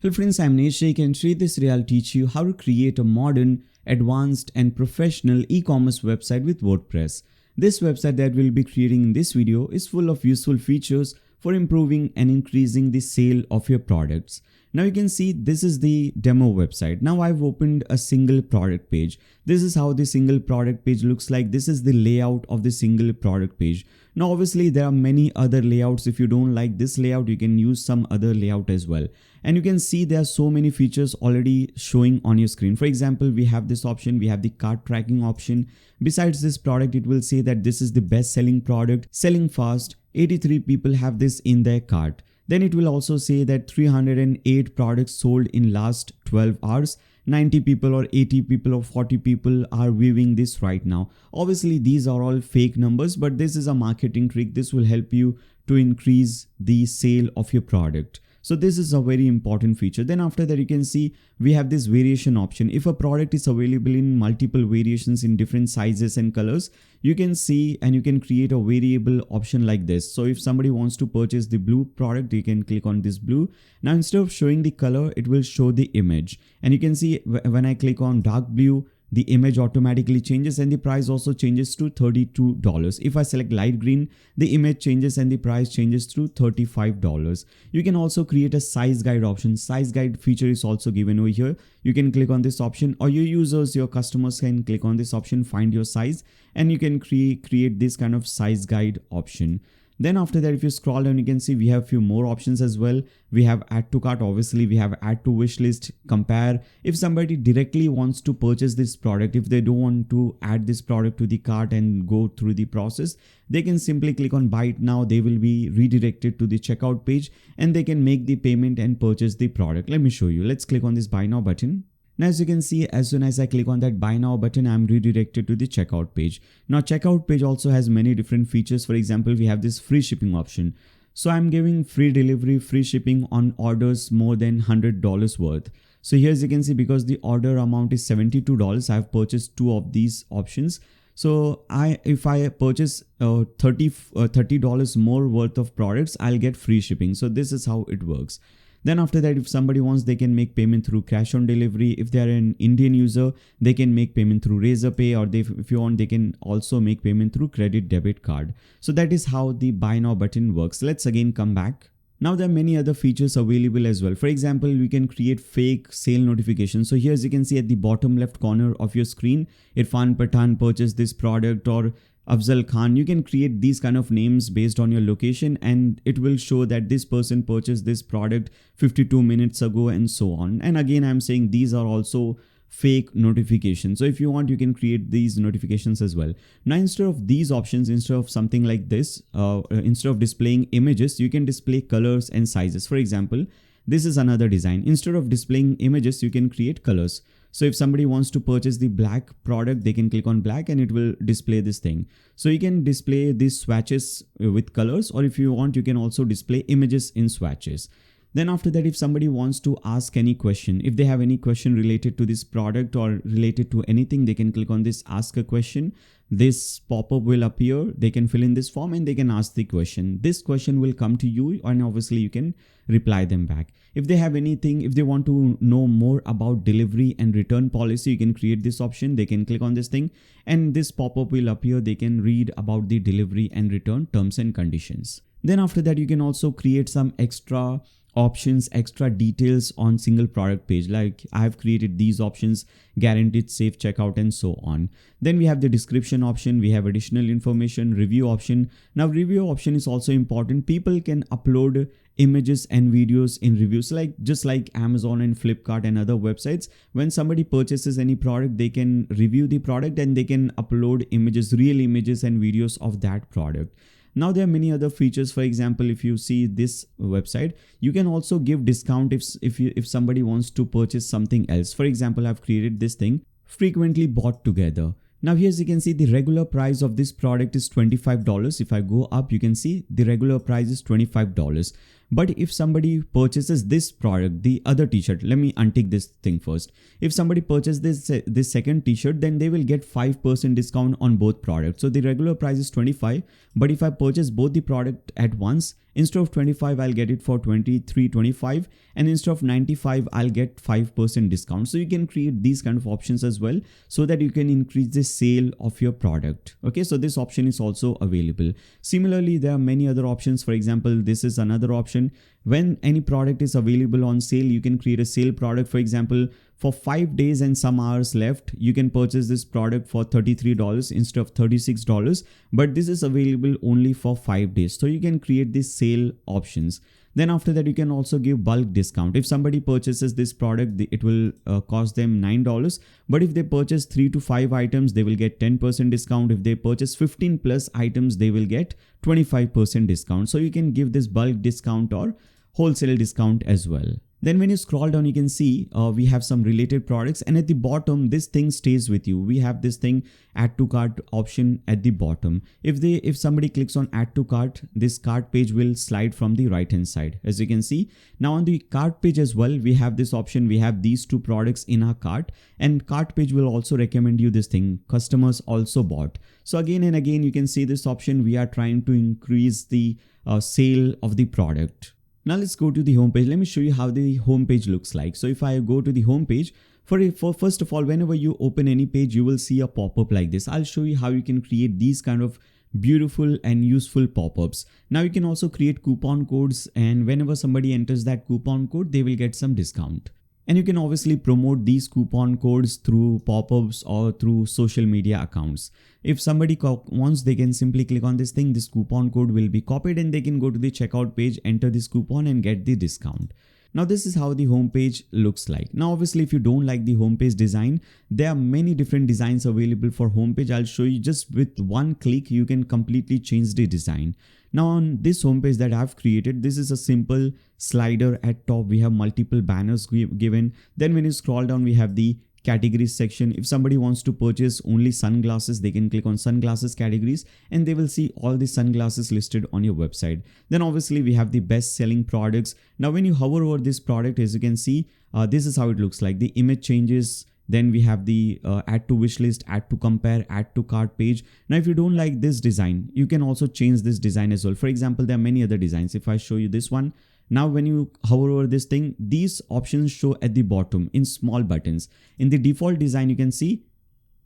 Hello friends, I'm Shaikh, and today this video I'll teach you how to create a modern, advanced and professional e-commerce website with WordPress. This website that we'll be creating in this video is full of useful features for improving and increasing the sale of your products. Now you can see this is the demo website. Now I've opened a single product page. This is how the single product page looks like. This is the layout of the single product page. Now obviously there are many other layouts. If you don't like this layout, you can use some other layout as well. And you can see there are so many features already showing on your screen. For example, we have this option, we have the cart tracking option. Besides this product, it will say that this is the best selling product, selling fast, 83 people have this in their cart. Then it will also say that 308 products sold in last 12 hours. 90 people or 80 people or 40 people are viewing this right now. Obviously, these are all fake numbers, but this is a marketing trick. This will help you to increase the sale of your product. So this is a very important feature. Then after that, you can see we have this variation option. If a product is available in multiple variations in different sizes and colors, you can see and you can create a variable option like this. So if somebody wants to purchase the blue product, you can click on this blue. Now instead of showing the color, it will show the image. And you can see when I click on dark blue, the image automatically changes and the price also changes to $32. If I select light green, the image changes and the price changes to $35. You can also create a size guide option. Size guide feature is also given over here. You can click on this option, or your users, your customers can click on this option, find your size, and you can create this kind of size guide option. Then after that, if you scroll down, you can see we have a few more options as well. We have add to cart. Obviously, we have add to wish list, compare. If somebody directly wants to purchase this product, if they don't want to add this product to the cart and go through the process, they can simply click on buy it now. They will be redirected to the checkout page and they can make the payment and purchase the product. Let me show you. Let's click on this buy now button. Now, as you can see, as soon as I click on that buy now button, I'm redirected to the checkout page. Now, checkout page also has many different features. For example, we have this free shipping option. So I'm giving free delivery, free shipping on orders more than $100 worth. So here, as you can see, because the order amount is $72, I've purchased two of these options. So if I purchase $30 more worth of products, I'll get free shipping. So this is how it works. Then after that, if somebody wants, they can make payment through cash on delivery. If they are an Indian user, they can make payment through Razorpay, or if you want, they can also make payment through credit debit card. So that is how the buy now button works. Let's again come back. Now there are many other features available as well. For example, we can create fake sale notifications. So here, as you can see at the bottom left corner of your screen, Irfan Pathan purchased this product, or Afzal Khan. You can create these kind of names based on your location and it will show that this person purchased this product 52 minutes ago and so on. And again, I'm saying these are also fake notifications. So if you want, you can create these notifications as well. Now, instead of these options, instead of something like this, instead of displaying images, you can display colors and sizes. For example, this is another design. Instead of displaying images, you can create colors. So if somebody wants to purchase the black product, they can click on black and it will display this thing. So you can display these swatches with colors, or if you want, you can also display images in swatches. Then after that, if somebody wants to ask any question, if they have any question related to this product or related to anything, they can click on this ask a question. This pop-up will appear. They can fill in this form and they can ask the question. This question will come to you and obviously you can reply them back. If they have anything, if they want to know more about delivery and return policy, you can create this option. They can click on this thing and this pop-up will appear. They can read about the delivery and return terms and conditions. Then after that, you can also create some extra options, extra details on single product page. Like I have created these options, guaranteed safe checkout and so on. Then we have the description option. We have additional information, review option. Now review option is also important. People can upload images and videos in reviews, just like Amazon and Flipkart and other websites. When somebody purchases any product, they can review the product and they can upload images, real images and videos of that product. Now there are many other features. For example, if you see this website, you can also give discount if somebody wants to purchase something else. For example, I've created this thing, frequently bought together. Now here, as you can see, the regular price of this product is $25. If I go up, you can see the regular price is $25. But if somebody purchases this product, the other t-shirt, let me untick this thing first. If somebody purchases this second t-shirt, then they will get 5% discount on both products. So the regular price is 25, but if I purchase both the product at once, instead of 25, I'll get it for 23.25, and instead of 95, I'll get 5% discount. So you can create these kind of options as well, so that you can increase the sale of your product. Okay, so this option is also available. Similarly, there are many other options. For example, this is another option. When any product is available on sale, you can create a sale product. For example, for 5 days and some hours left, you can purchase this product for $33 instead of $36, but this is available only for 5 days. So you can create these sale options. Then after that, you can also give bulk discount. If somebody purchases this product, it will cost them $9. But if they purchase 3 to 5 items, they will get 10% discount. If they purchase 15 plus items, they will get 25% discount. So you can give this bulk discount or wholesale discount as well. Then when you scroll down, you can see we have some related products, and at the bottom, this thing stays with you. We have this thing add to cart option at the bottom. If somebody clicks on add to cart, this cart page will slide from the right hand side, as you can see. Now on the cart page as well, we have this option. We have these 2 products in our cart, and cart page will also recommend you this thing. Customers also bought. So again and again, you can see this option. We are trying to increase the sale of the product. Now let's go to the home page. Let me show you how the home page looks like. So if I go to the home page, for first of all, whenever you open any page, you will see a pop-up like this. I'll show you how you can create these kind of beautiful and useful pop-ups. Now you can also create coupon codes, and whenever somebody enters that coupon code, they will get some discount. And you can obviously promote these coupon codes through pop-ups or through social media accounts. If somebody wants, they can simply click on this thing. This coupon code will be copied, and they can go to the checkout page, enter this coupon and get the discount. Now this is how the home page looks like. Now obviously, if you don't like the home page design, there are many different designs available for home page. I'll show you just with one click, you can completely change the design. Now on this homepage that I've created, this is a simple slider at top. We have multiple banners given. Then when you scroll down, we have the categories section. If somebody wants to purchase only sunglasses, they can click on sunglasses categories, and they will see all the sunglasses listed on your website. Then obviously we have the best selling products. Now when you hover over this product, as you can see, this is how it looks like. The image changes. Then we have the add to wish list, add to compare, add to cart page. Now, if you don't like this design, you can also change this design as well. For example, there are many other designs. If I show you this one, now when you hover over this thing, these options show at the bottom in small buttons. In the default design, you can see,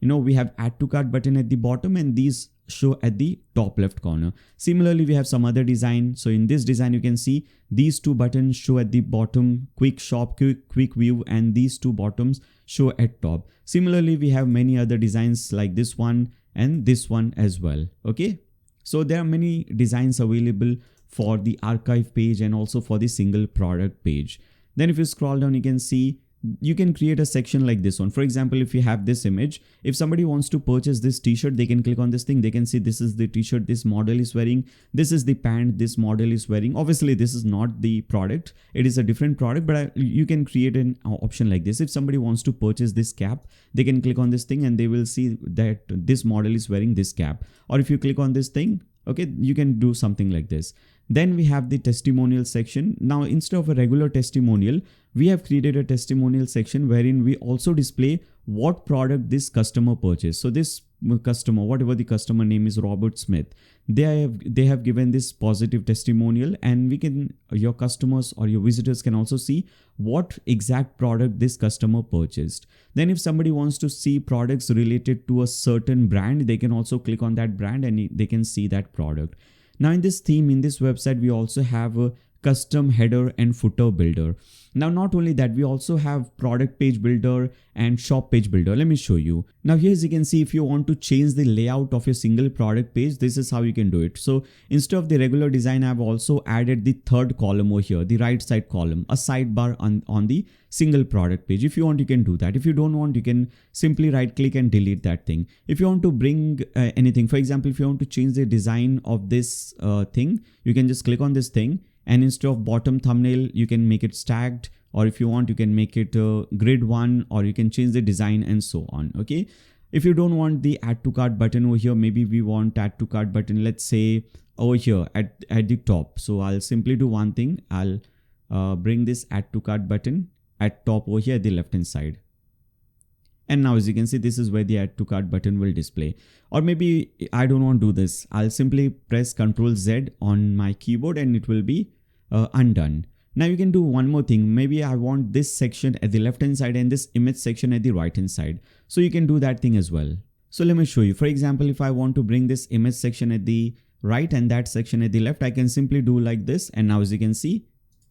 we have add to cart button at the bottom, and these show at the top left corner. Similarly, we have some other design. So in this design, you can see these 2 buttons show at the bottom, quick shop, quick view, and these 2 bottoms show at top. Similarly, we have many other designs like this one and this one as well. Okay, so there are many designs available for the archive page and also for the single product page. Then if you scroll down, you can see you can create a section like this one. For example, if you have this image, if somebody wants to purchase this t-shirt, they can click on this thing. They can see this is the t-shirt this model is wearing. This is the pant this model is wearing. Obviously, this is not the product. It is a different product, but you can create an option like this. If somebody wants to purchase this cap, they can click on this thing and they will see that this model is wearing this cap. Or if you click on this thing, okay, you can do something like this. Then we have the testimonial section. Now, instead of a regular testimonial, we have created a testimonial section wherein we also display what product this customer purchased. So this customer, whatever the customer name is, Robert Smith, they have given this positive testimonial, and your customers or your visitors can also see what exact product this customer purchased. Then if somebody wants to see products related to a certain brand, they can also click on that brand and they can see that product. Now in this theme, in this website, we also have a custom header and footer builder. Now, not only that, we also have product page builder and shop page builder. Let me show you. Now here, as you can see, if you want to change the layout of your single product page, this is how you can do it. So instead of the regular design, I've also added the third column over here, the right side column, a sidebar on the single product page. If you want, you can do that. If you don't want, you can simply right click and delete that thing. If you want to bring anything, for example, if you want to change the design of this thing, you can just click on this thing. And instead of bottom thumbnail, you can make it stacked, or if you want, you can make it grid one, or you can change the design and so on. Okay. If you don't want the add to cart button over here, maybe we want add to cart button, let's say over here at the top. So I'll simply do one thing. I'll bring this add to cart button at top over here at the left hand side. And now as you can see, this is where the add to cart button will display. Or maybe I don't want to do this. I'll simply press Ctrl Z on my keyboard and it will be undone. Now you can do one more thing. Maybe I want this section at the left hand side and this image section at the right hand side. So you can do that thing as well. So let me show you. For example, if I want to bring this image section at the right and that section at the left, I can simply do like this. And now as you can see,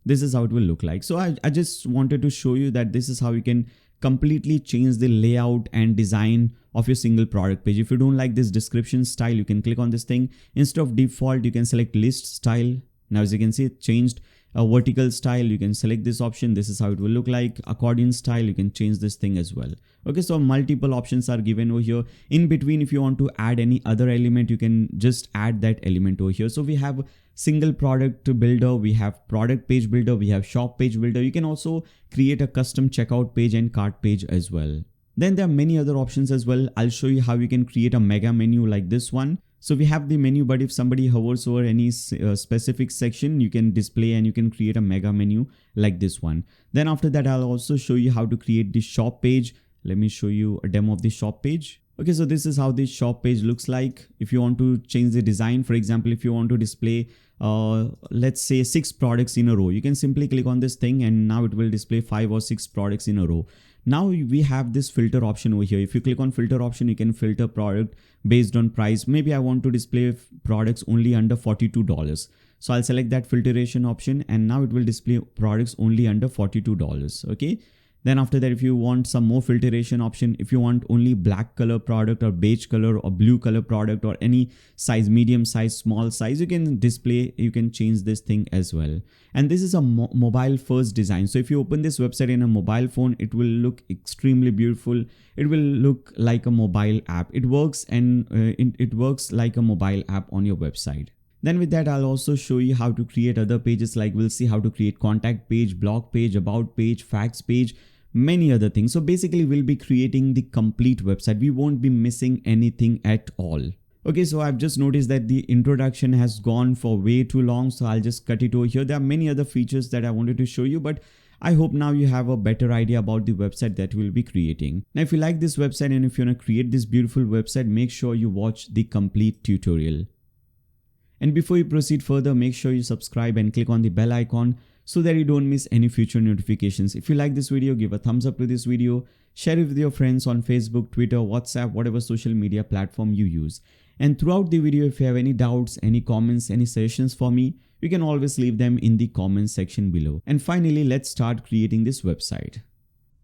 this is how it will look like. So I just wanted to show you that this is how you can completely change the layout and design of your single product page. If you don't like this description style, you can click on this thing. Instead of default, you can select list style. Now as you can see, it changed a vertical style. You can select this option. This is how it will look like. Accordion style, you can change this thing as well. Okay, so multiple options are given over here. In between, if you want to add any other element, you can just add that element over here. So we have single product builder, we have product page builder, we have shop page builder. You can also create a custom checkout page and cart page as well. Then there are many other options as well. I'll show you how you can create a mega menu like this one. So we have the menu, but if somebody hovers over any specific section, you can display and you can create a mega menu like this one. Then after that, I'll also show you how to create the shop page. Let me show you a demo of the shop page. Okay, so this is how the shop page looks like. If you want to change the design, for example, if you want to display, let's say 6 products in a row, you can simply click on this thing and now it will display 5 or 6 products in a row. Now we have this filter option over here. If you click on filter option, you can filter product based on price. Maybe I want to display products only under $42. So I'll select that filtration option and now it will display products only under $42. Okay. Then after that, if you want some more filtration option, if you want only black color product or beige color or blue color product or any size, medium size, small size, you can display, you can change this thing as well. And this is a mobile first design. So if you open this website in a mobile phone, it will look extremely beautiful. It will look like a mobile app. It works and it works like a mobile app on your website. Then with that, I'll also show you how to create other pages, like we'll see how to create contact page, blog page, about page, facts page, many other things. So basically we'll be creating the complete website. We won't be missing anything at all. Okay, so I've just noticed that the introduction has gone for way too long. So I'll just cut it over here. There are many other features that I wanted to show you, but I hope now you have a better idea about the website that we'll be creating. Now, if you like this website and if you want to create this beautiful website, make sure you watch the complete tutorial. And before you proceed further, make sure you subscribe and click on the bell icon so that you don't miss any future notifications. If you like this video, give a thumbs up to this video, share it with your friends on Facebook, Twitter, WhatsApp, whatever social media platform you use. And throughout the video, if you have any doubts, any comments, any suggestions for me, you can always leave them in the comments section below. And finally, let's start creating this website.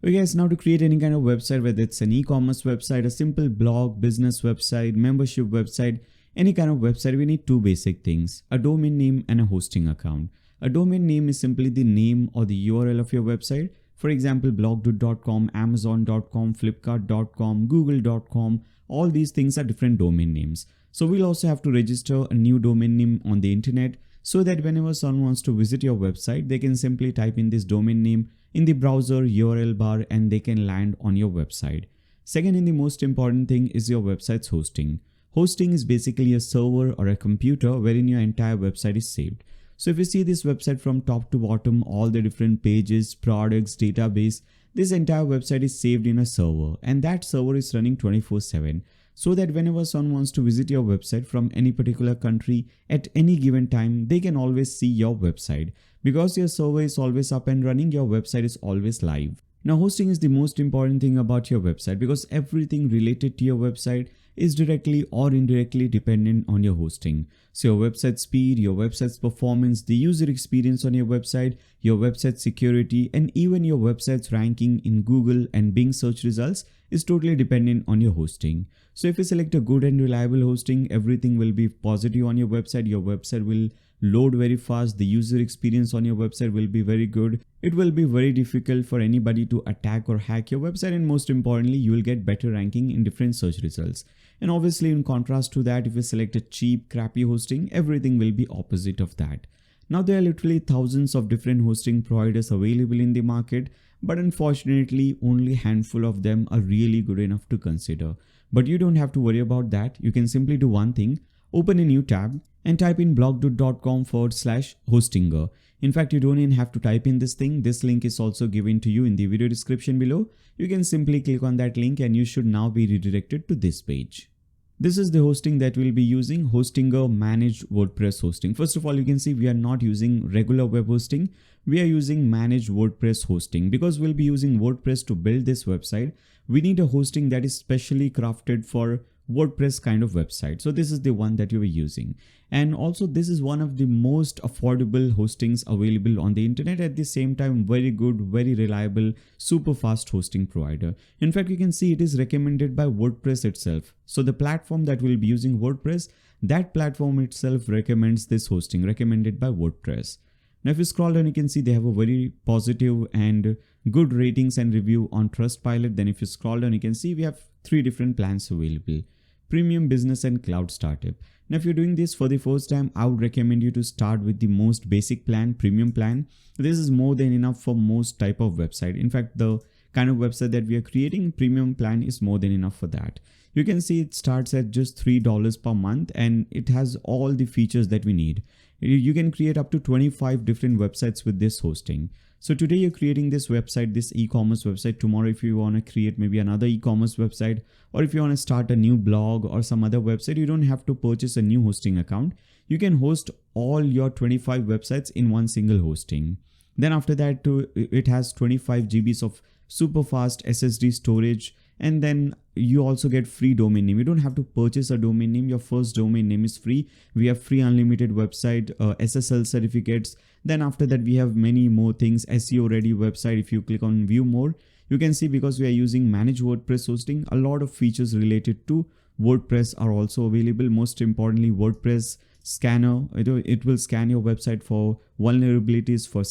Okay guys, now to create any kind of website, whether it's an e-commerce website, a simple blog, business website, membership website, any kind of website, we need 2 basic things: a domain name and a hosting account. A domain name is simply the name or the URL of your website. For example, blogdude.com, amazon.com, flipkart.com, google.com, all these things are different domain names. So we'll also have to register a new domain name on the internet so that whenever someone wants to visit your website, they can simply type in this domain name in the browser URL bar and they can land on your website. Second, and the most important thing is your website's hosting. Hosting is basically a server or a computer wherein your entire website is saved. So if you see this website from top to bottom, all the different pages, products, database, this entire website is saved in a server and that server is running 24/7. So that whenever someone wants to visit your website from any particular country at any given time, they can always see your website. Because your server is always up and running, your website is always live. Now, hosting is the most important thing about your website because everything related to your website is directly or indirectly dependent on your hosting. So your website speed, your website's performance, the user experience on your website, your website security, and even your website's ranking in Google and Bing search results is totally dependent on your hosting. So if you select a good and reliable hosting, everything will be positive on your website. Your website will load very fast. The user experience on your website will be very good. It will be very difficult for anybody to attack or hack your website, and most importantly, you will get better ranking in different search results. And obviously, in contrast to that, if you select a cheap, crappy hosting, everything will be opposite of that. Now, there are literally thousands of different hosting providers available in the market, but unfortunately, only a handful of them are really good enough to consider. But you don't have to worry about that. You can simply do one thing. open a new tab and type in blogdoot.com/hostinger. In fact, you don't even have to type in this thing. This link is also given to you in the video description below. You can simply click on that link and you should now be redirected to this page. This is the hosting that we'll be using, Hostinger Managed WordPress Hosting. First of all, you can see we are not using regular web hosting. We are using Managed WordPress Hosting. Because we'll be using WordPress to build this website, we need a hosting that is specially crafted for WordPress kind of website. So this is the one that you are using. And also this is one of the most affordable hostings available on the internet. At the same time, very good, very reliable, super fast hosting provider. In fact, you can see it is recommended by WordPress itself. So the platform that will be using WordPress, that platform itself recommends this hosting, recommended by WordPress. Now if you scroll down, you can see they have a very positive and good ratings and review on Trustpilot. Then if you scroll down, you can see we have 3 different plans available: Premium, Business and Cloud Startup. Now if you're doing this for the first time, I would recommend you to start with the most basic plan, Premium plan. This is more than enough for most type of website. In fact, the kind of website that we are creating, Premium plan is more than enough for that. You can see it starts at just $3 per month and it has all the features that we need. You can create up to 25 different websites with this hosting. So today you're creating this website, this e-commerce website. Tomorrow, if you want to create maybe another e-commerce website, or if you want to start a new blog or some other website, you don't have to purchase a new hosting account. You can host all your 25 websites in one single hosting. Then after that, it has 25 GBs of super fast SSD storage. And then you also get free domain name. You don't have to purchase a domain name. Your first domain name is free. We have free unlimited website, SSL certificates. Then after that, we have many more things, SEO ready website. If you click on view more, you can see because we are using managed WordPress hosting, a lot of features related to WordPress are also available. Most importantly, WordPress scanner. It will scan your website for vulnerabilities, for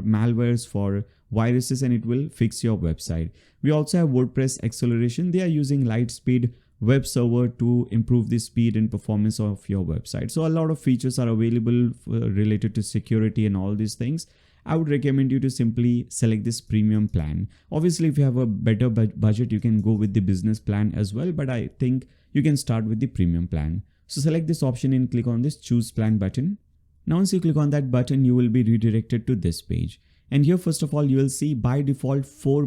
malwares, for viruses, and it will fix your website. We also have WordPress acceleration. They are using Lightspeed web server to improve the speed and performance of your website. So a lot of features are available related to security and all these things. I would recommend you to simply select this premium plan. Obviously, if you have a better budget, you can go with the business plan as well, but I think you can start with the premium plan. So select this option and click on this choose plan button. Now once you click on that button, you will be redirected to this page. And here, first of all, you will see by default 4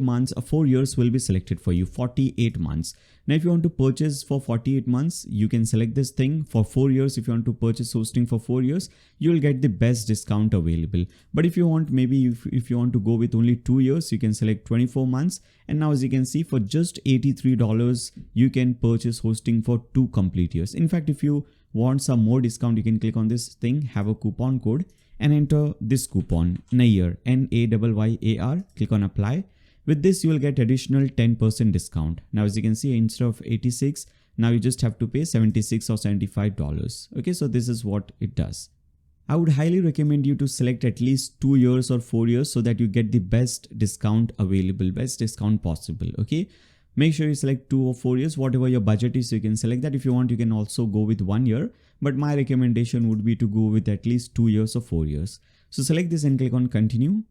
years will be selected for you, 48 months. Now, if you want to purchase for 48 months, you can select this thing. For 4 years, if you want to purchase hosting for 4 years, you will get the best discount available. But if you want, maybe if you want to go with only 2 years, you can select 24 months. And now as you can see, for just $83, you can purchase hosting for 2 complete years. In fact, if you want some more discount, you can click on this thing, have a coupon code, and enter this coupon, Nayyar, Nayyar, click on apply. With this, you will get additional 10% discount. Now, as you can see, instead of 86, now you just have to pay $76 or $75. Okay, so this is what it does. I would highly recommend you to select at least 2 years or 4 years so that you get the best discount available, best discount possible. Okay. Make sure you select 2 or 4 years, whatever your budget is, you can select that. If you want, you can also go with 1 year, but my recommendation would be to go with at least 2 years or 4 years. So select this and click on continue.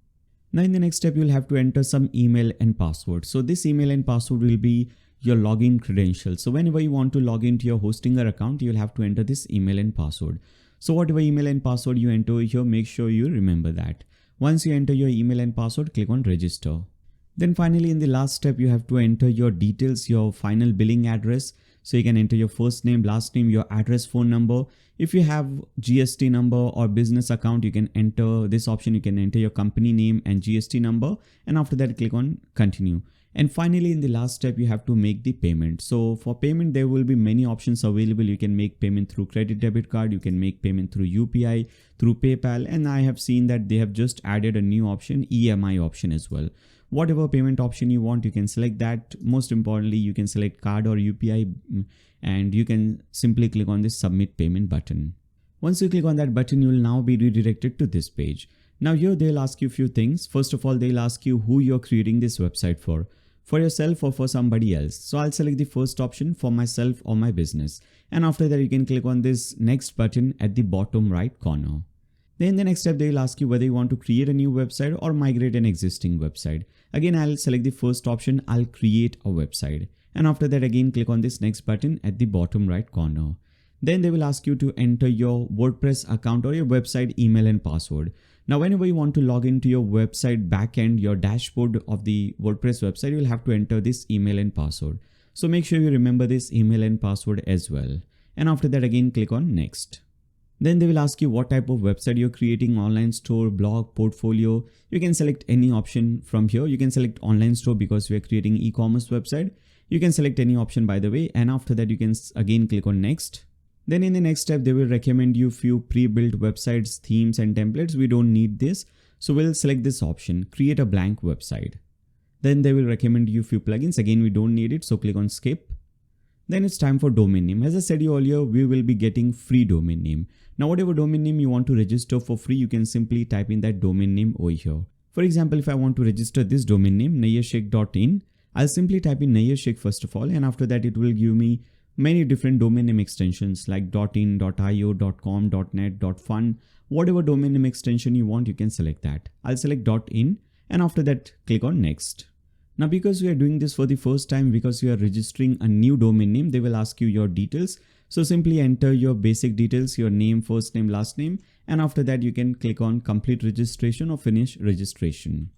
Now in the next step, you'll have to enter some email and password. So this email and password will be your login credentials. So whenever you want to log into your Hostinger account, you'll have to enter this email and password. So whatever email and password you enter here, make sure you remember that. Once you enter your email and password, click on register. Then finally, in the last step, you have to enter your details, your final billing address. So you can enter your first name, last name, your address, phone number. If you have GST number or business account, you can enter this option. You can enter your company name and GST number. And after that, click on continue. And finally, in the last step, you have to make the payment. So for payment, there will be many options available. You can make payment through credit debit card. You can make payment through UPI, through PayPal. And I have seen that they have just added a new option, EMI option as well. Whatever payment option you want, you can select that. Most importantly, you can select card or UPI and you can simply click on this submit payment button. Once you click on that button, you will now be redirected to this page. Now here they'll ask you a few things. First of all, they'll ask you who you're creating this website for yourself or for somebody else. So I'll select the first option, for myself or my business. And after that, you can click on this next button at the bottom right corner. Then the next step, they will ask you whether you want to create a new website or migrate an existing website. Again, I'll select the first option, I'll create a website. And after that, again, click on this next button at the bottom right corner. Then they will ask you to enter your WordPress account or your website email and password. Now, whenever you want to log into your website backend, your dashboard of the WordPress website, you will have to enter this email and password. So make sure you remember this email and password as well. And after that, again, click on next. Then they will ask you what type of website you're creating, online store, blog, portfolio. You can select any option from here. You can select online store because we are creating e-commerce website. You can select any option, by the way. And after that, you can again click on next. Then in the next step, they will recommend you few pre-built websites, themes and templates. We don't need this. So we'll select this option, create a blank website. Then they will recommend you few plugins. Again, we don't need it. So click on skip. Then it's time for domain name. As I said you earlier, we will be getting free domain name. Now, whatever domain name you want to register for free, you can simply type in that domain name over here. For example, if I want to register this domain name, nayyarshake.in, I'll simply type in Nayyar first of all, and after that, it will give me many different domain name extensions like .in, .io, .com, .net, .fun. Whatever domain name extension you want, you can select that. I'll select .in, and after that, click on next. Now, because we are doing this for the first time, because you are registering a new domain name, they will ask you your details. So simply enter your basic details, your name, first name, last name. And after that, you can click on complete registration or finish registration.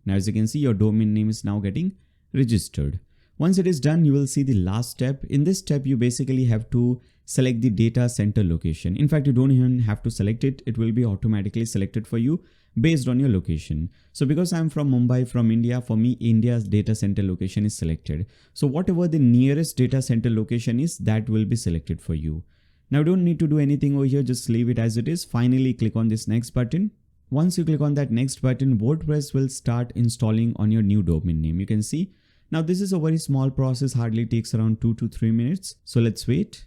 Now, as you can see, your domain name is now getting registered. Once it is done, you will see the last step. In this step, you basically have to select the data center location. In fact, you don't even have to select it. It will be automatically selected for you based on your location. So because I'm from Mumbai, from India, for me, India's data center location is selected. So whatever the nearest data center location is, that will be selected for you. Now, you don't need to do anything over here. Just leave it as it is. Finally, click on this next button. Once you click on that next button, WordPress will start installing on your new domain name. You can see. Now, this is a very small process, hardly takes around 2 to 3 minutes. So let's wait.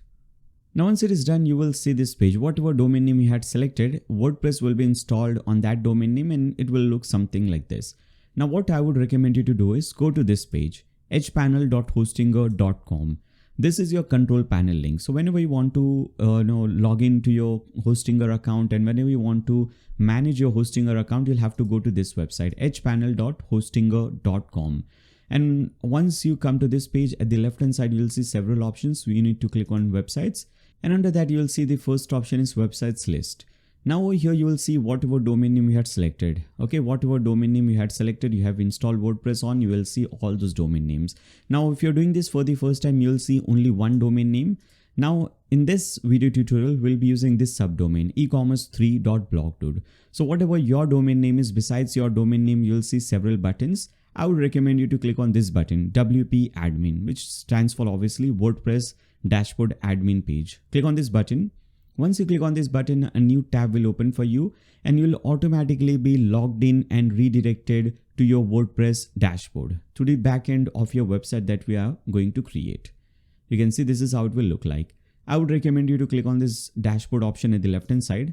Now, once it is done, you will see this page. Whatever domain name you had selected, WordPress will be installed on that domain name and it will look something like this. Now, what I would recommend you to do is go to this page, hpanel.hostinger.com. This is your control panel link. So whenever you want to log into your Hostinger account and whenever you want to manage your Hostinger account, you'll have to go to this website, hpanel.hostinger.com. And once you come to this page, at the left hand side, you'll see several options. You need to click on websites. And under that, you'll see the first option is websites list. Now over here, you will see whatever domain name you had selected. Okay, whatever domain name you had selected, you have installed WordPress on, you will see all those domain names. Now, if you're doing this for the first time, you'll see only one domain name. Now, in this video tutorial, we'll be using this subdomain, ecommerce3.blog. So whatever your domain name is, besides your domain name, you'll see several buttons. I would recommend you to click on this button, WP Admin, which stands for obviously WordPress Dashboard Admin page. Click on this button. Once you click on this button, a new tab will open for you and you'll automatically be logged in and redirected to your WordPress dashboard, to the backend of your website that we are going to create. You can see this is how it will look like. I would recommend you to click on this dashboard option at the left hand side.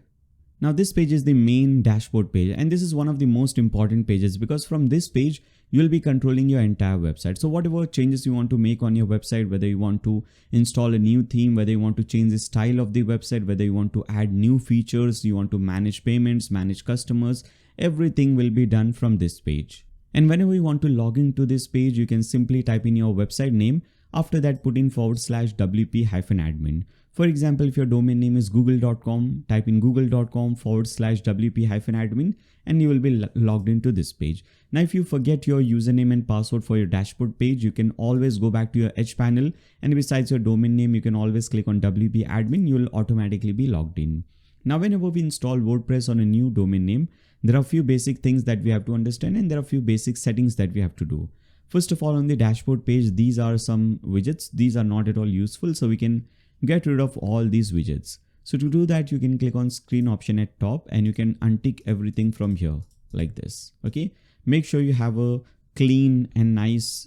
Now this page is the main dashboard page and this is one of the most important pages because from this page, you'll be controlling your entire website. So whatever changes you want to make on your website, whether you want to install a new theme, whether you want to change the style of the website, whether you want to add new features, you want to manage payments, manage customers, everything will be done from this page. And whenever you want to log into this page, you can simply type in your website name. After that, put in /wp-admin. For example, if your domain name is google.com, type in google.com/wp-admin and you will be logged into this page. Now, if you forget your username and password for your dashboard page, you can always go back to your hpanel and besides your domain name, you can always click on wp-admin. You will automatically be logged in. Now, whenever we install WordPress on a new domain name, there are a few basic things that we have to understand and there are a few basic settings that we have to do. First of all, on the dashboard page, these are some widgets. These are not at all useful, so we can get rid of all these widgets. So to do that, you can click on screen option at top and you can untick everything from here like this. Okay. Make sure you have a clean and nice,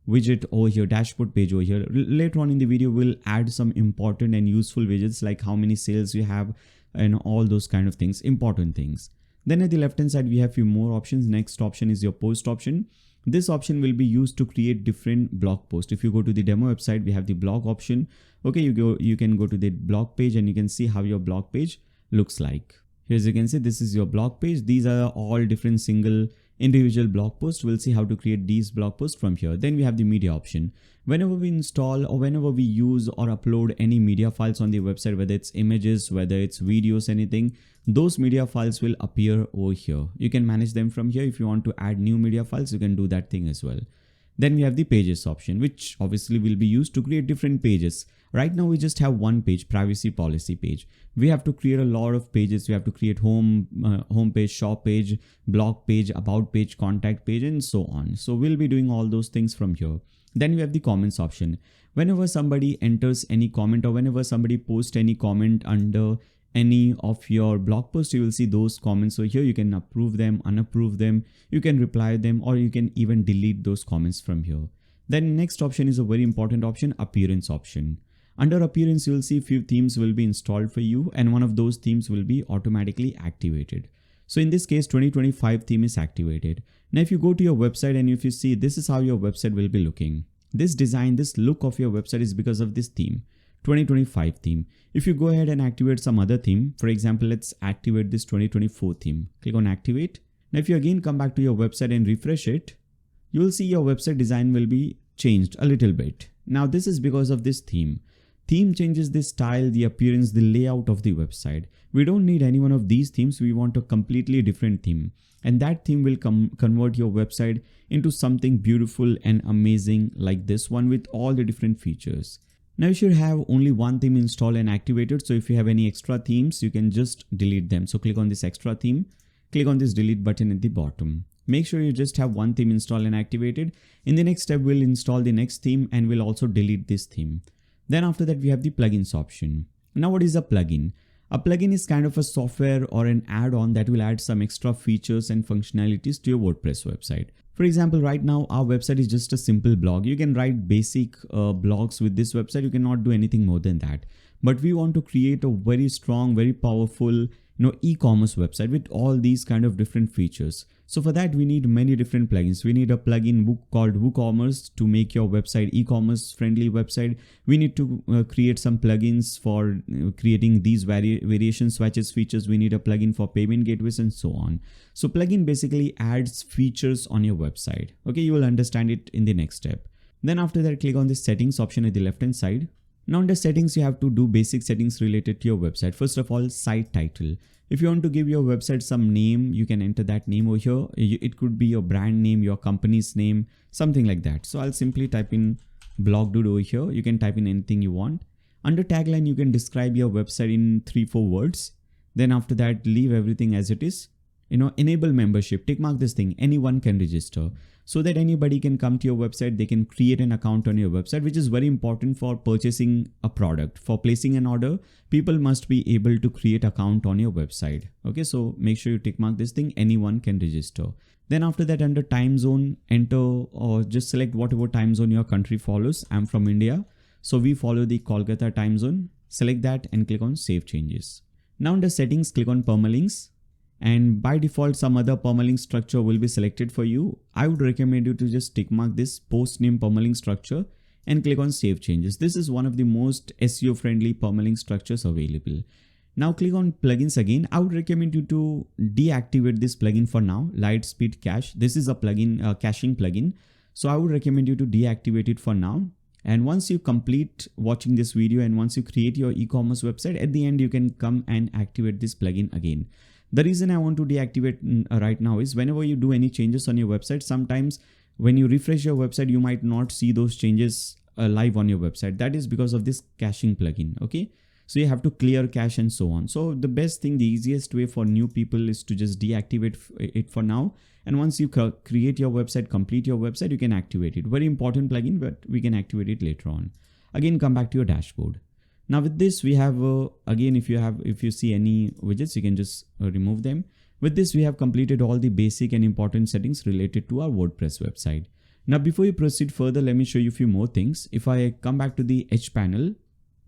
widget over here, dashboard page over here. Later on in the video, we'll add some important and useful widgets like how many sales you have and all those kind of things, important things. Then at the left hand side, we have a few more options. Next option is your post option. This option will be used to create different blog posts. If you go to the demo website, we have the blog option. Okay, you can go to the blog page and you can see how your blog page looks like. Here, as you can see, this is your blog page. These are all different single individual blog posts. We'll see how to create these blog posts from here. Then we have the media option. Whenever we install or whenever we use or upload any media files on the website, whether it's images, whether it's videos, anything, those media files will appear over here. You can manage them from here. If you want to add new media files, you can do that thing as well. Then we have the pages option, which obviously will be used to create different pages. Right now we just have one page, privacy policy page. We have to create a lot of pages. We have to create home page, shop page, blog page, about page, contact page, and so on. So we'll be doing all those things from here. Then we have the comments option. Whenever somebody enters any comment or whenever somebody posts any comment under any of your blog posts, you will see those comments. So here you can approve them, unapprove them, you can reply them, or you can even delete those comments from here. Then next option is a very important option, appearance option. Under appearance, you will see few themes will be installed for you and one of those themes will be automatically activated. So in this case, 2025 theme is activated. Now if you go to your website and if you see, this is how your website will be looking. This design, this look of your website is because of this theme, 2025 theme. If you go ahead and activate some other theme, for example, let's activate this 2024 theme. Click on activate. Now if you again come back to your website and refresh it, you will see your website design will be changed a little bit. Now this is because of this theme. Theme changes the style, the appearance, the layout of the website. We don't need any one of these themes. We want a completely different theme. And that theme will convert your website into something beautiful and amazing like this one with all the different features. Now you should have only one theme installed and activated. So if you have any extra themes, you can just delete them. So click on this extra theme, click on this delete button at the bottom. Make sure you just have one theme installed and activated. In the next step, we'll install the next theme and we'll also delete this theme. Then after that, we have the plugins option. Now what is a plugin? A plugin is kind of a software or an add-on that will add some extra features and functionalities to your WordPress website. For example, right now our website is just a simple blog. You can write basic blogs with this website. You cannot do anything more than that. But we want to create a very strong, very powerful, e-commerce website with all these kind of different features. So for that, we need many different plugins. We need a plugin called WooCommerce to make your website e-commerce friendly website. We need to create some plugins for creating these variation swatches features. We need a plugin for payment gateways and so on. So plugin basically adds features on your website. Okay, you will understand it in the next step. Then after that, click on the settings option at the left hand side. Now under settings, you have to do basic settings related to your website. First of all, site title. If you want to give your website some name, you can enter that name over here. It could be your brand name, your company's name, something like that. So I'll simply type in blog dude over here. You can type in anything you want. Under tagline, you can describe your website in 3-4 words. Then after that, leave everything as it is. Enable membership, tick mark this thing, anyone can register so that anybody can come to your website. They can create an account on your website, which is very important for purchasing a product. For placing an order, people must be able to create account on your website. Okay, so make sure you tick mark this thing, anyone can register. Then after that, under time zone, enter or just select whatever time zone your country follows. I'm from India, so we follow the Kolkata time zone. Select that and click on save changes. Now under settings, click on permalinks. And by default, some other permalink structure will be selected for you. I would recommend you to just tick mark this post name permalink structure and click on save changes. This is one of the most SEO friendly permalink structures available. Now click on plugins again. I would recommend you to deactivate this plugin for now, Lightspeed Cache. This is a plugin, caching plugin. So I would recommend you to deactivate it for now. And once you complete watching this video and once you create your e-commerce website, at the end, you can come and activate this plugin again. The reason I want to deactivate right now is whenever you do any changes on your website, sometimes when you refresh your website, you might not see those changes live on your website. That is because of this caching plugin. Okay, so you have to clear cache and so on. So the best thing, the easiest way for new people is to just deactivate it for now. And once you create your website, complete your website, you can activate it. Very important plugin, but we can activate it later on. Again, come back to your dashboard. Now with this, we have, again, if you see any widgets, you can just remove them. With this, we have completed all the basic and important settings related to our WordPress website. Now, before you proceed further, let me show you a few more things. If I come back to the Edge panel,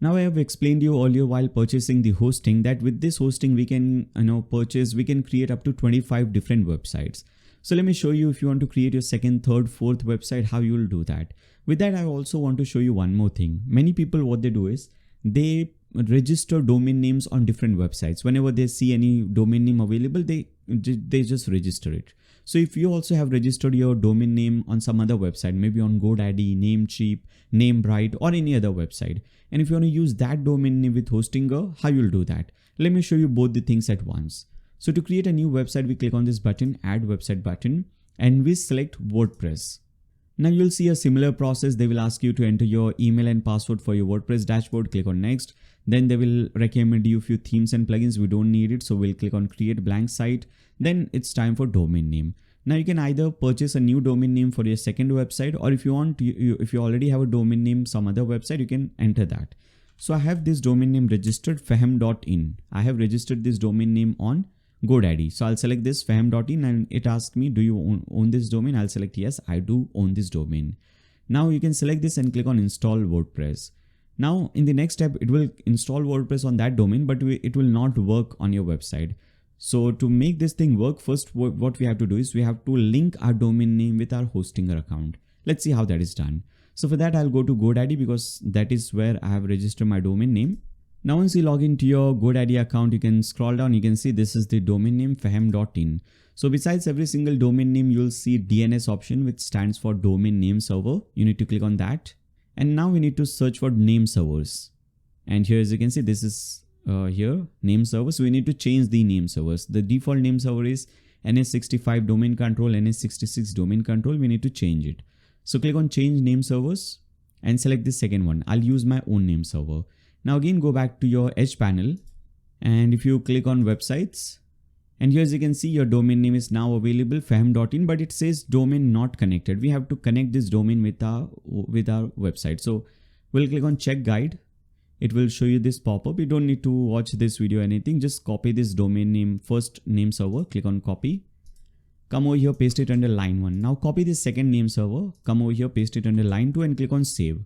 now I have explained you earlier while purchasing the hosting that with this hosting, we can, we can create up to 25 different websites. So let me show you if you want to create your second, third, fourth website, how you will do that. With that, I also want to show you one more thing. Many people, what they do is, they register domain names on different websites. Whenever they see any domain name available, they just register it. So if you also have registered your domain name on some other website, maybe on GoDaddy, Namecheap, Namebright, or any other website, and if you want to use that domain name with Hostinger, how you'll do that? Let me show you both the things at once. So to create a new website, we click on this button, Add Website button, and we select WordPress. Now you'll see a similar process. They will ask you to enter your email and password for your WordPress dashboard. Click on Next. Then they will recommend you a few themes and plugins. We don't need it, so we'll click on Create Blank Site. Then it's time for domain name. Now you can either purchase a new domain name for your second website, or if you want, if you already have a domain name, some other website, you can enter that. So I have this domain name registered, fahm.in. I have registered this domain name on GoDaddy. So I'll select this fahm.in and it asks me, do you own this domain? I'll select yes, I do own this domain. Now you can select this and click on Install WordPress. Now in the next step, it will install WordPress on that domain, but it will not work on your website. So to make this thing work, first what we have to do is we have to link our domain name with our Hostinger account. Let's see how that is done. So for that, I'll go to GoDaddy because that is where I have registered my domain name. Now once you log into your GoDaddy account, you can scroll down, you can see this is the domain name fahm.in. So besides every single domain name, you'll see DNS option, which stands for domain name server. You need to click on that. And now we need to search for name servers. And here, as you can see, this is here name server. So we need to change the name servers. The default name server is NS65 domain control, NS66 domain control. We need to change it. So click on change name servers and select the second one. I'll use my own name server. Now again, go back to your Edge panel, and if you click on websites, and here as you can see, your domain name is now available, fahm.in, but it says domain not connected. We have to connect this domain with our website. So we'll click on check guide. It will show you this pop-up. You don't need to watch this video or anything. Just copy this domain name, first name server, click on copy. Come over here, paste it under line 1. Now copy this second name server, come over here, paste it under line 2 and click on save.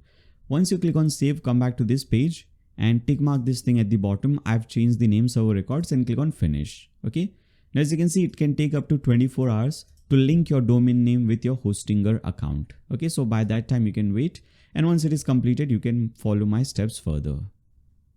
Once you click on save, come back to this page and tick mark this thing at the bottom. I've changed the name server records and click on finish. Okay. Now as you can see, it can take up to 24 hours to link your domain name with your Hostinger account. Okay. So by that time you can wait. And once it is completed, you can follow my steps further.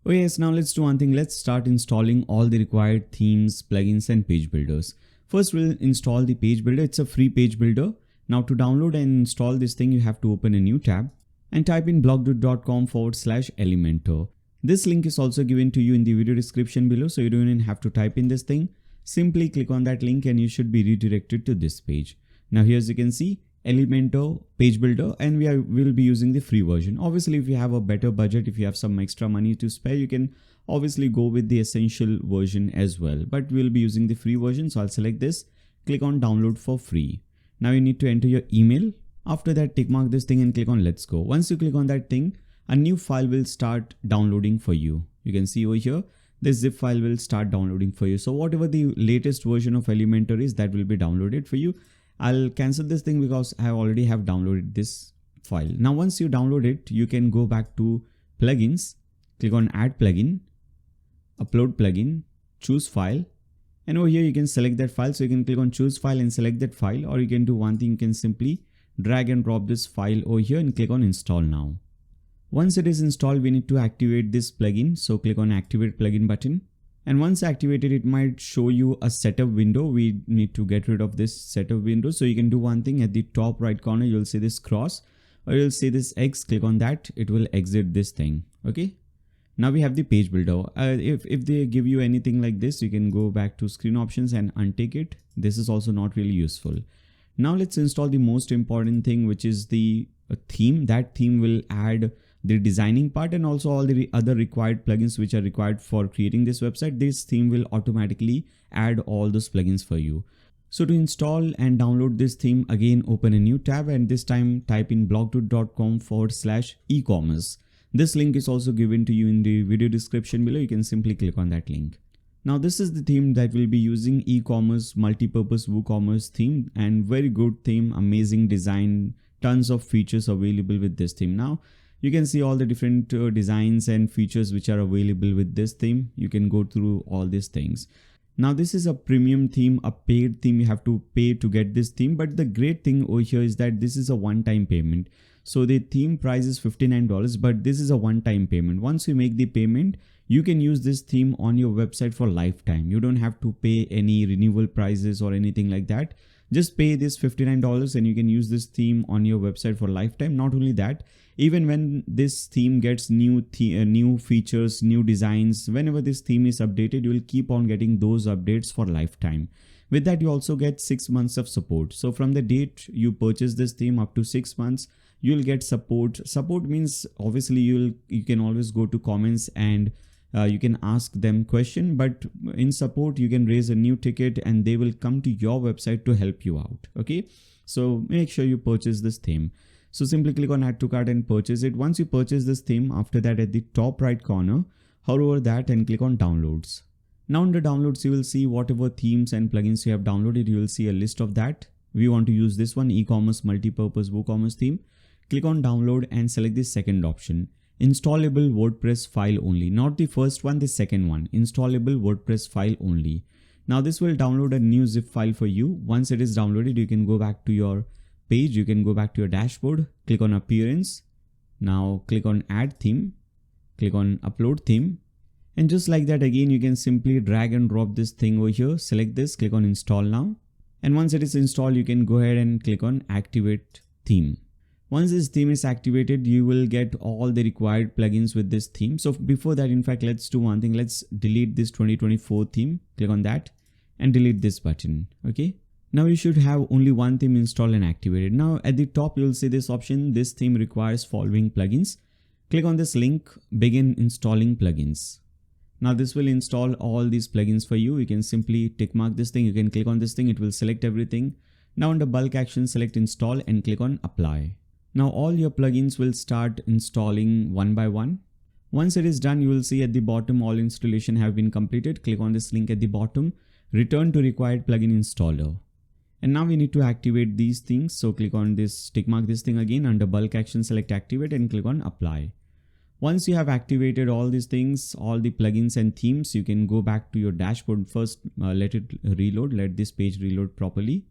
Oh yes, now let's do one thing. Let's start installing all the required themes, plugins and page builders. First, we'll install the page builder. It's a free page builder. Now to download and install this thing, you have to open a new tab and type in blogdude.com/Elementor. This link is also given to you in the video description below, so you don't even have to type in this thing. Simply click on that link and you should be redirected to this page. Now here as you can see, Elementor page builder, and we'll be using the free version. Obviously, if you have a better budget, if you have some extra money to spare, you can obviously go with the essential version as well. But we'll be using the free version, so I'll select this, click on download for free. Now you need to enter your email. After that, tick mark this thing and click on let's go. Once you click on that thing, a new file will start downloading for you. You can see over here, this zip file will start downloading for you. So whatever the latest version of Elementor is, that will be downloaded for you. I'll cancel this thing because I already have downloaded this file. Now once you download it, you can go back to plugins, click on add plugin, upload plugin, choose file, and over here you can select that file. So you can click on choose file and select that file, or you can do one thing, you can simply drag and drop this file over here and click on install now. Once it is installed, we need to activate this plugin. So click on activate plugin button. And once activated, it might show you a setup window. We need to get rid of this setup window. So you can do one thing, at the top right corner, you'll see this cross, or you'll see this X, click on that. It will exit this thing. Okay. Now we have the page builder. If they give you anything like this, you can go back to screen options and untick it. This is also not really useful. Now let's install the most important thing, which is the theme. That theme will add the designing part and also all the other required plugins which are required for creating this website. This theme will automatically add all those plugins for you. So to install and download this theme, again open a new tab and this time type in blogdude.com/eCommerce. This link is also given to you in the video description below. You can simply click on that link. Now this is the theme that we'll be using, eCommerce multi-purpose WooCommerce theme, and very good theme, amazing design, tons of features available with this theme. Now you can see all the different designs and features which are available with this theme. You can go through all these things. Now this is a premium theme, a paid theme. You have to pay to get this theme. But the great thing over here is that this is a one-time payment. So the theme price is $59, but this is a one-time payment. Once you make the payment, you can use this theme on your website for lifetime. You don't have to pay any renewal prices or anything like that. Just pay this $59 and you can use this theme on your website for lifetime. Not only that, even when this theme gets new features, new designs, whenever this theme is updated, you will keep on getting those updates for lifetime. With that, you also get 6 months of support. So from the date you purchase this theme up to 6 months, you'll get support. Support means obviously you can always go to comments and you can ask them question, but in support you can raise a new ticket and they will come to your website to help you out. Okay, so make sure you purchase this theme. So simply click on add to cart and purchase it. Once you purchase this theme, after that at the top right corner, hover over that and click on downloads. Now under downloads, you will see whatever themes and plugins you have downloaded. You will see a list of that. We want to use this one, eCommerce multi-purpose WooCommerce theme. Click on download and select the second option, installable WordPress file only. Not the first one, the second one, installable WordPress file only. Now this will download a new zip file for you. Once it is downloaded, you can go back to your page. You can go back to your dashboard, click on appearance. Now click on add theme, click on upload theme. And just like that, again, you can simply drag and drop this thing over here. Select this, click on install now. And once it is installed, you can go ahead and click on activate theme. Once this theme is activated, you will get all the required plugins with this theme. So before that, in fact, let's do one thing. Let's delete this 2024 theme. Click on that and delete this button. Okay. Now you should have only one theme installed and activated. Now at the top, you'll see this option. This theme requires following plugins. Click on this link, begin installing plugins. Now this will install all these plugins for you. You can simply tick mark this thing. You can click on this thing. It will select everything. Now under bulk action, select install and click on apply. Now all your plugins will start installing one by one. Once it is done, you will see at the bottom, all installation have been completed. Click on this link at the bottom, return to required plugin installer. And now we need to activate these things. So click on this, tick mark this thing again. Under bulk action, select activate and click on apply. Once you have activated all these things, all the plugins and themes, you can go back to your dashboard. First, let it reload, let this page reload properly.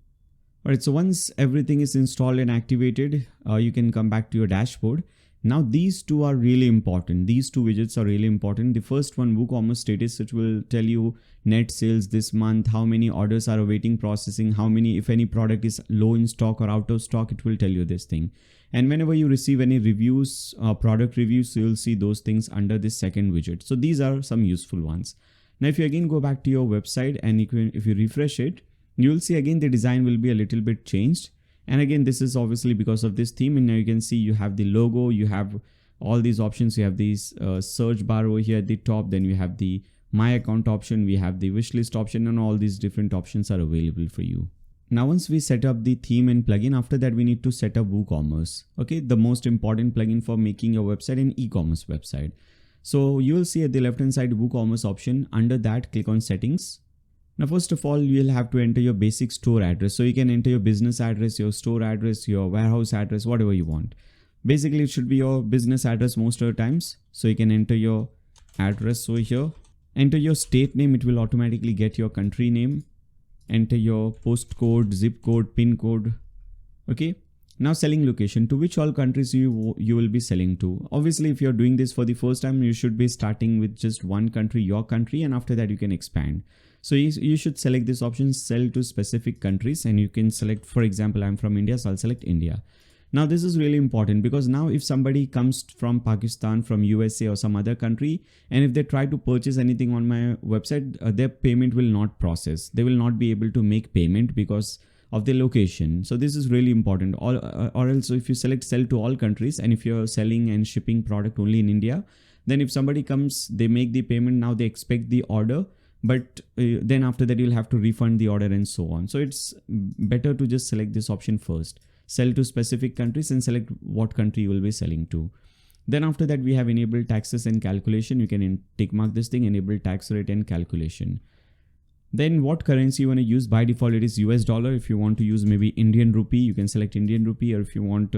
Alright, so once everything is installed and activated, you can come back to your dashboard. Now these two are really important. These two widgets are really important. The first one, WooCommerce status, which will tell you net sales this month, how many orders are awaiting processing, how many, if any product is low in stock or out of stock, it will tell you this thing. And whenever you receive any reviews, product reviews, you'll see those things under this second widget. So these are some useful ones. Now, if you again go back to your website and if you refresh it, you'll see again the design will be a little bit changed. And again, this is obviously because of this theme. And now you can see you have the logo, you have all these options. You have these search bar over here at the top. Then you have the my account option. We have the wish list option, and all these different options are available for you. Now, once we set up the theme and plugin, after that, we need to set up WooCommerce. Okay, the most important plugin for making your website an e-commerce website. So you will see at the left hand side WooCommerce option. Under that, click on settings. Now, first of all, you'll have to enter your basic store address. So you can enter your business address, your store address, your warehouse address, whatever you want. Basically, it should be your business address most of the times. So you can enter your address over here. Enter your state name. It will automatically get your country name. Enter your postcode, zip code, pin code. Okay. Now selling location, to which all countries you will be selling to. Obviously, if you're doing this for the first time, you should be starting with just one country, your country, and after that you can expand. So you should select this option, sell to specific countries, and you can select, for example, I'm from India, so I'll select India. Now this is really important because now if somebody comes from Pakistan, from USA or some other country, and if they try to purchase anything on my website, their payment will not process. They will not be able to make payment because of the location. So this is really important. Or else if you select sell to all countries, and if you're selling and shipping product only in India, then if somebody comes, they make the payment, now they expect the order, but then after that you'll have to refund the order and so on. So it's better to just select this option first. Sell to specific countries and select what country you will be selling to. Then after that, we have enabled taxes and calculation. You can tick mark this thing, enable tax rate and calculation. Then what currency you want to use? By default, it is US dollar. If you want to use maybe Indian rupee, you can select Indian rupee, or if you want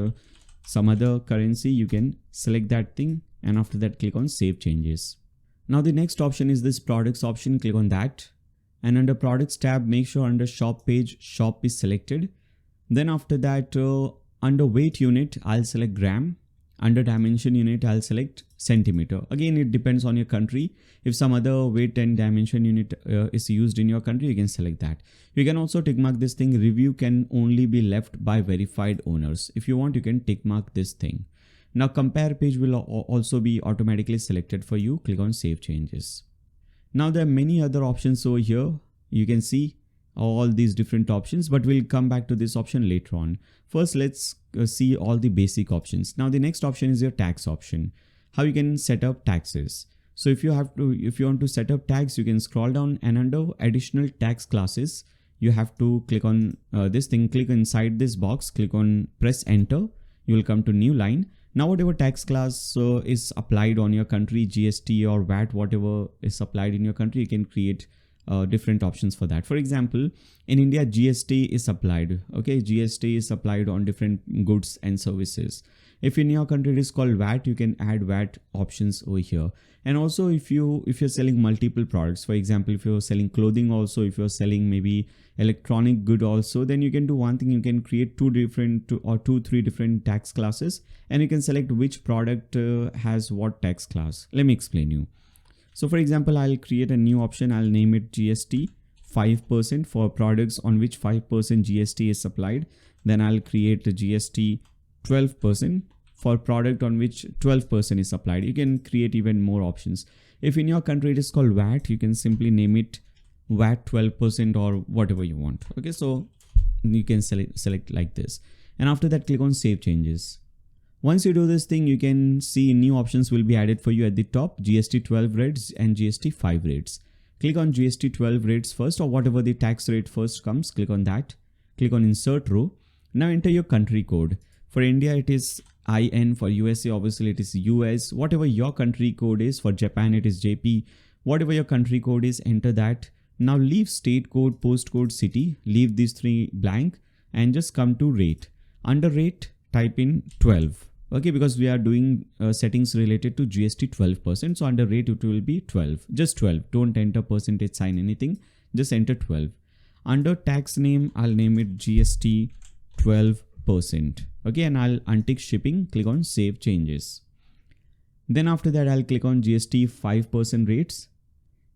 some other currency, you can select that thing. And after that, click on save changes. Now the next option is this products option. Click on that. And under products tab, make sure under shop page, shop is selected. Then after that, under weight unit, I'll select gram. Under dimension unit, I'll select centimeter. Again, it depends on your country. If some other weight and dimension unit is used in your country, you can select that. You can also tick mark this thing. Review can only be left by verified owners. If you want, you can tick mark this thing. Now compare page will also be automatically selected for you. Click on save changes. Now there are many other options over here. You can see all these different options, but we'll come back to this option later on. First, let's see all the basic options. Now the next option is your tax option. How you can set up taxes. So if you want to set up tags, you can scroll down and under additional tax classes, you have to click on this thing, click inside this box, click on press enter. You will come to new line. Now whatever tax class is applied on your country, GST or VAT, whatever is applied in your country, you can create different options for that. For example, in India, GST is applied. Okay, GST is applied on different goods and services. If in your country it is called VAT, you can add VAT options over here. And also if you're selling multiple products, for example, if you're selling clothing also, if you're selling maybe electronic good also, then you can do one thing. You can create two, three different tax classes, and you can select which product has what tax class. Let me explain you. So for example, I'll create a new option. I'll name it GST 5% for products on which 5% GST is applied. Then I'll create a GST 12% for product on which 12% is applied. You can create even more options. If in your country it is called VAT, you can simply name it VAT 12% or whatever you want. Okay, so you can select like this. And after that, click on save changes. Once you do this thing, you can see new options will be added for you at the top, GST 12 rates and GST 5 rates. Click on GST 12 rates first, or whatever the tax rate first comes, click on that. Click on insert row. Now enter your country code. For India, it is IN. For USA, obviously it is US. Whatever your country code is. For Japan, it is JP. Whatever your country code is, enter that. Now leave state code, postcode, city. Leave these three blank and just come to rate. Under rate, type in 12. Okay, because we are doing settings related to GST 12%. So under rate, it will be 12. Just 12. Don't enter percentage sign anything. Just enter 12. Under tax name, I'll name it GST 12%. Okay, and I'll untick shipping. Click on save changes. Then after that, I'll click on GST 5% rates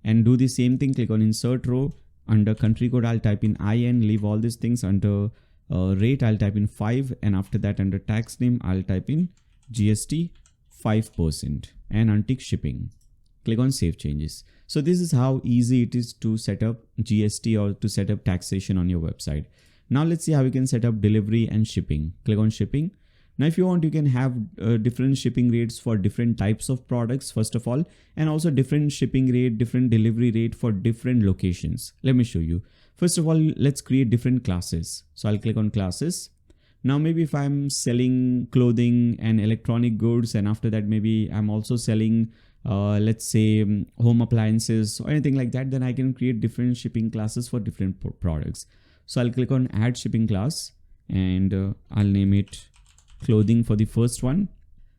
and do the same thing. Click on insert row. Under country code, I'll type in IN. Leave all these things. Under rate, I'll type in 5, and after that under tax name, I'll type in GST 5% and untick shipping. Click on save changes. So this is how easy it is to set up GST or to set up taxation on your website. Now let's see how you can set up delivery and shipping. Click on shipping. Now if you want, you can have different shipping rates for different types of products first of all, and also different shipping rate, different delivery rate for different locations. Let me show you. First of all, let's create different classes. So I'll click on classes. Now maybe if I'm selling clothing and electronic goods, and after that maybe I'm also selling let's say home appliances or anything like that, then I can create different shipping classes for different products. So I'll click on add shipping class and I'll name it clothing for the first one.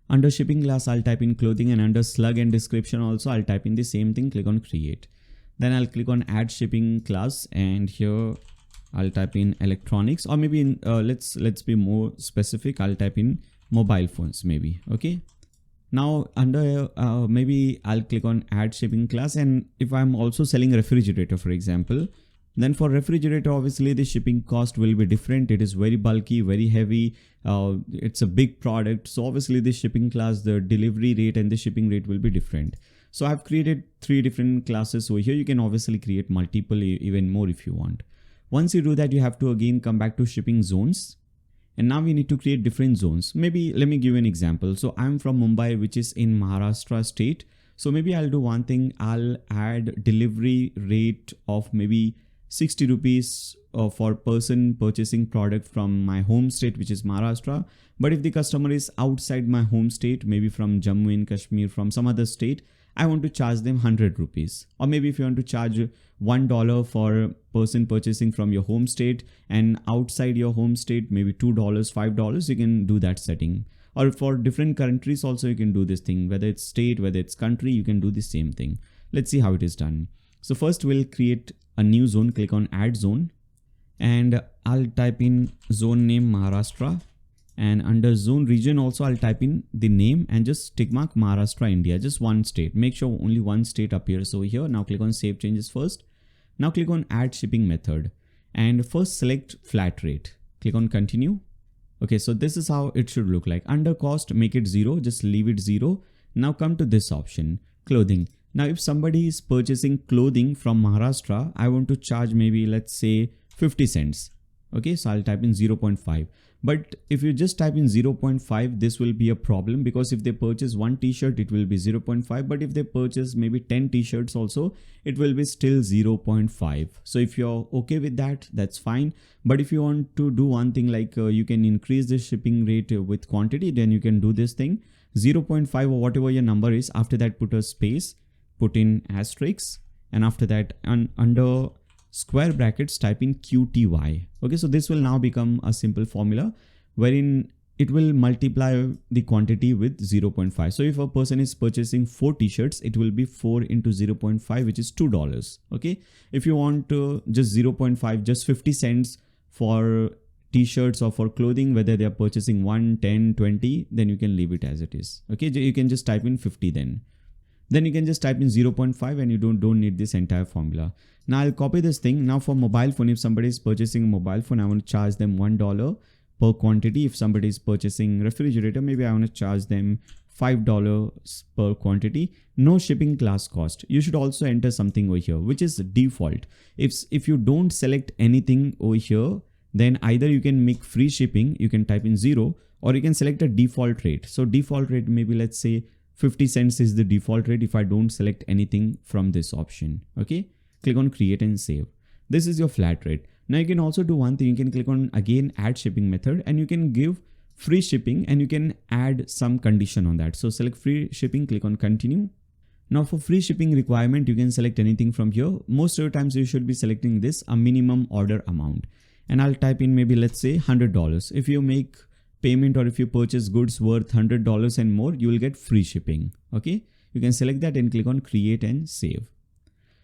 Under shipping class, I'll type in clothing, and under slug and description also I'll type in the same thing. Click on create. Then I'll click on add shipping class, and here I'll type in electronics, or maybe in, let's be more specific. I'll type in mobile phones maybe. Okay. Now under maybe I'll click on add shipping class, and if I'm also selling a refrigerator, for example, then for refrigerator, obviously the shipping cost will be different. It is very bulky, very heavy. It's a big product. So obviously the shipping class, the delivery rate and the shipping rate will be different. So I've created 3 different classes over here. You can obviously create multiple, even more if you want. Once you do that, you have to again come back to shipping zones. And now we need to create different zones. Maybe let me give you an example. So I'm from Mumbai, which is in Maharashtra state. So maybe I'll do one thing. I'll add delivery rate of maybe 60 rupees for person purchasing product from my home state, which is Maharashtra. But if the customer is outside my home state, maybe from Jammu and Kashmir, from some other state, I want to charge them 100 rupees. Or maybe if you want to charge $1 for person purchasing from your home state and outside your home state, maybe $2, $5, you can do that setting. Or for different countries also, you can do this thing, whether it's state, whether it's country, you can do the same thing. Let's see how it is done. So first we'll create a new zone. Click on add zone and I'll type in zone name Maharashtra, And under zone region also I'll type in the name and just tick mark Maharashtra, India, just one state. Make sure only one state appears over here. Now click on save changes first. Now click on add shipping method and first select flat rate. Click on continue. Okay, so this is how it should look like. Under cost, make it 0, just leave it 0. Now come to this option, clothing. Now if somebody is purchasing clothing from Maharashtra, I want to charge maybe let's say 50 cents. Okay, so I'll type in 0.5. But if you just type in 0.5, this will be a problem, because if they purchase one t-shirt, it will be 0.5. But if they purchase maybe 10 t-shirts also, it will be still 0.5. So if you're okay with that, that's fine. But if you want to do one thing, like you can increase the shipping rate with quantity, then you can do this thing, 0.5 or whatever your number is. After that, put a space, put in asterisk, and after that under square brackets type in QTY. Okay, so this will now become a simple formula wherein it will multiply the quantity with 0.5. So if a person is purchasing 4 t-shirts, it will be 4 into 0.5, which is $2. Okay, if you want just 0.5, just 50 cents for t-shirts or for clothing, whether they are purchasing 1, 10, 20, then you can leave it as it is. Okay, you can just type in 50 then. Then you can just type in 0.5 and you don't need this entire formula. Now I'll copy this thing. Now for mobile phone, if somebody is purchasing a mobile phone, I want to charge them $1 per quantity. If somebody is purchasing refrigerator, maybe I want to charge them $5 per quantity. No shipping class cost. You should also enter something over here, which is default. If you don't select anything over here, then either you can make free shipping, you can type in 0, or you can select a default rate. So default rate, maybe let's say 50 cents is the default rate if I don't select anything from this option. Okay, click on create and save. This is your flat rate. Now you can also do one thing. You can click on again add shipping method and you can give free shipping and you can add some condition on that. So select free shipping, click on continue. Now for free shipping requirement, you can select anything from here. Most of the times you should be selecting this, a minimum order amount. And I'll type in maybe let's say $100. If you make payment or if you purchase goods worth $100 and more, you will get free shipping. Okay, you can select that and click on create and save.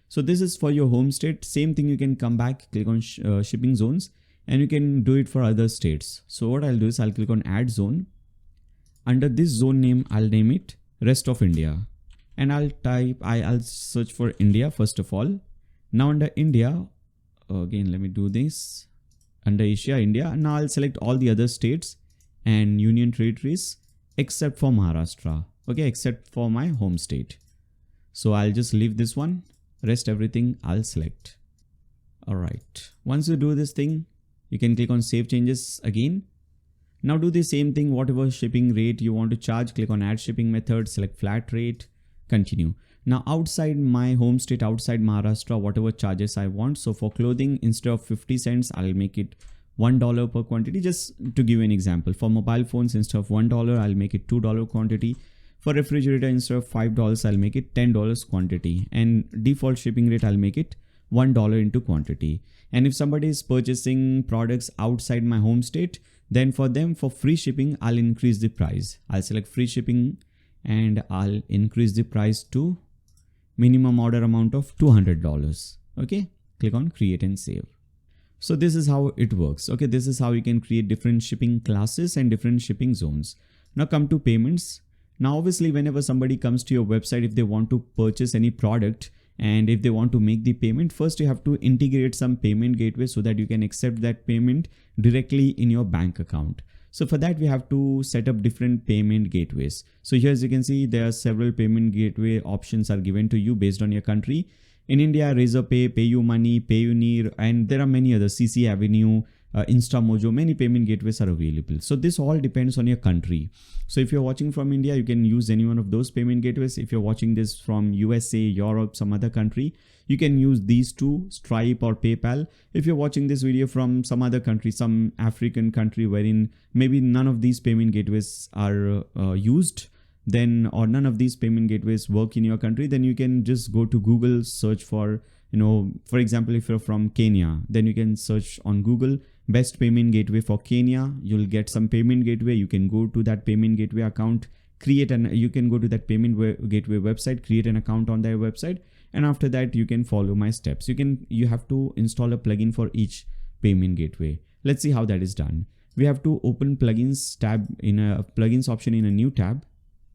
So this is for your home state. Same thing, you can come back, click on shipping zones, and you can do it for other states. So what I'll do is I'll click on add zone. Under this zone name, I'll name it rest of India, and I'll search for India first of all. Now under India, again let me do this, under Asia, India. Now I'll select all the other states and union territories except for Maharashtra. Okay, except for my home state. So I'll just leave this one, rest everything I'll select. All right, once you do this thing, you can click on save changes again. Now do the same thing, whatever shipping rate you want to charge, click on add shipping method, select flat rate, continue. Now outside my home state, outside Maharashtra, whatever charges I want. So for clothing, instead of 50 cents, I'll make it $1 per quantity, just to give you an example. For mobile phones, instead of $1, I'll make it $2 quantity. For refrigerator, instead of $5, I'll make it $10 quantity. And default shipping rate, I'll make it $1 into quantity. And if somebody is purchasing products outside my home state, then for them, for free shipping, I'll increase the price. I'll select free shipping and I'll increase the price to minimum order amount of $200. Okay, click on create and save. So this is how it works. Okay, this is how you can create different shipping classes and different shipping zones. Now come to payments. Now obviously whenever somebody comes to your website, if they want to purchase any product and if they want to make the payment, first you have to integrate some payment gateway so that you can accept that payment directly in your bank account. So for that we have to set up different payment gateways. So here as you can see, there are several payment gateway options are given to you based on your country. In India, Razorpay, PayUmoney, Payoneer, and there are many others, CC Avenue, InstaMojo, many payment gateways are available. So this all depends on your country. So if you're watching from India, you can use any one of those payment gateways. If you're watching this from USA, Europe, some other country, you can use these two, Stripe or PayPal. If you're watching this video from some other country, some African country wherein maybe none of these payment gateways are used, then or none of these payment gateways work in your country, then you can just go to Google, search for, for example, if you're from Kenya, then you can search on Google best payment gateway for Kenya. You'll get some payment gateway. You can go to that payment gateway account, you can go to that payment gateway website, create an account on their website, and after that you can follow my steps. You have to install a plugin for each payment gateway. Let's see how that is done. we have to open plugins tab in a plugins option in a new tab.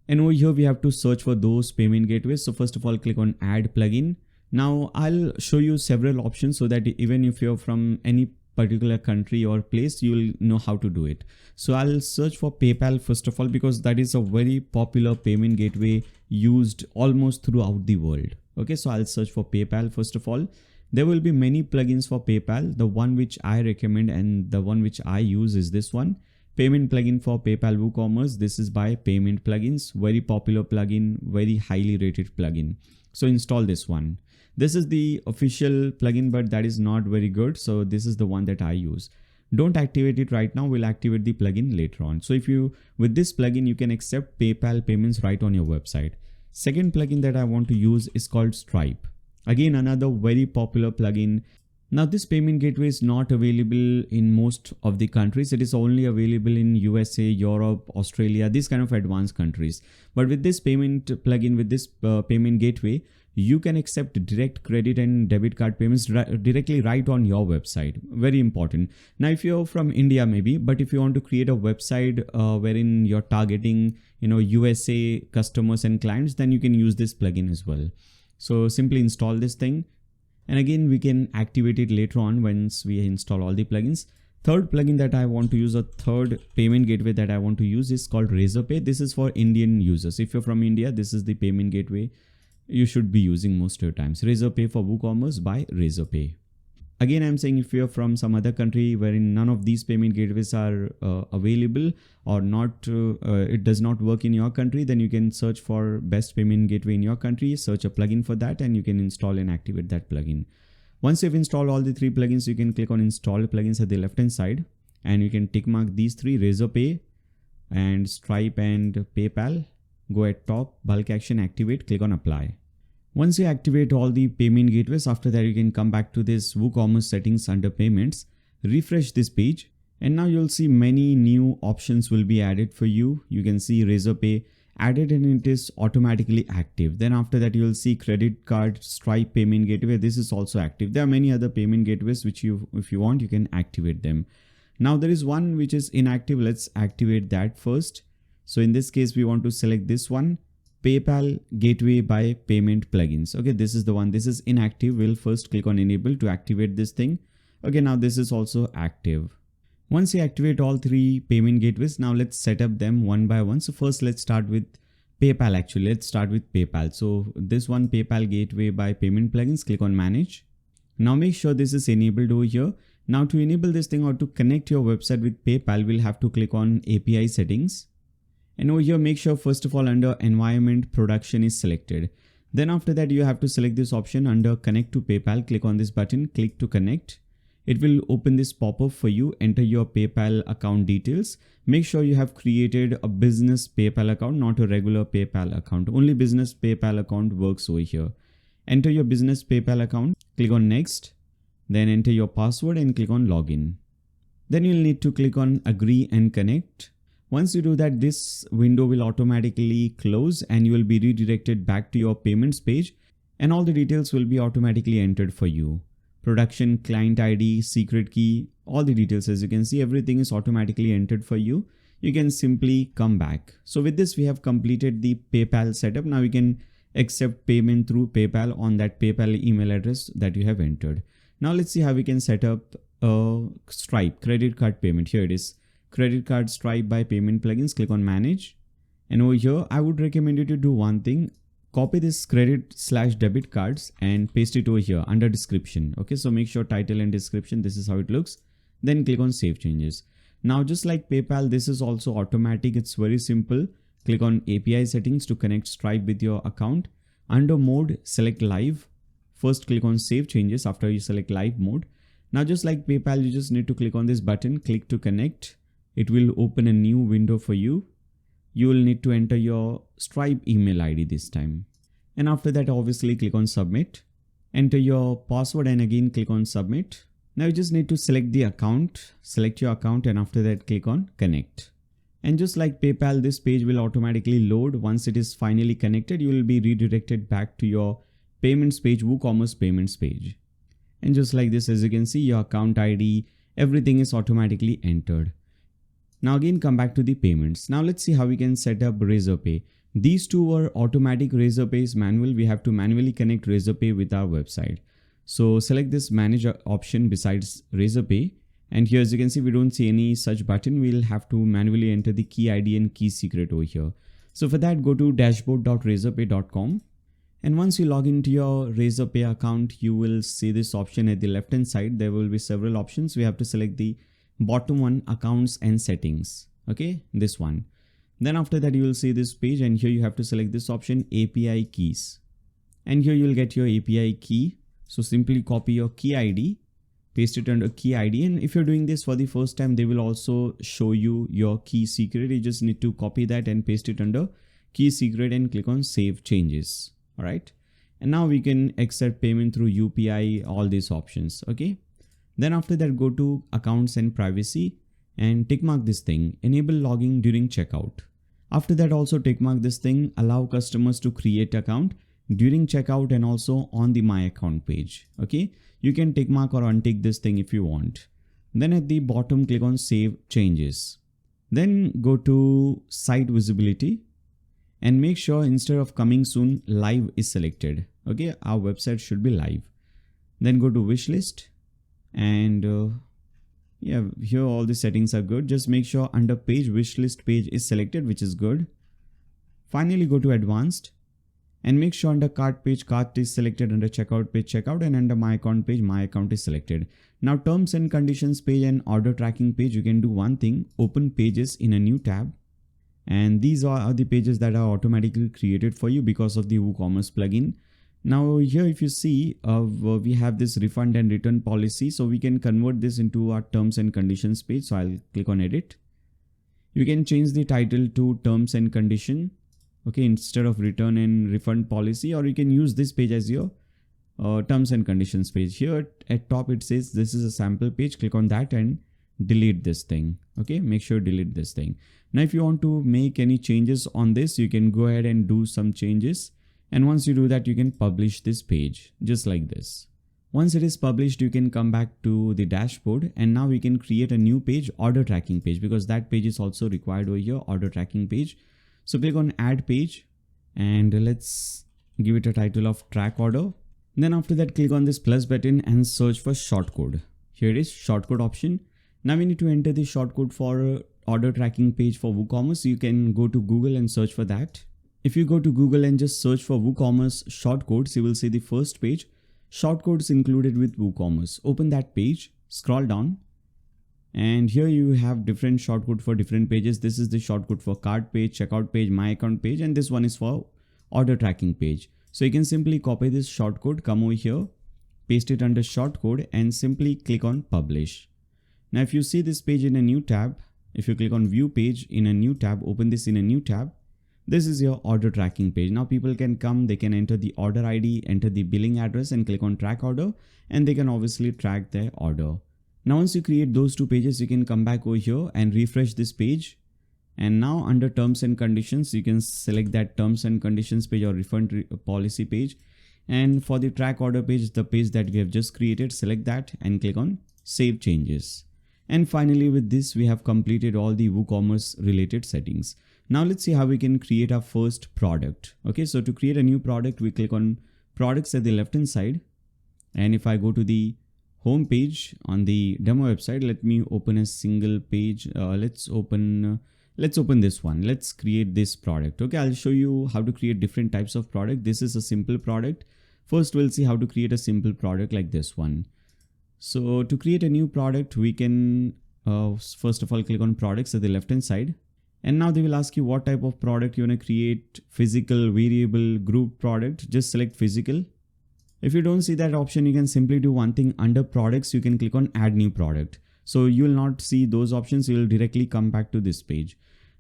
And over here, we have to search for those payment gateways. So first of all, click on add plugin. Now I'll show you several options so that even if you're from any particular country or place, you'll know how to do it. So I'll search for PayPal first of all, because that is a very popular payment gateway used almost throughout the world. Okay, so I'll search for PayPal first of all. There will be many plugins for PayPal. The one which I recommend and the one which I use is this one. Payment plugin for PayPal WooCommerce. This is by Payment Plugins. Very popular plugin, very highly rated plugin. So install this one. This is the official plugin, but that is not very good. So this is the one that I use. Don't activate it right now. We'll activate the plugin later on. So if you, with this plugin, you can accept PayPal payments right on your website. Second plugin that I want to use is called Stripe. Again, another very popular plugin. Now this payment gateway is not available in most of the countries. It is only available in USA, Europe, Australia, these kind of advanced countries. But with this payment plugin, with this payment gateway, you can accept direct credit and debit card payments directly right on your website. Very important. Now, if you're from India maybe, but if you want to create a website wherein you're targeting, USA customers and clients, then you can use this plugin as well. So simply install this thing. And again, we can activate it later on once we install all the plugins. Third plugin that I want to use, a third payment gateway that I want to use is called Razorpay. This is for Indian users. If you're from India, this is the payment gateway you should be using most of the times. Razorpay for WooCommerce by Razorpay. Again, I'm saying if you're from some other country wherein none of these payment gateways are available or not, it does not work in your country, then you can search for best payment gateway in your country, search a plugin for that, and you can install and activate that plugin. Once you've installed all the three plugins, you can click on install plugins at the left hand side, and you can tick mark these three: Razorpay and Stripe and PayPal. Go at top, bulk action, activate, click on apply. Once you activate all the payment gateways, after that you can come back to this WooCommerce settings under payments, refresh this page, and now you'll see many new options will be added for you. You can see Razorpay added and it is automatically active. Then after that you'll see credit card, Stripe payment gateway. This is also active. There are many other payment gateways which if you want, you can activate them. Now there is one which is inactive. Let's activate that first. So in this case, we want to select this one. PayPal Gateway by Payment Plugins. Okay, this is the one. This is inactive. We'll first click on enable to activate this thing. Okay, now this is also active. Once you activate all three payment gateways, now let's set up them one by one. So first let's start with PayPal actually. Let's start with PayPal. So this one, PayPal Gateway by Payment Plugins, click on manage. Now make sure this is enabled over here. Now to enable this thing or to connect your website with PayPal, we'll have to click on API settings. And over here, make sure first of all under environment production is selected. Then after that, you have to select this option under connect to PayPal. Click on this button, click to connect. It will open this pop-up for you. Enter your PayPal account details. Make sure you have created a business PayPal account, not a regular PayPal account. Only business PayPal account works over here. Enter your business PayPal account. Click on next. Then enter your password and click on login. Then you'll need to click on agree and connect. Once you do that, this window will automatically close and you will be redirected back to your payments page and all the details will be automatically entered for you. Production, client ID, secret key, all the details, as you can see, everything is automatically entered for you. You can simply come back. So with this, we have completed the PayPal setup. Now we can accept payment through PayPal on that PayPal email address that you have entered. Now let's see how we can set up a Stripe credit card payment. Here it is. Credit card Stripe by Payment Plugins. Click on manage. And over here, I would recommend you to do one thing. Copy this credit/debit cards and paste it over here under description. Okay, so make sure title and description, this is how it looks. Then click on save changes. Now, just like PayPal, this is also automatic. It's very simple. Click on API settings to connect Stripe with your account. Under mode, select live. First, click on save changes after you select live mode. Now, just like PayPal, you just need to click on this button, click to connect. It will open a new window for you. You will need to enter your Stripe email ID this time. And after that, obviously click on submit. Enter your password and again click on submit. Now you just need to select the account, select your account, and after that click on connect. And just like PayPal, this page will automatically load. Once it is finally connected, you will be redirected back to your payments page, WooCommerce payments page. And just like this, as you can see, your account ID, everything is automatically entered. Now again come back to the payments. Now let's see how we can set up Razorpay. These two were automatic, Razorpay is manual. We have to manually connect Razorpay with our website. So select this manage option besides Razorpay. And here as you can see, we don't see any such button. We'll have to manually enter the key ID and key secret over here. So for that, go to dashboard.razorpay.com. And once you log into your Razorpay account, you will see this option at the left hand side. There will be several options. We have to select the bottom one, accounts and settings. Okay, this one. Then after that, you will see this page, and here you have to select this option, API keys. And here you will get your API key. So simply copy your key ID, paste it under key ID. And if you're doing this for the first time, they will also show you your key secret. You just need to copy that and paste it under key secret and click on save changes. All right. And now we can accept payment through UPI, all these options. Okay. Then after that, go to accounts and privacy and tick mark this thing, enable logging during checkout. After that, also tick mark this thing, allow customers to create account during checkout and also on the my account page. Okay. You can tick mark or untick this thing if you want. Then at the bottom, click on save changes. Then go to site visibility and make sure instead of coming soon, live is selected. Okay. Our website should be live. Then go to wish list. And yeah, here all the settings are good. Just make sure under page wishlist page is selected, which is good. Finally, go to advanced and make sure under cart page, cart is selected, under checkout page, checkout, and under my account page, my account is selected. Now terms and conditions page and order tracking page, you can do one thing, open pages in a new tab. And these are the pages that are automatically created for you because of the WooCommerce plugin. Now here, if you see, we have this refund and return policy. So we can convert this into our terms and conditions page. So I'll click on edit. You can change the title to terms and condition. Okay, instead of return and refund policy, or you can use this page as your terms and conditions page. Here at top, it says this is a sample page. Click on that and delete this thing. Okay, make sure delete this thing. Now, if you want to make any changes on this, you can go ahead and do some changes. And once you do that, you can publish this page just like this. Once it is published, you can come back to the dashboard, and now we can create a new page, order tracking page, because that page is also required over here, order tracking page. So click on add page and let's give it a title of track order. Then after that, click on this plus button and search for shortcode. Here it is, shortcode option. Now we need to enter the shortcode for order tracking page for WooCommerce. You can go to Google and search for that. If you go to Google and just search for WooCommerce shortcodes, you will see the first page, shortcodes included with WooCommerce. Open that page, scroll down, and here you have different shortcode for different pages. This is the shortcode for cart page, checkout page, my account page, and this one is for order tracking page. So you can simply copy this shortcode, come over here, paste it under shortcode, and simply click on publish. Now if you see this page in a new tab, if you click on view page in a new tab, open this in a new tab. This is your order tracking page. Now people can come, they can enter the order ID, enter the billing address and click on track order, and they can obviously track their order. Now once you create those two pages, you can come back over here and refresh this page. And now under terms and conditions, you can select that terms and conditions page or refund policy page. And for the track order page, the page that we have just created, select that and click on save changes. And finally, with this, we have completed all the WooCommerce related settings. Now let's see how we can create our first product. Okay, so to create a new product, we click on products at the left hand side. And if I go to the home page on the demo website, let me open a single page. Let's open this one. Let's create this product. Okay, I'll show you how to create different types of product. This is a simple product. First, we'll see how to create a simple product like this one. So to create a new product, we can first of all click on products at the left hand side. And now they will ask you what type of product you want to create, physical, variable, group product. Just select physical. If you don't see that option, you can simply do one thing. Under products, you can click on add new product. So you will not see those options. You will directly come back to this page.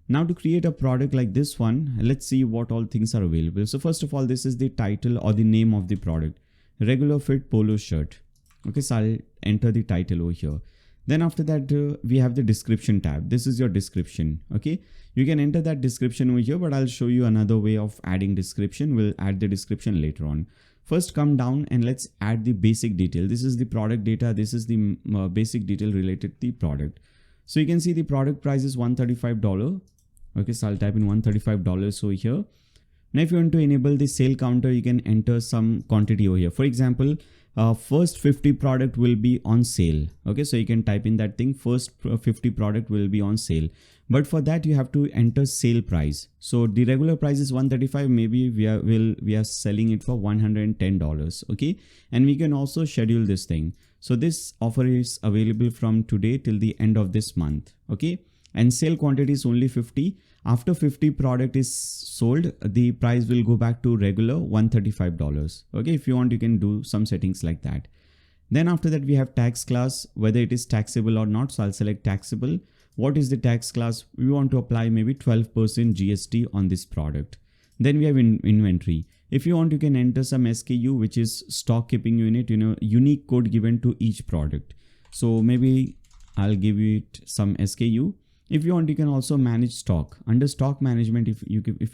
Now to create a product like this one, let's see what all things are available. So first of all, this is the title or the name of the product. Regular fit polo shirt. Okay, so I'll enter the title over here. Then after that, we have the description tab. This is your description. Okay, you can enter that description over here, but I'll show you another way of adding description. We'll add the description later on. First, come down and let's add the basic detail. This is the product data. This is the basic detail related to the product. So you can see the product price is $135. Okay, so I'll type in $135 over here. Now if you want to enable the sale counter, you can enter some quantity over here. For example, first 50 product will be on sale. Okay, so you can type in that thing, first 50 product will be on sale. But for that you have to enter sale price. So the regular price is $135. Maybe we are selling it for $110. Okay, and we can also schedule this thing. So this offer is available from today till the end of this month. Okay, and sale quantity is only 50. After 50 product is sold, the price will go back to regular $135. Okay, if you want, you can do some settings like that. Then after that we have tax class, whether it is taxable or not. So I'll select taxable. What is the tax class? We want to apply maybe 12% GST on this product. Then we have inventory. If you want, you can enter some SKU, which is stock keeping unit, unique code given to each product. So maybe I'll give it some SKU. If you want, you can also manage stock. Under stock management, if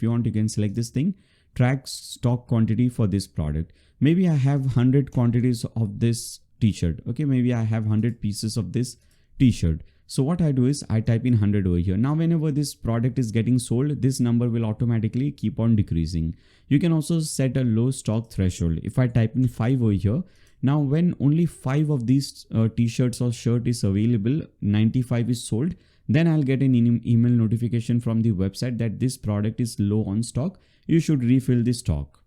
you want, you can select this thing, track stock quantity for this product. Maybe I have 100 quantities of this t-shirt. Okay, maybe I have 100 pieces of this t-shirt. So what I do is I type in 100 over here. Now whenever this product is getting sold, this number will automatically keep on decreasing. You can also set a low stock threshold. If I type in 5 over here, now when only 5 of these t-shirts or shirt is available, 95 is sold, then I'll get an email notification from the website that this product is low on stock. You should refill the stock.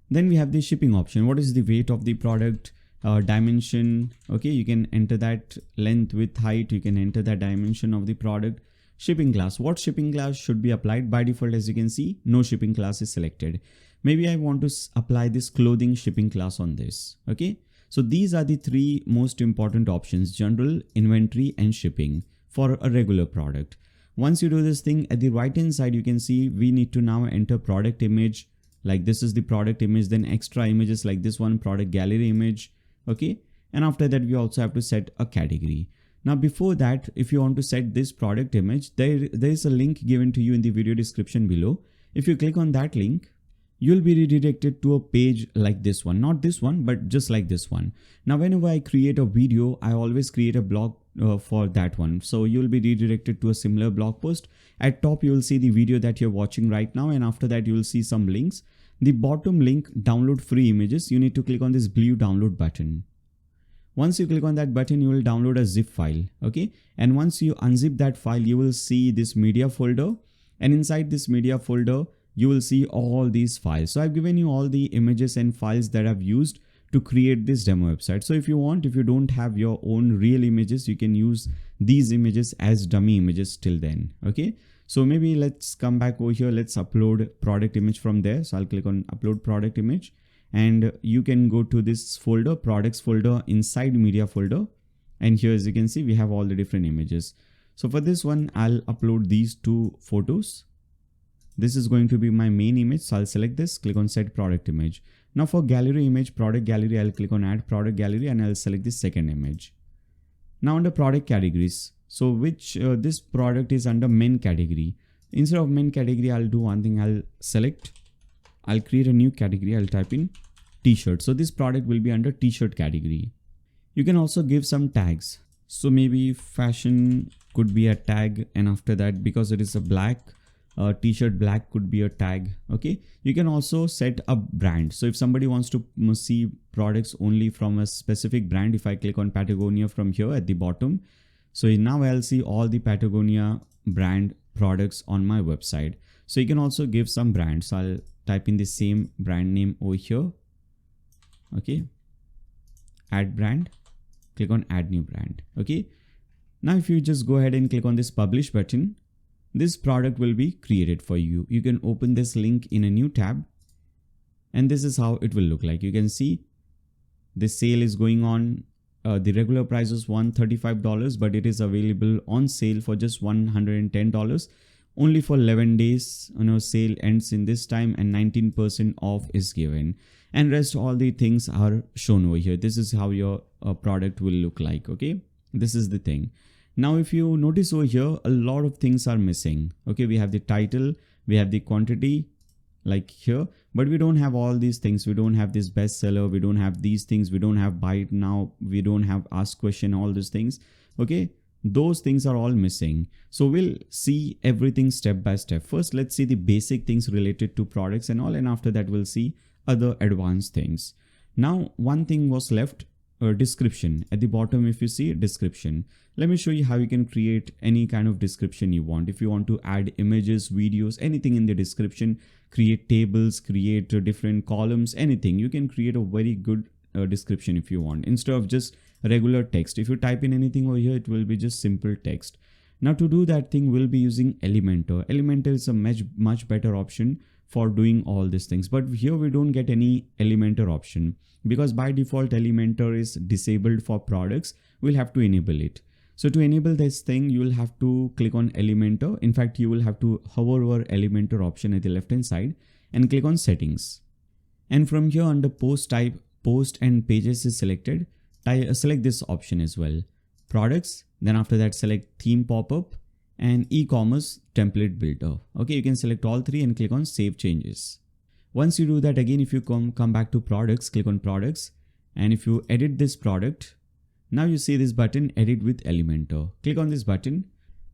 Then we have the shipping option. What is the weight of the product? Dimension. Okay, you can enter that, length, width, height. You can enter the dimension of the product. Shipping class. What shipping class should be applied? By default, as you can see, no shipping class is selected. Maybe I want to apply this clothing shipping class on this. Okay, so these are the 3 most important options: general, inventory, and shipping for a regular product. Once you do this thing, at the right hand side you can see we need to now enter product image. Like this is the product image, then extra images like this one, product gallery image. Okay, and after that we also have to set a category. Now before that, if you want to set this product image, there is a link given to you in the video description below. If you click on that link, you'll be redirected to a page like this one, not this one, but just like this one. Now whenever I create a video, I always create a blog for that one. So you'll be redirected to a similar blog post. At top, you will see the video that you're watching right now. And after that, you will see some links. The bottom link, download free images. You need to click on this blue download button. Once you click on that button, you will download a zip file. Okay. And once you unzip that file, you will see this media folder. And inside this media folder, you will see all these files. So I've given you all the images and files that I've used to create this demo website. So if you want, if you don't have your own real images, you can use these images as dummy images till then. Okay, so maybe let's come back over here. Let's upload product image from there. So I'll click on upload product image, and you can go to this folder, products folder, inside media folder. And here, as you can see, we have all the different images. So for this one, I'll upload these 2 photos. This is going to be my main image. So I'll select this, click on set product image. Now for gallery image, product gallery, I'll click on add product gallery and I'll select the second image. Now under product categories, so which this product is under men category. Instead of men category, I'll do one thing. I'll create a new category. I'll type in t-shirt. So this product will be under t-shirt category. You can also give some tags. So maybe fashion could be a tag, and after that, because it is a black t-shirt, black could be a tag. Okay, you can also set a brand. So if somebody wants to see products only from a specific brand, if I click on Patagonia from here at the bottom, so now I'll see all the Patagonia brand products on my website. So you can also give some brands. So I'll type in the same brand name over here. Okay, add brand, click on add new brand. Okay, now if you just go ahead and click on this publish button, this product will be created for you. You can open this link in a new tab, and this is how it will look like. You can see the sale is going on. The regular price is $135, but it is available on sale for just $110, only for 11 days. Sale ends in this time, and 19% off is given, and rest all the things are shown over here. This is how your product will look like. Okay, this is the thing. Now, if you notice over here, a lot of things are missing. Okay, we have the title, we have the quantity like here, but we don't have all these things. We don't have this bestseller. We don't have these things. We don't have buy it now. We don't have ask question, all these things. Okay, those things are all missing. So we'll see everything step by step. First, let's see the basic things related to products and all, and after that we'll see other advanced things. Now, one thing was left, description. At the bottom, if you see description, let me show you how you can create any kind of description you want. If you want to add images, videos, anything in the description, create tables, create different columns, anything, you can create a very good description if you want, instead of just regular text. If you type in anything over here, it will be just simple text. Now to do that thing, we'll be using Elementor. Elementor is a much better option for doing all these things, but here we don't get any Elementor option because by default Elementor is disabled for products. We'll have to enable it. So to enable this thing, you will have to click on Elementor. In fact, you will have to hover over Elementor option at the left hand side and click on settings. And from here under post type, post and pages is selected. Select this option as well, products. Then after that, select theme pop-up and e-commerce template builder. Okay, you can select all three and click on save changes. Once you do that, again, if you come back to products, click on products. And if you edit this product, now you see this button, edit with Elementor. Click on this button.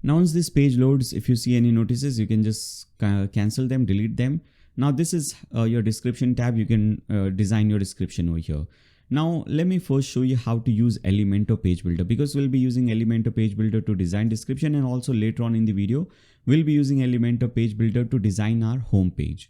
Now once this page loads, if you see any notices, you can just cancel them, delete them. Now this is your description tab. You can design your description over here. Now let me first show you how to use Elementor page builder, because we'll be using Elementor page builder to design description, and also later on in the video we'll be using Elementor page builder to design our home page.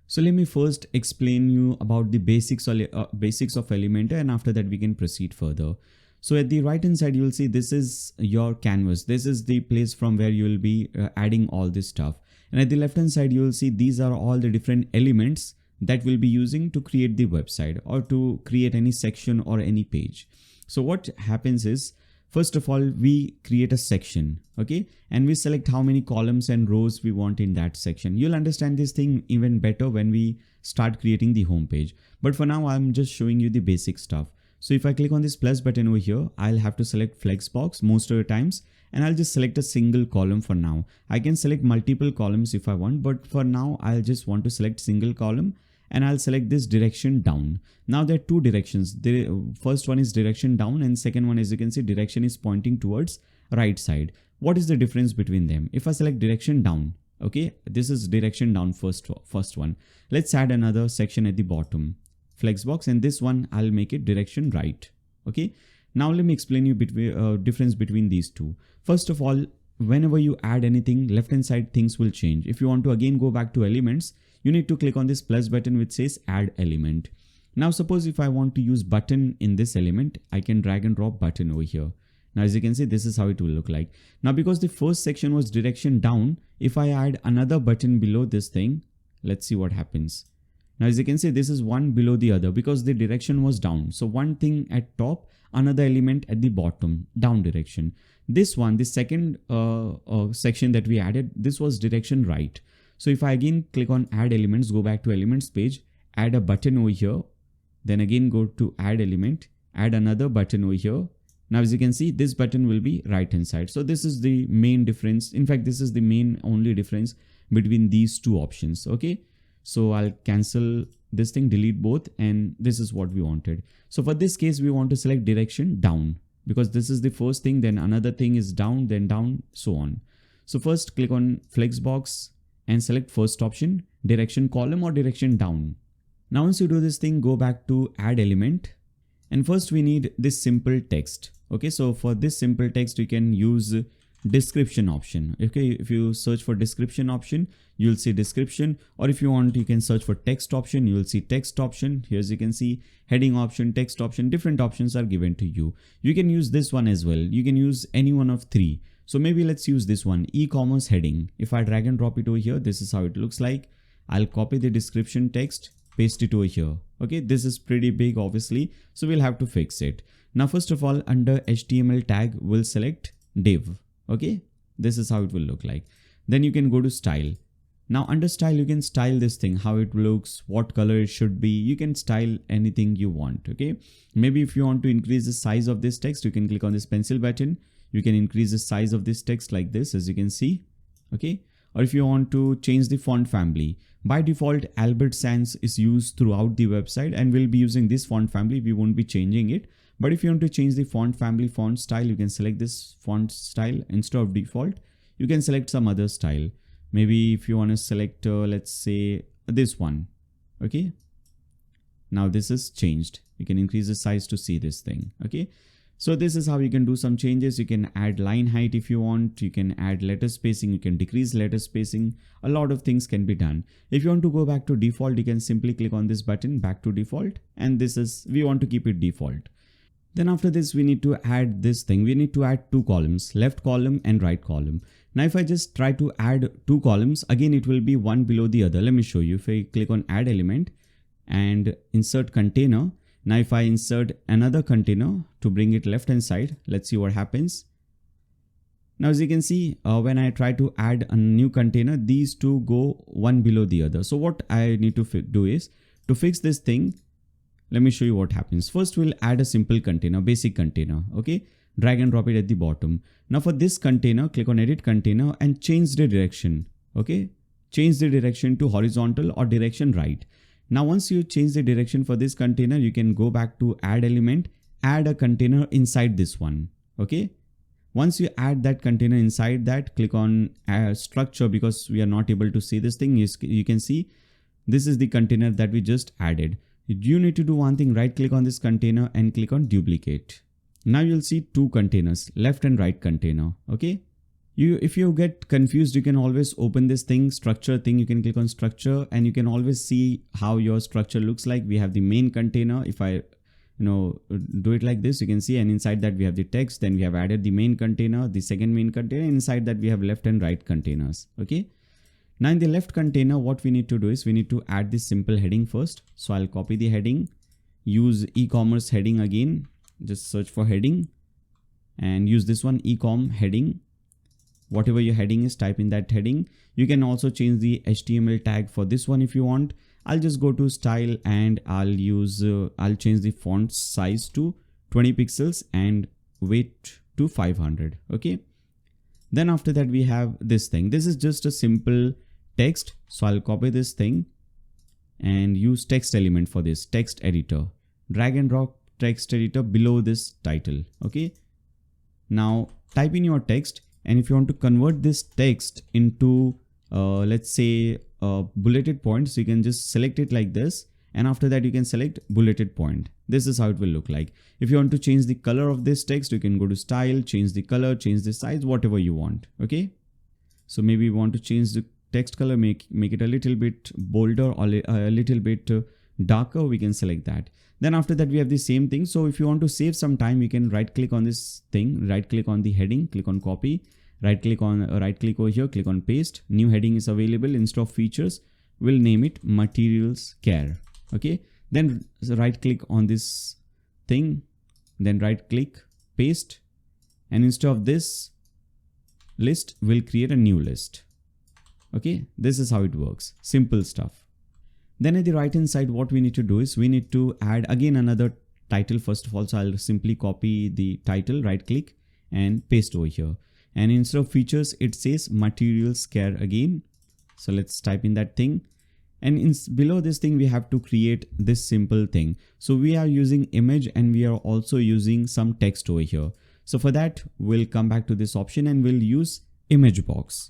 So let me first explain you about the basics of Elementor, and after that we can proceed further. So at the right hand side, you will see this is your canvas. This is the place from where you will be adding all this stuff. And at the left hand side, you will see these are all the different elements that we'll be using to create the website or to create any section or any page. So what happens is, first of all, we create a section, okay? And we select how many columns and rows we want in that section. You'll understand this thing even better when we start creating the home page. But for now, I'm just showing you the basic stuff. So if I click on this plus button over here, I'll have to select flexbox most of the times, and I'll just select a single column for now. I can select multiple columns if I want, but for now, I'll just want to select single column, and I'll select this direction down. Now there are two directions. The first one is direction down, and second one, as you can see, direction is pointing towards right side. What is the difference between them? If I select direction down, okay, this is direction down first one. Let's add another section at the bottom, flexbox, and this one I'll make it direction right. Okay. Now let me explain you difference between these two. First of all, whenever you add anything, left hand side things will change. If you want to again go back to elements, you need to click on this plus button which says add element. Now suppose if I want to use button in this element, I can drag and drop button over here. Now as you can see, this is how it will look like. Now because the first section was direction down, if I add another button below this thing, let's see what happens. Now as you can see, this is one below the other because the direction was down. So one thing at top, another element at the bottom, down direction. This one, the second section that we added, this was direction right. So if I again click on add elements, go back to elements page, add a button over here, then again go to add element, add another button over here. Now as you can see, this button will be right hand side. So this is the main difference. In fact, this is the main only difference between these two options. Okay. So I'll cancel this thing, delete both, and this is what we wanted. So for this case, we want to select direction down because this is the first thing, then another thing is down, then down, so on. So first click on flexbox and select first option, direction column or direction down. Now once you do this thing, go back to add element, and first we need this simple text. Okay, so for this simple text, you can use description option. Okay, if you search for description option, you'll see description, or if you want, you can search for text option, you will see text option. Here as you can see, heading option, text option, different options are given to you. You can use this one as well. You can use any one of three. So maybe let's use this one, e-commerce heading. If I drag and drop it over here, this is how it looks like. I'll copy the description text, paste it over here. Okay, this is pretty big obviously, so we'll have to fix it. Now first of all, under HTML tag, we'll select div. Okay, this is how it will look like. Then you can go to style. Now under style, you can style this thing, how it looks, what color it should be. You can style anything you want. Okay, maybe if you want to increase the size of this text, you can click on this pencil button. You can increase the size of this text like this, as you can see. Okay, or if you want to change the font family, by default Albert Sans is used throughout the website, and we'll be using this font family. We won't be changing it. But if you want to change the font family, font style, you can select this font style. Instead of default, you can select some other style. Maybe if you want to select, let's say this one. Okay. Now this is changed. You can increase the size to see this thing. Okay. So this is how you can do some changes. You can add line height if you want. You can add letter spacing. You can decrease letter spacing. A lot of things can be done. If you want to go back to default, you can simply click on this button, back to default. And this is, we want to keep it default. Then after this, we need to add this thing. We need to add two columns, left column and right column. Now, if I just try to add two columns, again, it will be one below the other. Let me show you. If I click on add element and insert container. Now, if I insert another container to bring it left hand side, let's see what happens. Now, as you can see, when I try to add a new container, these two go one below the other. So what I need to do is to fix this thing. Let me show you what happens. First, we'll add a simple container, basic container. Okay. Drag and drop it at the bottom. Now for this container, click on edit container and change the direction. Okay. Change the direction to horizontal or direction right. Now, once you change the direction for this container, you can go back to add element, add a container inside this one. Okay. Once you add that container inside that, click on structure because we are not able to see this thing. You can see this is the container that we just added. You need to do one thing, right click on this container and click on duplicate. Now you'll see two containers, left and right container. Okay. If you get confused, you can always open this thing, structure thing. You can click on structure and you can always see how your structure looks like. We have the main container. If I, do it like this, you can see, and inside that we have the text. Then we have added the main container, the second main container. Inside that we have left and right containers. Okay. Now in the left container, what we need to do is we need to add this simple heading first. So I'll copy the heading, use eCommerce heading again. Just search for heading and use this one, ecom heading. Whatever your heading is, type in that heading. You can also change the HTML tag for this one if you want. I'll just go to style and I'll change the font size to 20 pixels and weight to 500. Okay. Then after that, we have this thing. This is just a simple text. So I'll copy this thing and use text element for this text editor. Drag and drop text editor below this title. Okay. Now type in your text. And if you want to convert this text into, let's say, bulleted points, you can just select it like this. And after that, you can select bulleted point. This is how it will look like. If you want to change the color of this text, you can go to style, change the color, change the size, whatever you want. Okay. So maybe you want to change the text color, make it a little bit bolder or a little bit darker. We can select that. Then after that, we have the same thing. So if you want to save some time, you can right click on this thing, right click on the heading, click on copy, right click over here, click on paste. New heading is available. Instead of features, we'll name it materials care. Okay. Then right click on this thing, then right click, paste. And instead of this list, we'll create a new list. Okay. This is how it works. Simple stuff. Then at the right hand side, what we need to do is we need to add again another title. First of all, so I'll simply copy the title, right click and paste over here. And instead of features, it says materials care again. So let's type in that thing. And below this thing, we have to create this simple thing. So we are using image and we are also using some text over here. So for that, we'll come back to this option and we'll use image box.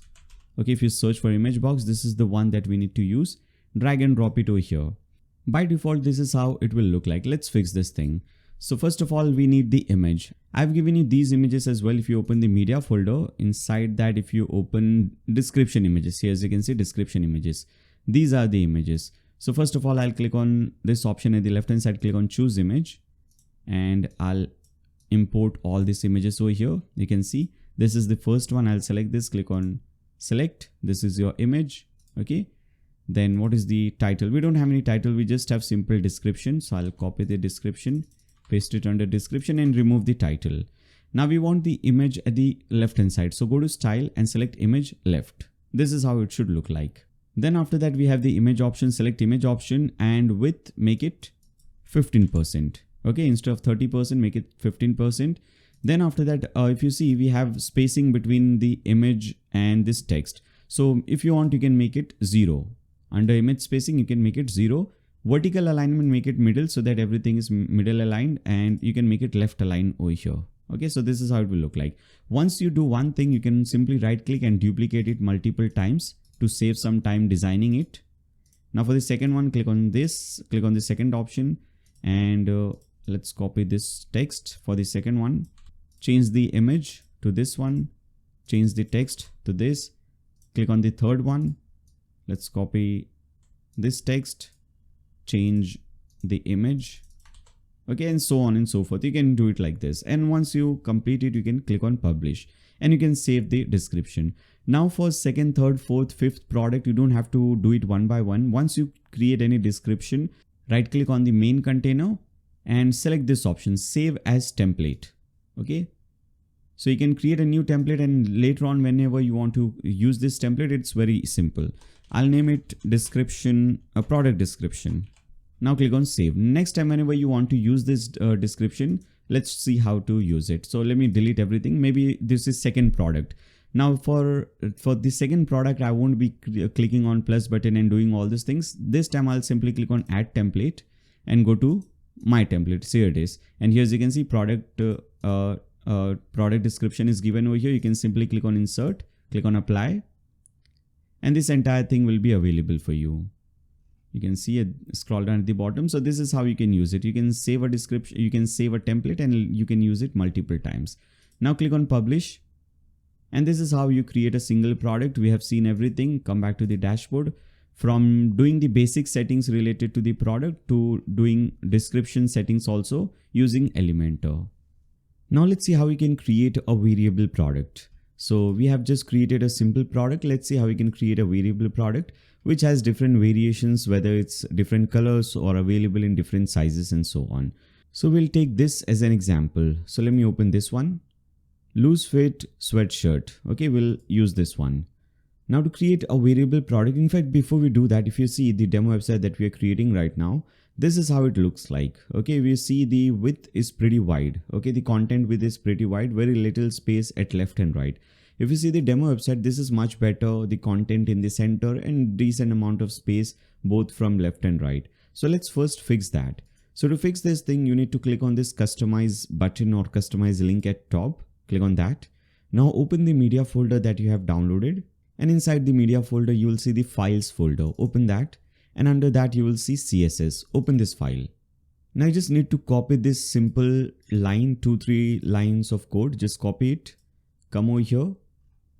Okay. If you search for image box, this is the one that we need to use. Drag and drop it over here. By default, this is how it will look like. Let's fix this thing. So first of all, we need the image. I've given you these images as well. If you open the media folder, inside that, if you open description images, here as you can see description images, these are the images. So first of all, I'll click on this option at the left hand side, click on choose image, and I'll import all these images over here. You can see this is the first one. I'll select this, click on select. This is your image. Okay. Then what is the title? We don't have any title. We just have simple description. So I'll copy the description, paste it under description and remove the title. Now we want the image at the left hand side. So go to style and select image left. This is how it should look like. Then after that, we have the image option, select image option and width, make it 15%. Okay. Instead of 30%, make it 15%. Then after that, if you see, we have spacing between the image and this text. So if you want, you can make it 0. Under image spacing, you can make it 0. Vertical alignment, make it middle so that everything is middle aligned, and you can make it left aligned over here. Okay, so this is how it will look like. Once you do one thing, you can simply right click and duplicate it multiple times to save some time designing it. Now for the second one, click on this, click on the second option, and let's copy this text for the second one. Change the image to this one, change the text to this. Click on the third one. Let's copy this text, change the image. Okay, and so on and so forth. You can do it like this. And once you complete it, you can click on publish and you can save the description. Now for second, third, fourth, fifth product, you don't have to do it one by one. Once you create any description, right click on the main container and select this option, save as template. Okay. So you can create a new template, and later on, whenever you want to use this template, it's very simple. I'll name it description, a product description. Now click on save. Next time, whenever you want to use this description, let's see how to use it. So let me delete everything. Maybe this is second product. Now for the second product, I won't be clicking on plus button and doing all these things. This time I'll simply click on add template and go to my templates. Here it is. And here, as you can see, product description is given over here. You can simply click on insert, click on apply, and this entire thing will be available for you. You can see it, scroll down at the bottom. So this is how you can use it. You can save a description, you can save a template, and you can use it multiple times. Now click on publish. And this is how you create a single product. We have seen everything. Come back to the dashboard. From doing the basic settings related to the product to doing description settings also using Elementor. Now let's see how we can create a variable product. So we have just created a simple product. Let's see how we can create a variable product which has different variations, whether it's different colors or available in different sizes and so on. So we'll take this as an example. So let me open this one. Loose fit sweatshirt. Okay, we'll use this one. Now to create a variable product, in fact, before we do that, if you see the demo website that we are creating right now, this is how it looks like. Okay, we see the width is pretty wide. Okay, the content width is pretty wide, very little space at left and right. If you see the demo website, this is much better. The content in the center and decent amount of space both from left and right. So let's first fix that. So to fix this thing, you need to click on this customize button or customize link at top. Click on that. Now open the media folder that you have downloaded, and inside the media folder, you will see the files folder. Open that. And under that you will see CSS. Open this file. Now you just need to copy this simple line, 2-3 lines of code. Just copy it. Come over here.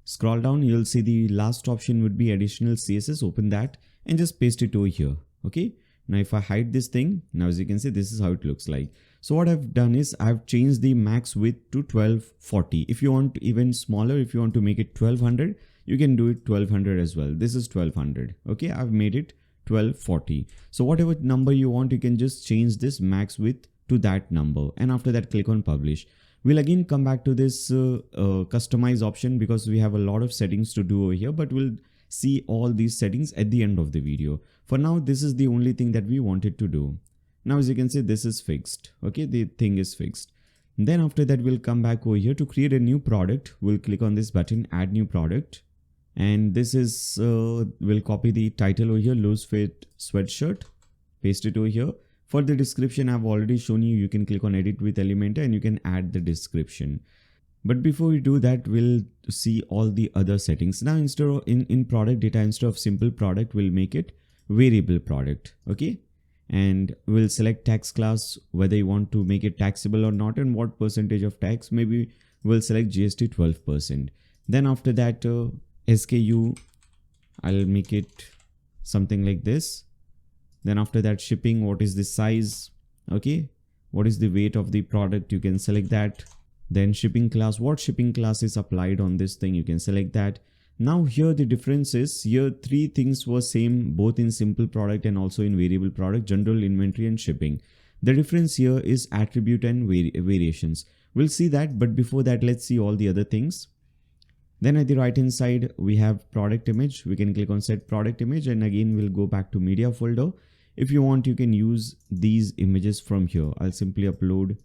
Scroll down. You'll see the last option would be additional CSS. Open that and just paste it over here. Okay. Now if I hide this thing, now as you can see, this is how it looks like. So what I've done is I've changed the max width to 1240. If you want even smaller, if you want to make it 1200, you can do it 1200 as well. This is 1200. Okay. I've made it 1240. So whatever number you want, you can just change this max width to that number. And after that, click on publish. We'll again come back to this customize option because we have a lot of settings to do over here, but we'll see all these settings at the end of the video. For now, this is the only thing that we wanted to do. Now, as you can see, this is fixed. Okay, the thing is fixed. Then after that, we'll come back over here to create a new product. We'll click on this button, add new product. And this is, we'll copy the title over here, loose fit sweatshirt, paste it over here. For the description, I've already shown you, you can click on edit with Elementor and you can add the description. But before we do that, we'll see all the other settings. Now, instead of in product data, instead of simple product, we'll make it variable product. Okay. And we'll select tax class, whether you want to make it taxable or not, and what percentage of tax. Maybe we'll select GST 12%. Then after that, SKU, I'll make it something like this. Then after that, shipping, what is the size? Okay. What is the weight of the product? You can select that. Then shipping class, what shipping class is applied on this thing? You can select that. Now here the difference is, here three things were same both in simple product and also in variable product, general, inventory and shipping. The difference here is attribute and variations. We'll see that, but before that, let's see all the other things. Then at the right hand side, we have product image. We can click on set product image, and again we'll go back to media folder. If you want, you can use these images from here. I'll simply upload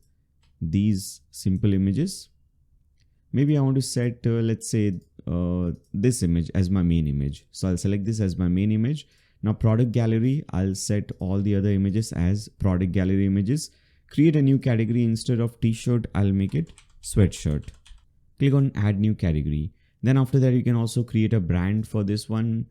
these simple images. Maybe I want to set, let's say, this image as my main image. So I'll select this as my main image. Now product gallery, I'll set all the other images as product gallery images. Create a new category. Instead of t-shirt, I'll make it sweatshirt. Click on add new category. Then after that, you can also create a brand for this one.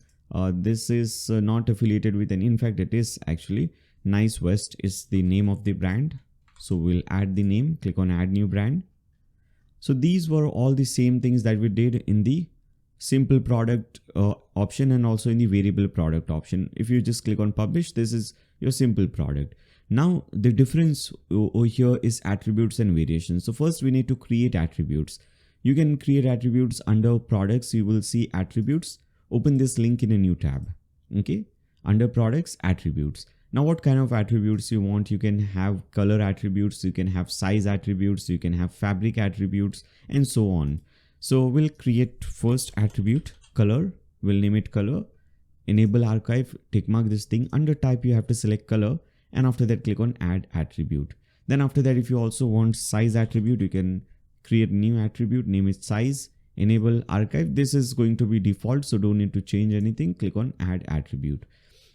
This is not affiliated with any, in fact it is actually. Nice West is the name of the brand. So we'll add the name, click on add new brand. So these were all the same things that we did in the simple product option and also in the variable product option. If you just click on publish, this is your simple product. Now the difference over here is attributes and variations. So first we need to create attributes. You can create attributes under products. You will see attributes. Open this link in a new tab. Okay. Under products, attributes. Now what kind of attributes you want? You can have color attributes. You can have size attributes. You can have fabric attributes and so on. So we'll create first attribute color. We'll name it color. Enable archive. Tick mark this thing. Under type, you have to select color. And after that, click on add attribute. Then after that, if you also want size attribute, you can create new attribute, name it size, enable archive. This is going to be default, so don't need to change anything. Click on add attribute.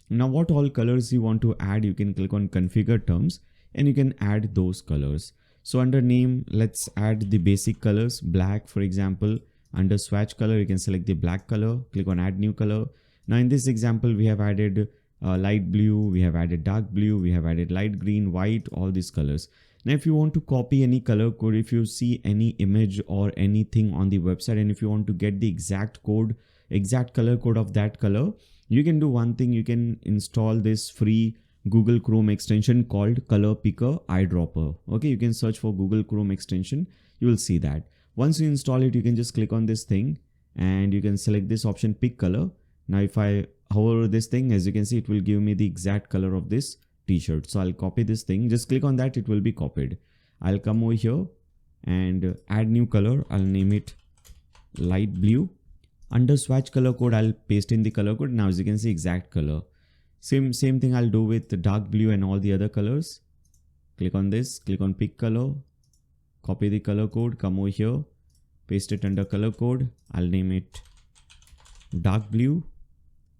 Now what all colors you want to add, you can click on configure terms and you can add those colors. So under name, let's add the basic colors, black for example. Under swatch color, you can select the black color, click on add new color. Now in this example, we have added light blue, we have added dark blue, we have added light green, white, all these colors. Now, if you want to copy any color code, if you see any image or anything on the website, and if you want to get the exact code, exact color code of that color, you can do one thing. You can install this free Google Chrome extension called Color Picker Eyedropper. Okay, you can search for Google Chrome extension. You will see that. Once you install it, you can just click on this thing and you can select this option, pick color. Now, if I hover this thing, as you can see, it will give me the exact color of this t-shirt. So I'll copy this thing, just click on that, it will be copied. I'll come over here and add new color. I'll name it light blue. Under swatch color code, I'll paste in the color code. Now as you can see, exact color. Same thing I'll do with the dark blue and all the other colors. Click on this, click on pick color, copy the color code, come over here, paste it under color code. I'll name it dark blue.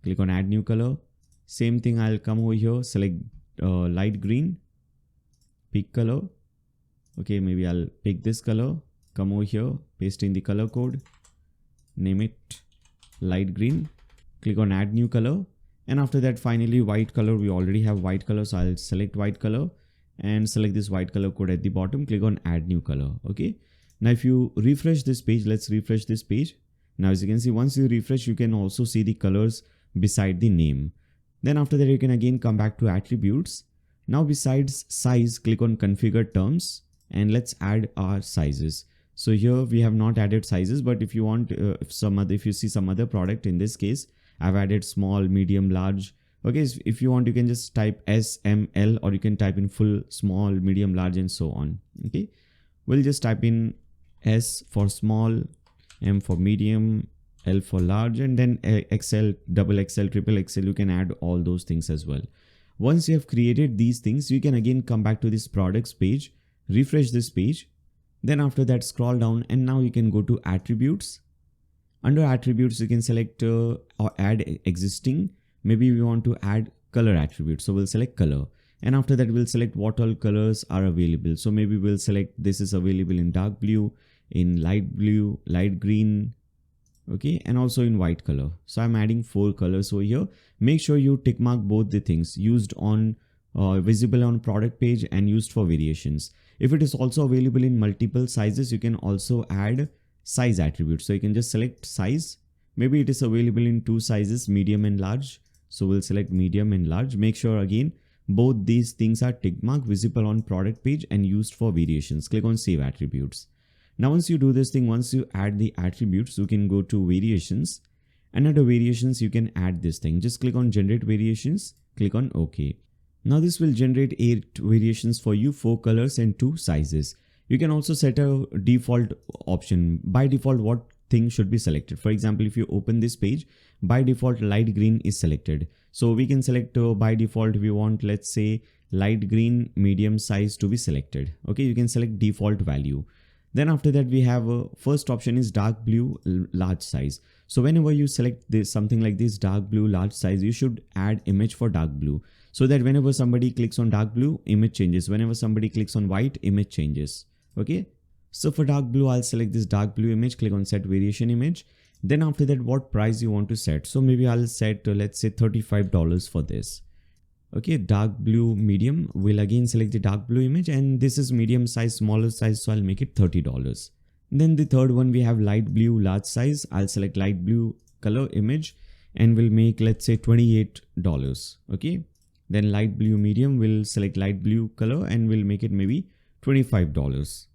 Click on add new color. Same thing, I'll come over here, select light green, pick color. Okay, maybe I'll pick this color, come over here, paste in the color code, name it light green, click on add new color. And after that, finally white color. We already have white color, so I'll select white color and select this white color code at the bottom, click on add new color. Okay, now if you refresh this page, let's refresh this page. Now as you can see, once you refresh, you can also see the colors beside the name. Then after that, you can again come back to attributes. Now besides size, click on configure terms and let's add our sizes. So here we have not added sizes, but if you want, if you see some other product, in this case, I've added small, medium, large. Okay, so if you want, you can just type S, M, L, or you can type in full, small, medium, large, and so on. Okay, we'll just type in S for small, M for medium, L for large, and then XL, double XL, triple XL. You can add all those things as well. Once you have created these things, you can again come back to this products page, refresh this page. Then after that, scroll down and now you can go to attributes. Under attributes, you can select or add existing. Maybe we want to add color attribute. So we'll select color. And after that, we'll select what all colors are available. So maybe we'll select this is available in dark blue, in light blue, light green, okay, and also in white color. So I'm adding 4 colors over here. Make sure you tick mark both the things, used on visible on product page and used for variations. If it is also available in multiple sizes, you can also add size attributes. So you can just select size. Maybe it is available in 2 sizes, medium and large. So we'll select medium and large. Make sure again, both these things are tick mark, visible on product page and used for variations. Click on save attributes. Now, once you do this thing, once you add the attributes, you can go to variations, and under variations, you can add this thing. Just click on generate variations, click on OK. Now this will generate 8 variations for you, 4 colors and 2 sizes. You can also set a default option. By default, what thing should be selected? For example, if you open this page, by default, light green is selected. So we can select by default, we want, let's say, light green, medium size to be selected. Okay, you can select default value. Then after that we have first option is dark blue large size. So whenever you select this something like this dark blue large size, you should add image for dark blue, so that whenever somebody clicks on dark blue, image changes. Whenever somebody clicks on white, image changes. Okay. So for dark blue, I'll select this dark blue image, click on set variation image. Then after that, what price you want to set. So maybe I'll set let's say $35 for this. Okay, dark blue medium, will again select the dark blue image, and this is medium size, smaller size, so I'll make it $30. Then the third one, we have light blue large size. I'll select light blue color image and will make, let's say, $28. Okay. Then light blue medium, will select light blue color and will make it maybe $25.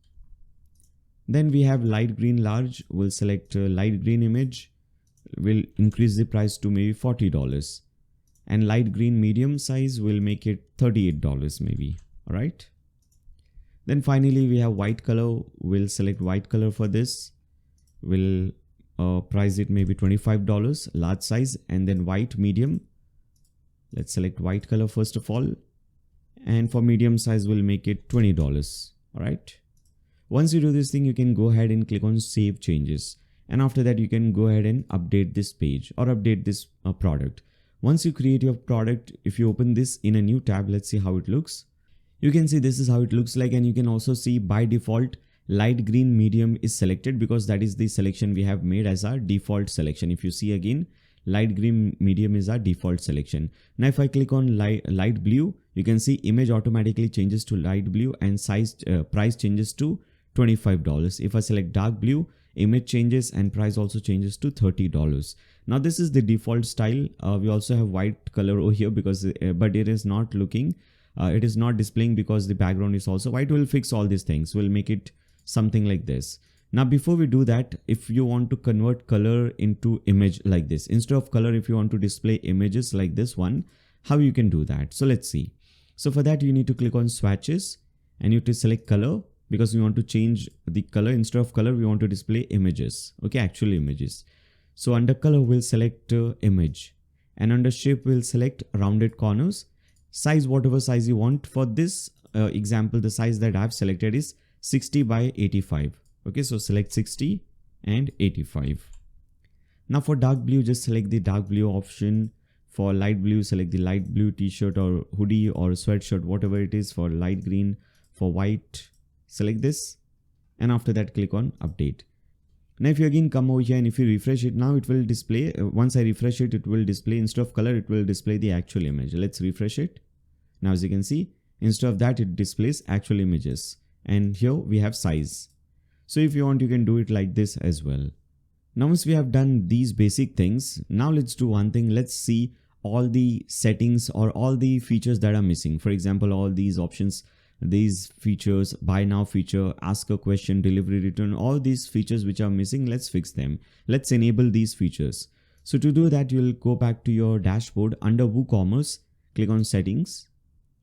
Then we have light green large, we'll select light green image, will increase the price to maybe $40. And light green medium size will make it $38 maybe. All right. Then finally we have white color. We'll select white color for this. We'll price it maybe $25 large size, and then white medium. Let's select white color first of all. And for medium size, we'll make it $20. All right. Once you do this thing, you can go ahead and click on save changes. And after that, you can go ahead and update this page or update this product. Once you create your product, if you open this in a new tab, let's see how it looks. You can see this is how it looks like, and you can also see by default light green medium is selected because that is the selection we have made as our default selection. If you see again, light green medium is our default selection. Now if I click on light blue, you can see image automatically changes to light blue and size price changes to $25. If I select dark blue, image changes and price also changes to $30. Now this is the default style. We also have white color over here because but it is not looking it is not displaying because the background is also white. We'll fix all these things. We'll make it something like this. Now before we do that, if you want to convert color into image like this, instead of color, if you want to display images like this one, how you can do that? So let's see. So for that, you need to click on swatches and you have to select color, because we want to change the color. Instead of color, we want to display images. Okay, actual images. So under color, we'll select image, and under shape, we'll select rounded corners. Size, whatever size you want. For this example, the size that I've selected is 60 by 85. Okay, so select 60 and 85. Now for dark blue, just select the dark blue option. For light blue, select the light blue t-shirt or hoodie or sweatshirt, whatever it is. For light green, for white, select this, and after that click on update. Now if you again come over here and if you refresh it, now it will display, once I refresh it, it will display, instead of color, it will display the actual image. Let's refresh it. Now as you can see, instead of that, it displays actual images, and here we have size. So if you want, you can do it like this as well. Now once we have done these basic things, now let's do one thing. Let's see all the settings or all the features that are missing. For example, all these options, these features, buy now feature, ask a question, delivery return, all these features which are missing, let's fix them. Let's enable these features. So to do that, you'll go back to your dashboard. Under WooCommerce, click on settings,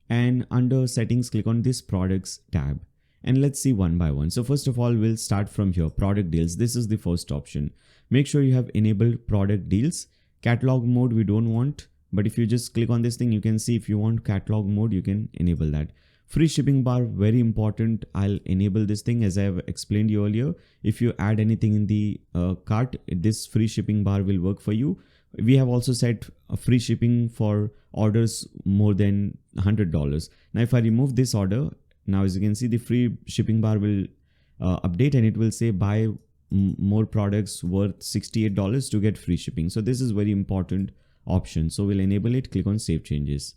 and under settings, click on this products tab. And let's see one by one. So first of all, we'll start from here, product deals. This is the first option. Make sure you have enabled product deals. Catalog mode, we don't want, but if you just click on this thing, you can see if you want catalog mode, you can enable that. Free shipping bar, very important. I'll enable this thing as I have explained you earlier. If you add anything in the cart, this free shipping bar will work for you. We have also set a free shipping for orders more than $100. Now, if I remove this order, now as you can see, the free shipping bar will update, and it will say buy more products worth $68 to get free shipping. So this is very important option. So we'll enable it, click on save changes.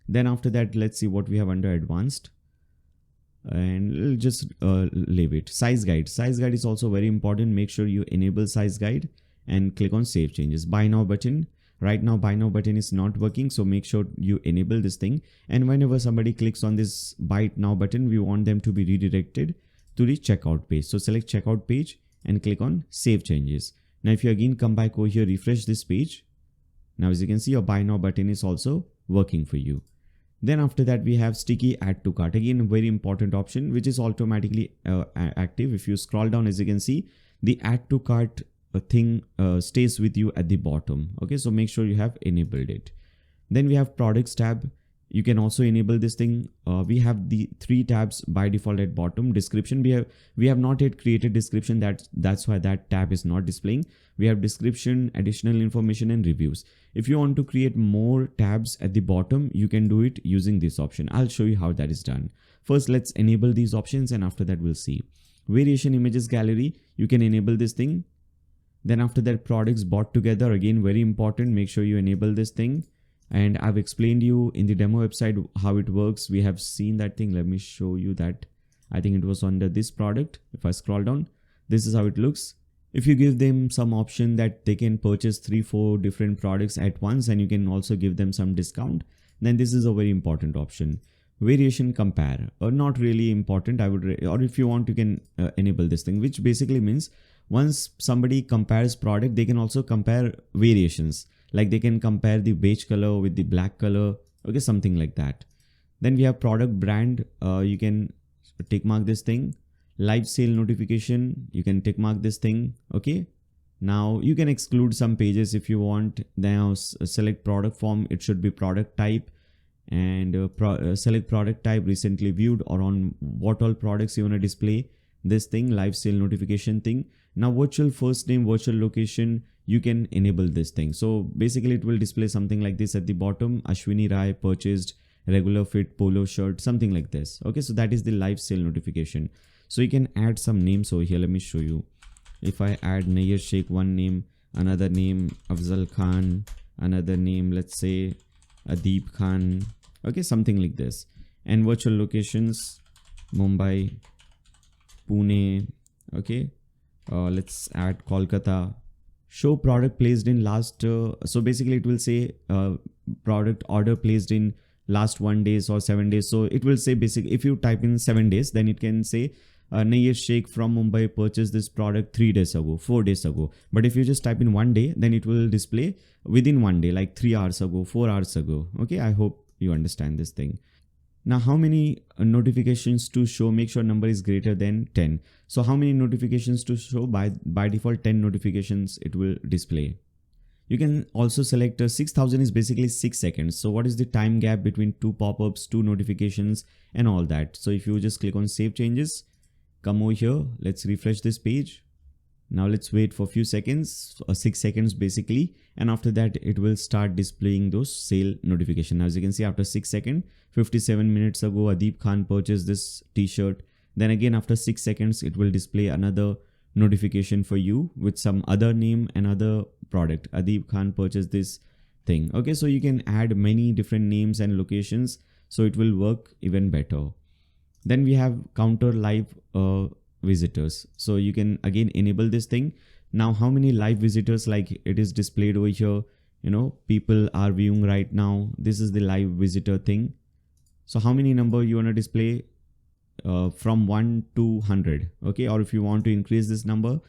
Then after that, let's see what we have under advanced, and we'll just leave it. Size guide. Size guide is also very important. Make sure you enable size guide and click on save changes. Buy now button. Right now, buy now button is not working. So make sure you enable this thing. And whenever somebody clicks on this buy now button, we want them to be redirected to the checkout page. So select checkout page and click on save changes. Now, if you again come back over here, refresh this page. Now, as you can see, your buy now button is also working for you. Then after that, we have sticky add to cart. Again, a very important option, which is automatically active. If you scroll down, as you can see, the add to cart thing stays with you at the bottom. Okay, so make sure you have enabled it. Then we have products tab. You can also enable this thing. We have the 3 tabs by default at bottom. Description, we have not yet created description, that's why that tab is not displaying. We have description, additional information, and reviews. If you want to create more tabs at the bottom, you can do it using this option. I'll show you how that is done. First, let's enable these options, and after that we'll see. Variation images gallery, you can enable this thing. Then after that, products bought together, again very important, make sure you enable this thing. And I've explained you in the demo website how it works. We have seen that thing. Let me show you that. I think it was under this product. If I scroll down, this is how it looks. If you give them some option that they can purchase 3-4 different products at once, and you can also give them some discount, then this is a very important option. Variation compare, or not really important. Or if you want, you can enable this thing, which basically means once somebody compares product, they can also compare variations. Like they can compare the beige color with the black color, okay, something like that. Then we have product brand. You can tick mark this thing. Live sale notification, you can tick mark this thing, okay. Now you can exclude some pages if you want. Now select product form, it should be product type, and select product type, recently viewed, or on what all products you want to display this thing, live sale notification thing. Now virtual first name, virtual location, you can enable this thing. So basically it will display something like this at the bottom. Ashwini Rai purchased regular fit polo shirt, something like this. Okay, so that is the live sale notification. So you can add some names over here. Let me show you. If I add Nayyar Shaikh, one name, another name Afzal Khan, another name, let's say Adeep Khan, okay, something like this. And virtual locations, Mumbai, Pune, okay. Let's add Kolkata. Show product placed in last, so basically it will say product order placed in last 1 day or 7 days. So it will say basically, if you type in 7 days, then it can say Nayyar Shaikh from Mumbai purchased this product 3 days ago, 4 days ago. But if you just type in 1 day, then it will display within 1 day, like 3 hours ago, 4 hours ago. Okay, I hope you understand this thing. Now, how many notifications to show? Make sure number is greater than 10. So how many notifications to show? By default, 10 notifications it will display. You can also select 6000 is basically 6 seconds. So what is the time gap between 2 pop-ups, 2 notifications, and all that? So if you just click on save changes, come over here, let's refresh this page. Now let's wait for a few seconds, 6 seconds basically. And after that, it will start displaying those sale notification. Now, as you can see, after 6 seconds, 57 minutes ago, Adeep Khan purchased this t-shirt. Then again, after 6 seconds, it will display another notification for you with some other name, another product. Adeep Khan purchased this thing. Okay, so you can add many different names and locations, so it will work even better. Then we have counter live visitors. So you can again enable this thing. Now, how many live visitors, like it is displayed over here, you know, people are viewing right now. This is the live visitor thing. So how many number you want to display? From 1 to 100. Okay, or if you want to increase this number,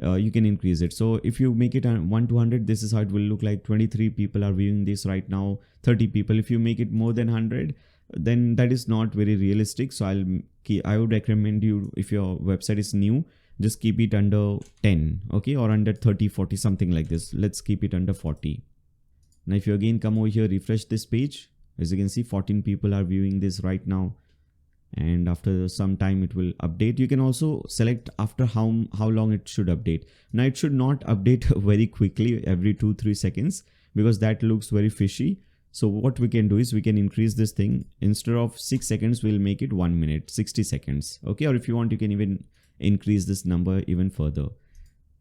you can increase it. So if you make it 1 to 100, this is how it will look like. 23 people are viewing this right now, 30 people. If you make it more than 100, then that is not very realistic. So I would recommend you, if your website is new, just keep it under 10, okay, or under 30, 40, something like this. Let's keep it under 40. Now, if you again come over here, refresh this page, as you can see, 14 people are viewing this right now. And after some time it will update. You can also select after how long it should update. Now, it should not update very quickly every 2-3 seconds, because that looks very fishy. So what we can do is we can increase this thing. Instead of 6 seconds, we'll make it 1 minute, 60 seconds. Okay, or if you want, you can even increase this number even further.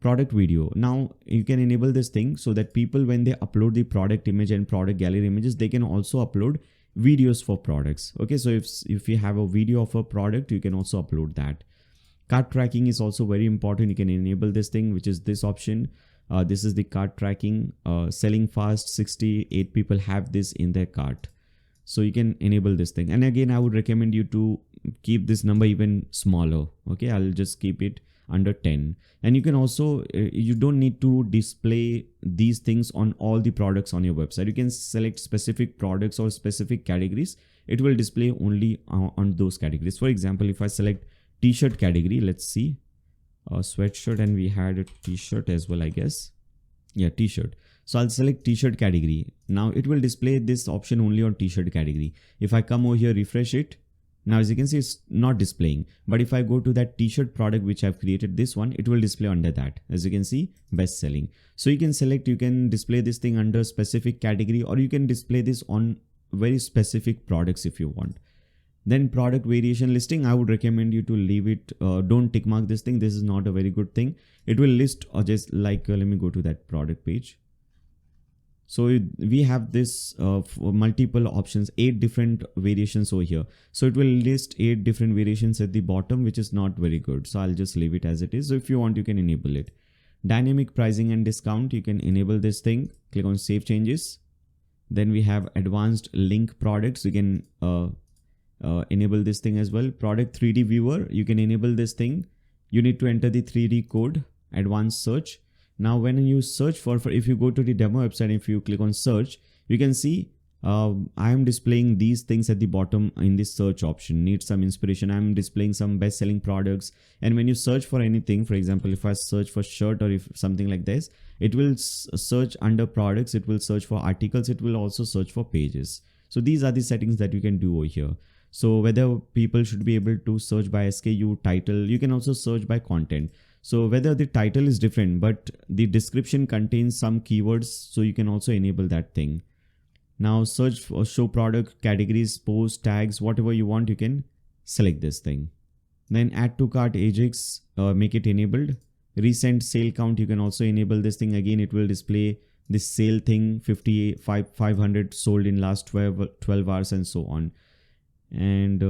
Product video. Now you can enable this thing so that people, when they upload the product image and product gallery images, they can also upload videos for products. Okay, so if you have a video of a product, you can also upload that. Cart tracking is also very important. You can enable this thing, which is this option. This is the cart tracking. Selling fast, 68 people have this in their cart. So you can enable this thing. And again, I would recommend you to keep this number even smaller. Okay, I'll just keep it under 10. And you can also, you don't need to display these things on all the products on your website. You can select specific products or specific categories. It will display only on those categories. For example, if I select t-shirt category, let's see, sweatshirt, and we had a t-shirt as well, I guess. Yeah, t-shirt. So I'll select t-shirt category. Now it will display this option only on t-shirt category. If I come over here, refresh it. Now as you can see, it's not displaying. But if I go to that t-shirt product which I've created, this one, it will display under that. As you can see, best selling. So you can select, you can display this thing under specific category, or you can display this on very specific products if you want. Then product variation listing, I would recommend you to leave it. Don't tick mark this thing. This is not a very good thing. It will list, or just like, let me go to that product page. So we have this multiple options, 8 different variations over here. So it will list 8 different variations at the bottom, which is not very good. So I'll just leave it as it is. So if you want, you can enable it. Dynamic pricing and discount, you can enable this thing. Click on save changes. Then we have advanced link products. You can enable this thing as well. Product 3D viewer, you can enable this thing. You need to enter the 3D code, advanced search. Now when you search for if you go to the demo website, if you click on search, you can see I am displaying these things at the bottom in this search option. Need some inspiration, I am displaying some best selling products. And when you search for anything, for example, if I search for shirt or if something like this, it will search under products, it will search for articles, it will also search for pages. So these are the settings that you can do over here. So whether people should be able to search by SKU, title, you can also search by content. So whether the title is different, but the description contains some keywords, so you can also enable that thing. Now search for show product, categories, post, tags, whatever you want, you can select this thing. Then add to cart Ajax, make it enabled. Recent sale count, you can also enable this thing. Again, it will display this sale thing, 500 sold in last 12 hours and so on. And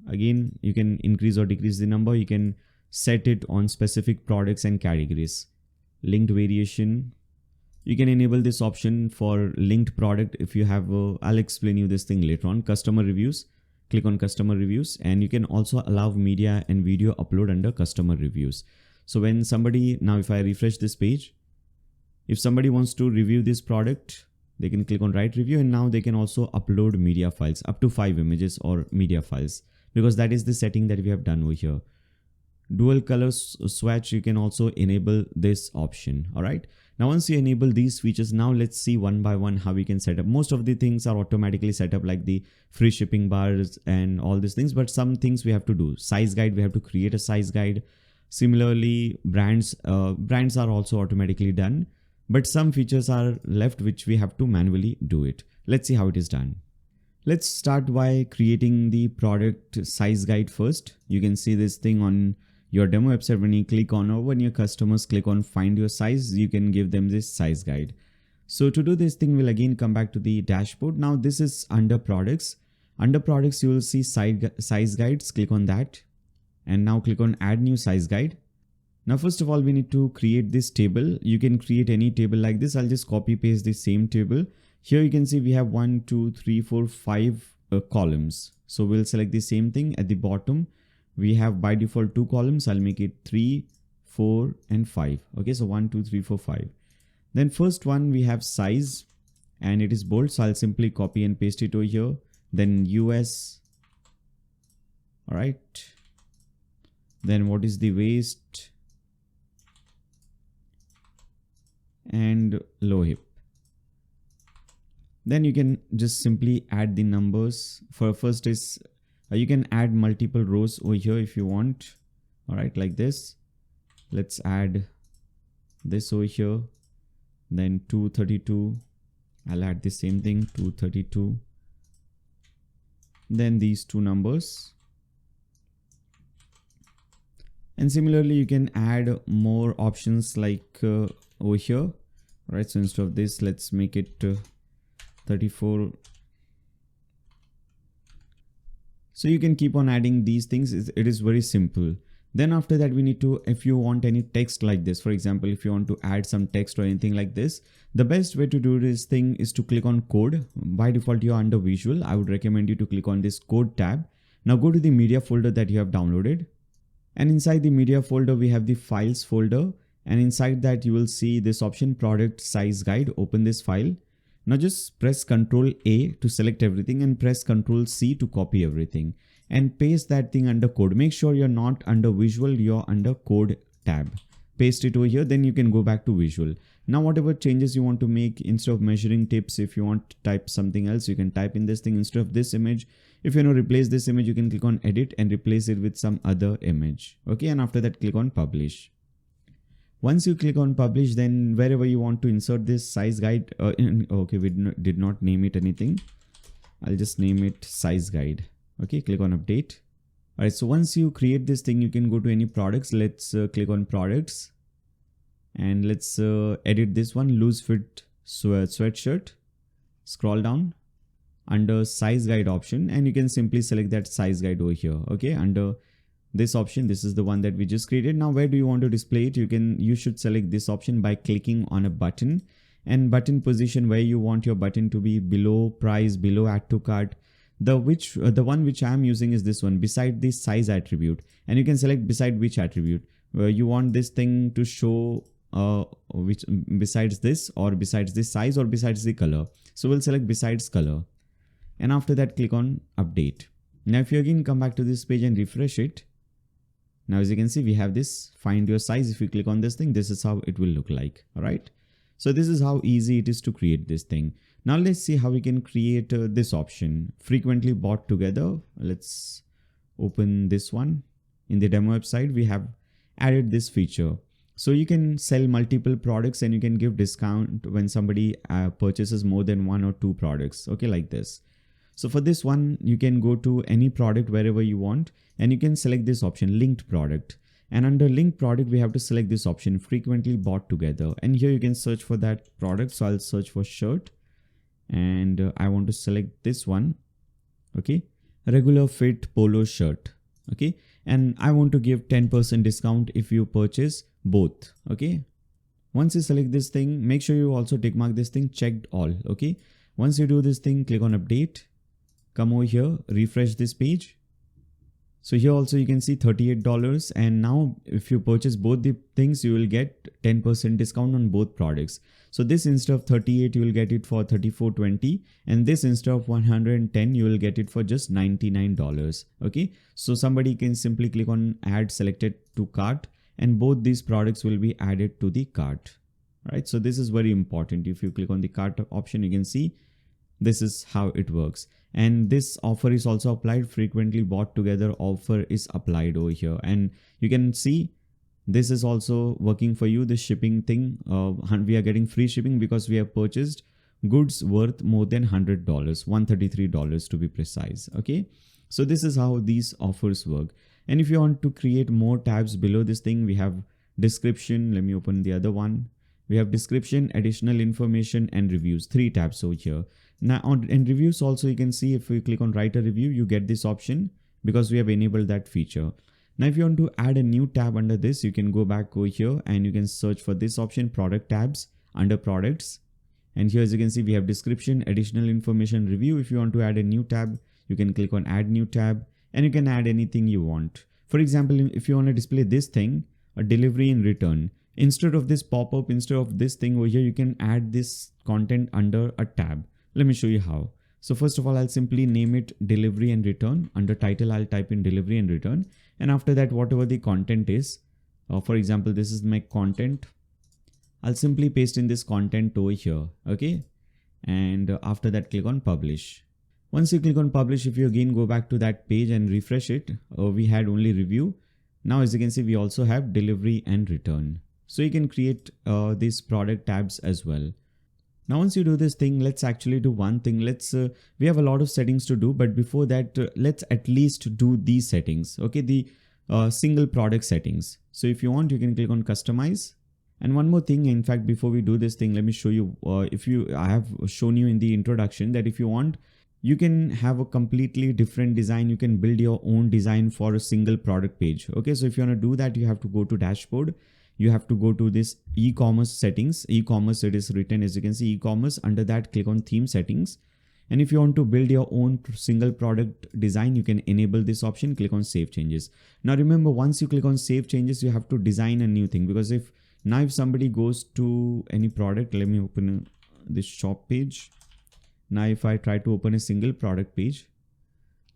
again, you can increase or decrease the number. You can set it on specific products and categories. Linked variation, you can enable this option for linked product if you have I'll explain you this thing later on. Customer reviews, click on customer reviews, and you can also allow media and video upload under customer reviews. So when somebody, now if I refresh this page, if somebody wants to review this product, they can click on write review, and now they can also upload media files up to 5 images or media files, because that is the setting that we have done over here. Dual color swatch, you can also enable this option. All right. Now once you enable these features, now let's see one by one how we can set up. Most of the things are automatically set up, like the free shipping bars and all these things, but some things we have to do. Size guide, we have to create a size guide. Similarly, brands are also automatically done, but some features are left which we have to manually do it. Let's see how it is done. Let's start by creating the product size guide first. You can see this thing on your demo website. When you click on, or when your customers click on find your size, you can give them this size guide. So to do this thing, we'll again come back to the dashboard. Now this is under products. Under products, you will see size guides. Click on that. And now click on add new size guide. Now, first of all, we need to create this table. You can create any table like this. I'll just copy paste the same table. Here you can see we have 1, 2, 3, 4, 5 columns. So we'll select the same thing at the bottom. We have by default 2 columns. I'll make it 3, 4 and 5. Okay, so 1, 2, 3, 4, 5. Then first one we have size, and it is bold. So I'll simply copy and paste it over here. Then US. All right. Then what is the waist and low hip. Then you can just simply add the numbers. For first is you can add multiple rows over here if you want. All right, like this. Let's add this over here. Then 232. I'll add the same thing, 232. Then these 2 numbers. And similarly, you can add more options like over here. All right, so instead of this, let's make it 34. So you can keep on adding these things. It is very simple. Then after that, we need to, if you want any text like this, for example, if you want to add some text or anything like this, the best way to do this thing is to click on code. By default, you're under visual. I would recommend you to click on this code tab. Now go to the media folder that you have downloaded. And inside the media folder, we have the files folder. And inside that, you will see this option, product size guide. Open this file. Now just press Ctrl A to select everything and press Ctrl C to copy everything and paste that thing under code. Make sure you're not under visual, you're under code tab. Paste it over here, then you can go back to visual. Now whatever changes you want to make, instead of measuring tips, if you want to type something else, you can type in this thing instead of this image. If you want to replace this image, you can click on edit and replace it with some other image. Okay, and after that click on publish. Once you click on publish, then wherever you want to insert this size guide, okay, we did not name it anything. I'll just name it size guide. Okay, click on update. All right, so once you create this thing, you can go to any products. Let's click on products and let's edit this one, loose fit sweatshirt. Scroll down under size guide option and you can simply select that size guide over here. Okay, under this option, this is the one that we just created. Now where do you want to display it? You should select this option by clicking on a button, and button position where you want your button to be, below price, below add to cart. The one which I am using is this one, beside the size attribute, and you can select beside which attribute where you want this thing to show, which besides this, or besides this size, or besides the color. So we'll select besides color, and after that click on update. Now if you again come back to this page and refresh it, now as you can see we have this find your size. If you click on this thing, this is how it will look like. All right, so this is how easy it is to create this thing. Now let's see how we can create this option, frequently bought together. Let's open this one. In the demo website, we have added this feature. So you can sell multiple products and you can give discount when somebody purchases more than 1 or 2 products. Okay, like this. So for this one, you can go to any product wherever you want and you can select this option, linked product. And under linked product, we have to select this option, frequently bought together. And here you can search for that product. So I'll search for shirt and I want to select this one. Okay, regular fit polo shirt. Okay, and I want to give 10% discount if you purchase both. Okay, once you select this thing, make sure you also tick mark this thing, checked all. Okay, once you do this thing, click on update, come over here, refresh this page. So here also you can see $38, and now if you purchase both the things, you will get 10% discount on both products. So this instead of 38, you will get it for $34.20, and this instead of 110, you will get it for just $99. Okay, so somebody can simply click on add selected to cart, and both these products will be added to the cart. All right, so this is very important. If you click on the cart option, you can see this is how it works. And this offer is also applied, frequently bought together offer is applied over here. And you can see this is also working for you, the shipping thing. We are getting free shipping because we have purchased goods worth more than $100, $133 to be precise. Okay, so this is how these offers work. And if you want to create more tabs below this thing, we have description. Let me open the other one. We have description, additional information, and reviews, 3 tabs over here. Now in reviews also, you can see if you click on write a review, you get this option because we have enabled that feature. Now if you want to add a new tab under this, you can go back over here and you can search for this option, product tabs, under products. And here as you can see, we have description, additional information, review. If you want to add a new tab, you can click on add new tab and you can add anything you want. For example, if you want to display this thing, a delivery and return, instead of this pop-up, instead of this thing over here, you can add this content under a tab. Let me show you how. So first of all, I'll simply name it delivery and return. Under title, I'll type in delivery and return. And after that, whatever the content is, for example, this is my content. I'll simply paste in this content over here. Okay. And after that, click on publish. Once you click on publish, if you again go back to that page and refresh it, we had only review. Now, as you can see, we also have delivery and return. So you can create these product tabs as well. Now, once you do this thing, let's actually do one thing. We have a lot of settings to do, but before that, let's at least do these settings. Okay, the single product settings. So if you want, you can click on customize. And one more thing, in fact, before we do this thing, let me show you, I have shown you in the introduction that if you want, you can have a completely different design. You can build your own design for a single product page. Okay, so if you want to do that, you have to go to dashboard. You have to go to this eCommerce settings. eCommerce, it is written, as you can see, eCommerce. Under that, click on theme settings. And if you want to build your own single product design, you can enable this option, click on save changes. Now remember, once you click on save changes, you have to design a new thing, because if somebody goes to any product, let me open this shop page. Now if I try to open a single product page,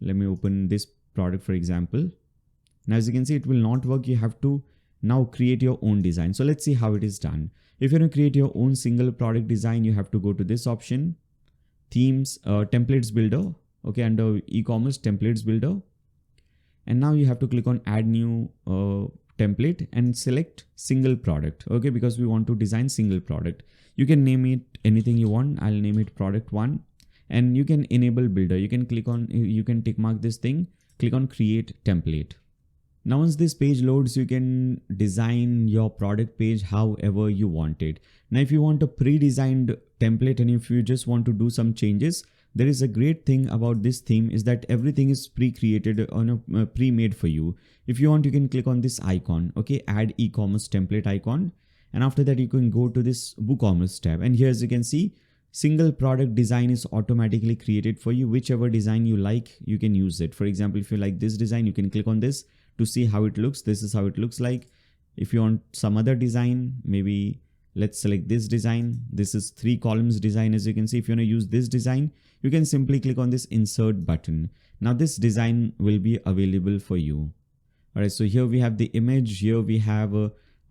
let me open this product, for example. Now as you can see, it will not work. You have to Now create your own design. So let's see how it is done. If you want to create your own single product design, you have to go to this option, themes, templates builder. Okay, under e-commerce templates builder. And now you have to click on add new template and select single product. Okay, because we want to design single product. You can name it anything you want. I'll name it product 1. And you can enable builder. You can click on, you can tick mark this thing, click on create template. Now once this page loads, you can design your product page however you want it. Now if you want a pre-designed template and if you just want to do some changes, there is a great thing about this theme is that everything is pre-created on a pre-made for you. If you want, you can click on this icon, okay, add e-commerce template icon. And after that, you can go to this WooCommerce tab. And here, as you can see, single product design is automatically created for you. Whichever design you like, you can use it. For example, if you like this design, you can click on this to see how it looks. This is how it looks like. If you want some other design, maybe let's select this design. This is 3 columns design. As you can see, if you want to use this design, you can simply click on this insert button. Now this design will be available for you. All right, so here we have the image. Here we have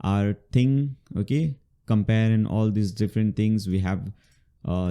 our thing, okay, compare and all these different things. We have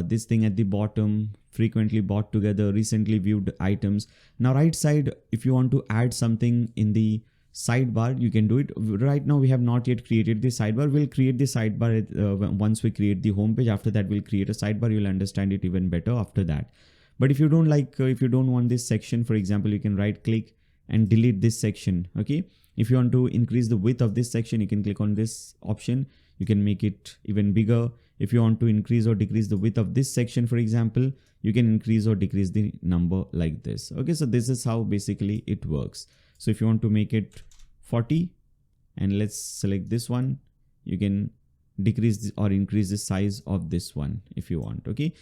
this thing at the bottom, frequently bought together, recently viewed items. Now right side, if you want to add something in the sidebar, you can do it. Right now we have not yet created the sidebar. We'll create the sidebar once we create the homepage. After that, we'll create a sidebar. You'll understand it even better after that. But if you don't like, if you don't want this section, for example, you can right click and delete this section. Okay. If you want to increase the width of this section, you can click on this option. You can make it even bigger. If you want to increase or decrease the width of this section, for example, you can increase or decrease the number like this. Okay. So this is how basically it works. So if you want to make it 40 and let's select this one, you can decrease or increase the size of this one if you want. Okay.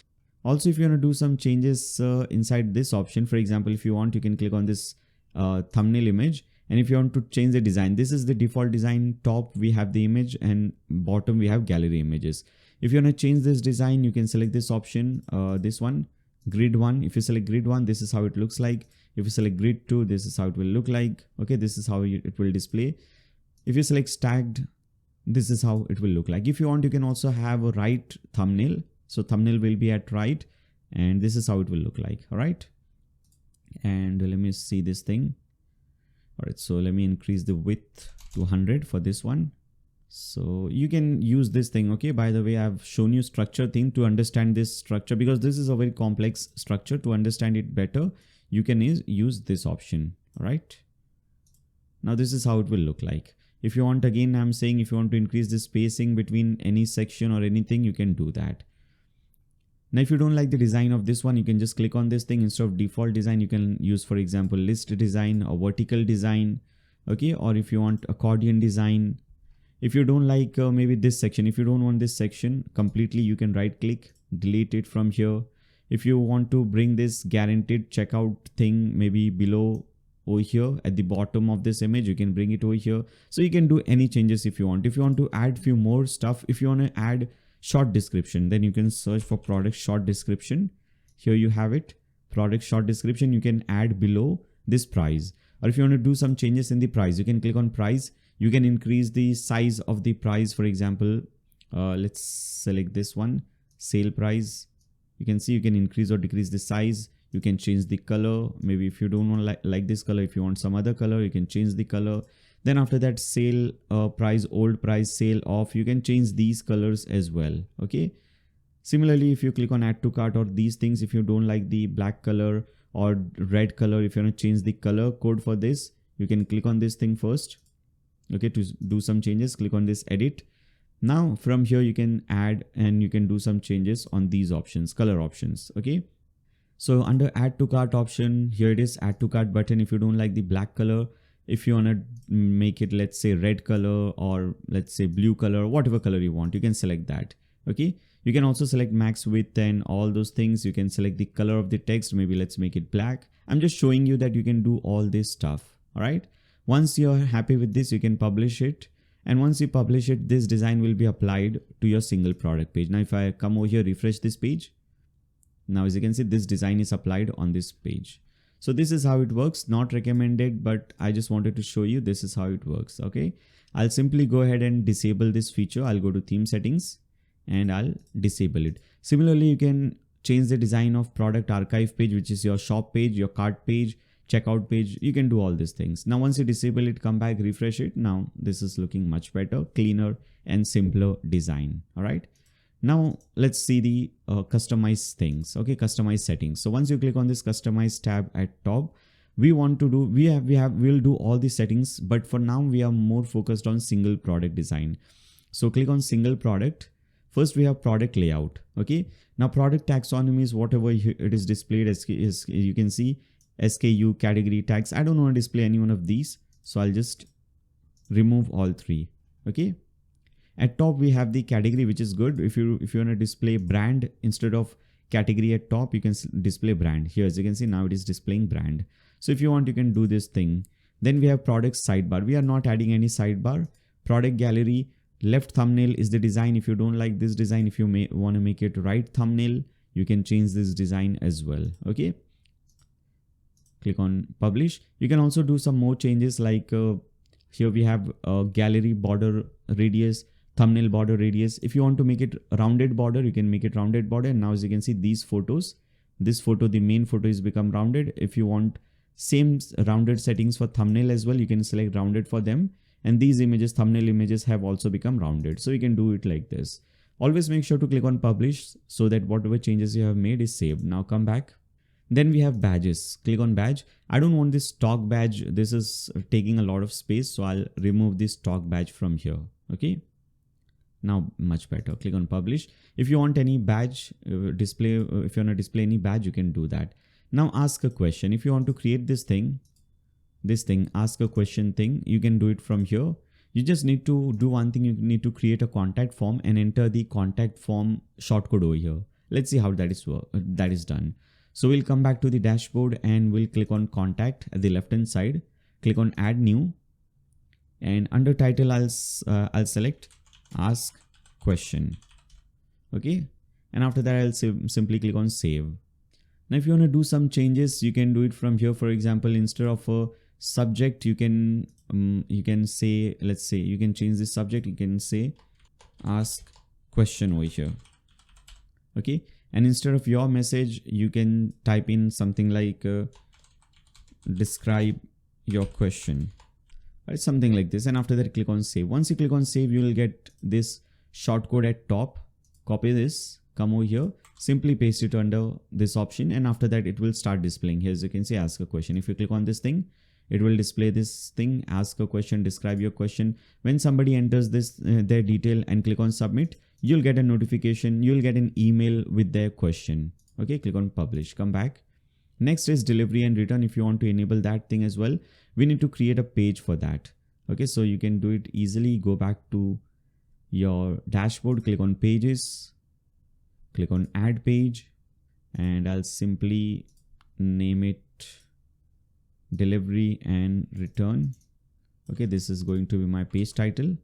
Also, if you want to do some changes inside this option, for example, if you want, you can click on this thumbnail image. And if you want to change the design, this is the default design. Top, we have the image and bottom, we have gallery images. If you want to change this design, you can select this option, this one, grid 1. If you select grid 1, this is how it looks like. If you select grid 2, this is how it will look like. Okay, this is how it will display. If you select stacked, this is how it will look like. If you want, you can also have a right thumbnail. So thumbnail will be at right and this is how it will look like. All right. And let me see this thing. All right. So let me increase the width to 100 for this one. So you can use this thing. Okay. By the way, I've shown you structure thing to understand this structure because this is a very complex structure. To understand it better, you can use this option. All right. Now this is how it will look like. If you want, again, I'm saying if you want to increase the spacing between any section or anything, you can do that. Now, if you don't like the design of this one, you can just click on this thing. Instead of default design, you can use, for example, list design or vertical design. Okay. Or if you want accordion design, if you don't like maybe this section, if you don't want this section completely, you can right click, delete it from here. If you want to bring this guaranteed checkout thing, maybe below over here at the bottom of this image, you can bring it over here. So you can do any changes if you want. If you want to add few more stuff, if you want to add short description, then you can search for product short description. Here you have it, product short description. You can add below this price, or if you want to do some changes in the price, you can click on price. You can increase the size of the price. For example, let's select this one, sale price. You can see you can increase or decrease the size. You can change the color. Maybe if you don't want to like this color, if you want some other color, you can change the color. Then after that, sale price, old price, sale off, you can change these colors as well. Okay. Similarly, if you click on add to cart or these things, if you don't like the black color or red color, if you want to change the color code for this, you can click on this thing first. Okay. To do some changes, click on this edit. Now from here, you can add and you can do some changes on these options, color options. Okay. So under add to cart option, here it is, add to cart button. If you don't like the black color, if you want to make it, let's say red color or let's say blue color, whatever color you want, you can select that. Okay. You can also select max width and all those things. You can select the color of the text. Maybe let's make it black. I'm just showing you that you can do all this stuff. All right. Once you're happy with this, you can publish it. And once you publish it, this design will be applied to your single product page. Now, if I come over here, refresh this page. Now, as you can see, this design is applied on this page. So this is how it works. Not recommended, but I just wanted to show you this is how it works. Okay, I'll simply go ahead and disable this feature. I'll go to theme settings and I'll disable it. Similarly, you can change the design of product archive page, which is your shop page, your cart page, checkout page. You can do all these things. Now once you disable it, come back, refresh it. Now this is looking much better, cleaner and simpler design. All right, now let's see the customize things. Okay, customize settings. So once you click on this customize tab at top, we want to do, we'll do all the settings, but for now we are more focused on single product design. So click on single product. First we have product layout. Okay, now product taxonomy is whatever it is displayed as, you can see SKU, category, tags. I don't want to display any one of these, so I'll just remove all three. Okay, at top we have the category, which is good. If you want to display brand instead of category at top, you can display brand. Here as you can see, now it is displaying brand. So if you want, you can do this thing. Then we have product sidebar. We are not adding any sidebar. Product gallery, left thumbnail is the design. If you don't like this design, if you want to make it right thumbnail, you can change this design as well. Okay, click on publish. You can also do some more changes, like here we have gallery border radius, thumbnail border radius. If you want to make it rounded border, you can make it rounded border. And now as you can see, these photos, this photo, the main photo is become rounded. If you want same rounded settings for thumbnail as well, you can select rounded for them. And these images, thumbnail images, have also become rounded. So you can do it like this. Always make sure to click on publish so that whatever changes you have made is saved. Now come back. Then we have badges. Click on badge. I don't want this stock badge. This is taking a lot of space. So I'll remove this stock badge from here. Okay, now much better. Click on publish. If you want any badge display, if you want to display any badge, you can do that. Now ask a question. If you want to create this thing, ask a question thing, you can do it from here. You just need to do one thing. You need to create a contact form and enter the contact form shortcode over here. Let's see how that is done. So we'll come back to the dashboard and we'll click on contact at the left hand side. Click on add new, and under title I'll select ask question. Okay, and after that I'll simply click on save. Now if you want to do some changes, you can do it from here. For example, instead of a subject, you can say, let's say you can change the subject. You can say ask question over here. Okay, and instead of your message, you can type in something like describe your question, right? Something like this. And after that, click on save. Once you click on save, you will get this shortcode at top. Copy this, come over here, simply paste it under this option, and after that it will start displaying. Here as you can see, ask a question. If you click on this thing, it will display this thing, ask a question, describe your question. When somebody enters this their detail and click on submit, you'll get a notification, you'll get an email with their question. Okay, click on publish, come back. Next is delivery and return. If you want to enable that thing as well, we need to create a page for that. Okay, so you can do it easily. Go back to your dashboard, click on pages, click on add page, and I'll simply name it delivery and return. Okay, this is going to be my page title.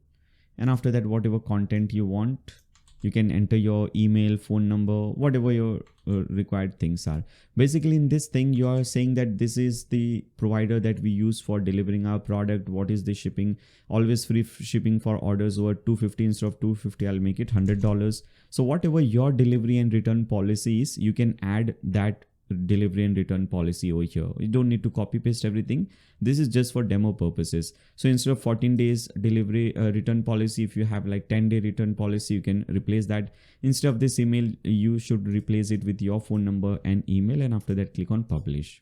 And after that, whatever content you want, you can enter your email, phone number, whatever your required things are. Basically in this thing, you are saying that this is the provider that we use for delivering our product. What is the shipping? Always free shipping for orders over $250. Instead of $250, I'll make it $100. So whatever your delivery and return policy is, you can add that delivery and return policy over here. You don't need to copy paste everything. This is just for demo purposes. So instead of 14 days delivery return policy, if you have like 10-day return policy, you can replace that. Instead of this email, you should replace it with your phone number and email, and after that click on publish.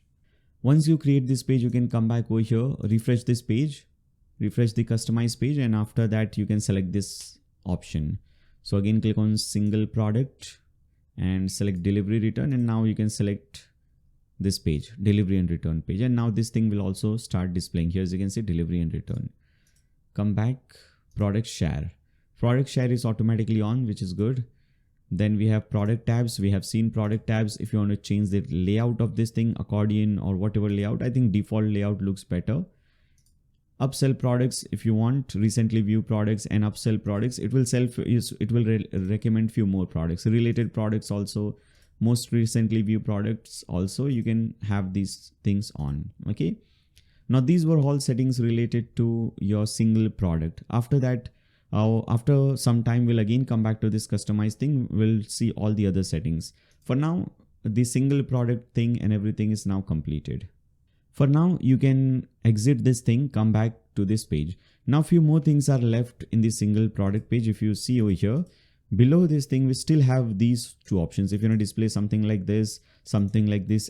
Once you create this page, you can come back over here, refresh this page, refresh the customize page, and after that you can select this option. So again, click on single product and select delivery return, and now you can select this page, delivery and return page, and now this thing will also start displaying. Here as you can see, delivery and return. Come back, product share. Product share is automatically on, which is good. Then we have product tabs. We have seen product tabs. If you want to change the layout of this thing, accordion or whatever layout, I think default layout looks better. Upsell products, if you want recently viewed products and upsell products, it will recommend few more products. Related products also, most recently view products also, you can have these things on. Okay. Now these were all settings related to your single product. After that, after some time, we'll again come back to this customized thing. We'll see all the other settings. For now, the single product thing and everything is now completed. For now, you can exit this thing, come back to this page. Now few more things are left in the single product page. If you see over here, below this thing, we still have these two options. If you want to display something like this,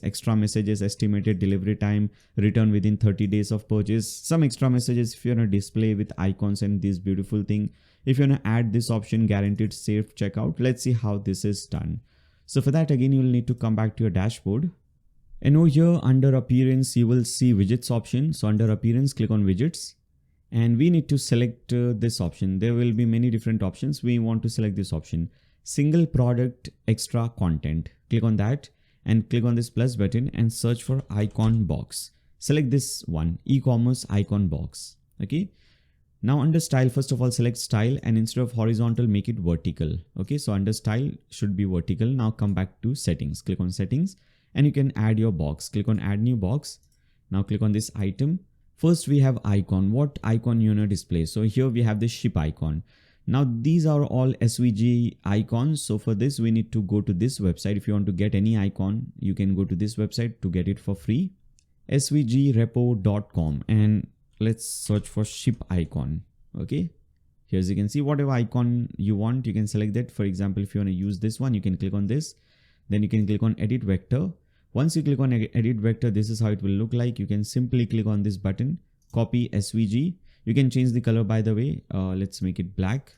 extra messages, estimated delivery time, return within 30 days of purchase, some extra messages if you want to display with icons and this beautiful thing. If you want to add this option, guaranteed safe checkout, let's see how this is done. So for that, again, you will need to come back to your dashboard. And over here under appearance, you will see widgets option. So under appearance, click on widgets. And we need to select this option. There will be many different options. We want to select this option, single product extra content. Click on that and click on this plus button and search for icon box. Select this one, eCommerce icon box. Okay. Now under style, first of all, select style and instead of horizontal, make it vertical. Okay. So under style should be vertical. Now come back to settings, click on settings and you can add your box. Click on add new box. Now click on this item. First we have icon. What icon you want to display? So here we have the ship icon. Now these are all SVG icons. So for this, we need to go to this website. If you want to get any icon, you can go to this website to get it for free, svgrepo.com, and let's search for ship icon. Okay. Here as you can see, whatever icon you want, you can select that. For example, if you want to use this one, you can click on this. Then you can click on edit vector. Once you click on edit vector, this is how it will look like. You can simply click on this button, copy SVG. You can change the color, by the way. Let's make it black.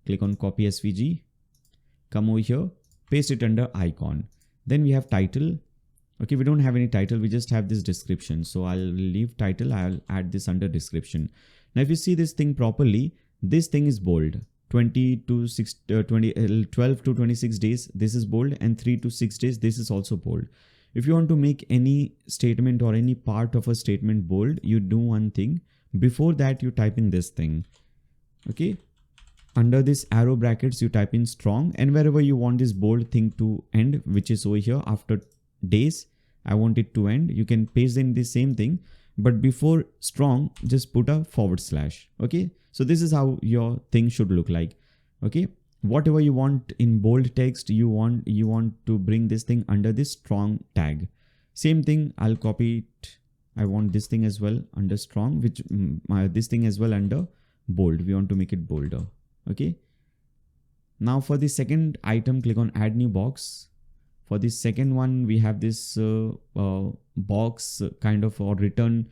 Click on copy SVG. Come over here, paste it under icon. Then we have title. Okay, we don't have any title. We just have this description. So I'll leave title. I'll add this under description. Now, if you see this thing properly, this thing is bold. 12 to 26 days, this is bold, and 3 to 6 days, this is also bold. If you want to make any statement or any part of a statement bold, you do one thing. Before that, you type in this thing. Okay. Under this arrow brackets, you type in strong, and wherever you want this bold thing to end, which is over here after days, I want it to end. You can paste in the same thing, but before strong, just put a /. Okay. So this is how your thing should look like. Okay. Whatever you want in bold text, you want to bring this thing under this strong tag. Same thing, I'll copy it. I want this thing as well under strong, which this thing as well under bold. We want to make it bolder. Okay. Now for the second item, click on add new box. For the second one, we have this box kind of or return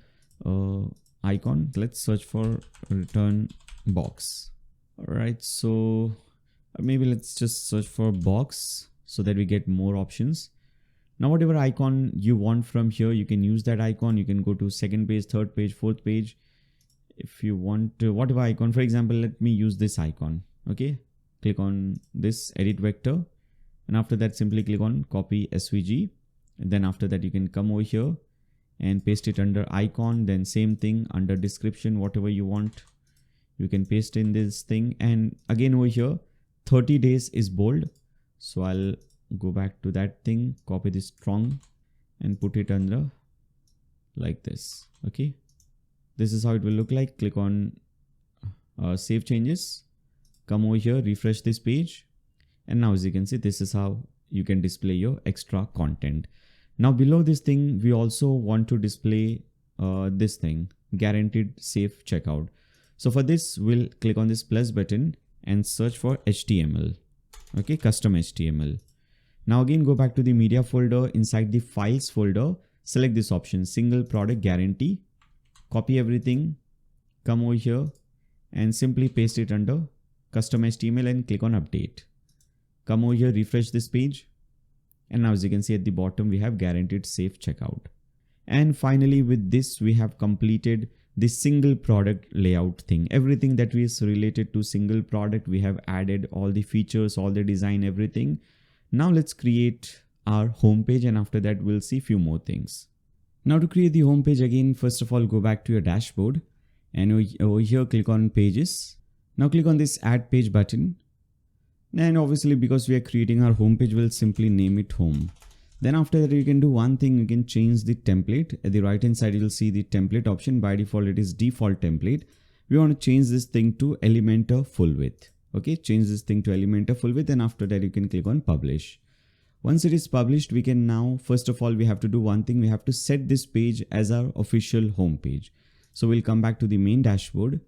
icon. Let's search for return box. All right. So maybe let's just search for box so that we get more options. Now, whatever icon you want from here, you can use that icon. You can go to second page, third page, fourth page. If you want to, whatever icon, for example, let me use this icon. Okay. Click on this edit vector. And after that, simply click on copy SVG. And then after that, you can come over here and paste it under icon. Then same thing under description, whatever you want, you can paste in this thing. And again over here, 30 days is bold. So I'll go back to that thing, copy this strong and put it under like this. Okay. This is how it will look like. Click on save changes. Come over here, refresh this page. And now as you can see, this is how you can display your extra content. Now below this thing, we also want to display this thing, guaranteed safe checkout. So for this, we'll click on this plus button and search for HTML. Okay, custom HTML. Now again, go back to the media folder. Inside the files folder, select this option, single product guarantee. Copy everything, come over here and simply paste it under custom HTML and click on update. Come over here, refresh this page. And now as you can see at the bottom, we have guaranteed safe checkout. And finally, with this, we have completed the single product layout thing. Everything that is related to single product, we have added all the features, all the design, everything. Now let's create our homepage, and after that, we'll see few more things. Now to create the homepage again, first of all, go back to your dashboard and over here, click on pages. Now click on this add page button. And obviously because we are creating our home page, we'll simply name it home. Then after that, you can do one thing, you can change the template. At the right hand side, you'll see the template option. By default, it is default template. We want to change this thing to Elementor full width. Okay, change this thing to Elementor full width, and after that you can click on publish. Once it is published, we can now, first of all, we have to do one thing. We have to set this page as our official home page. So we'll come back to the main dashboard.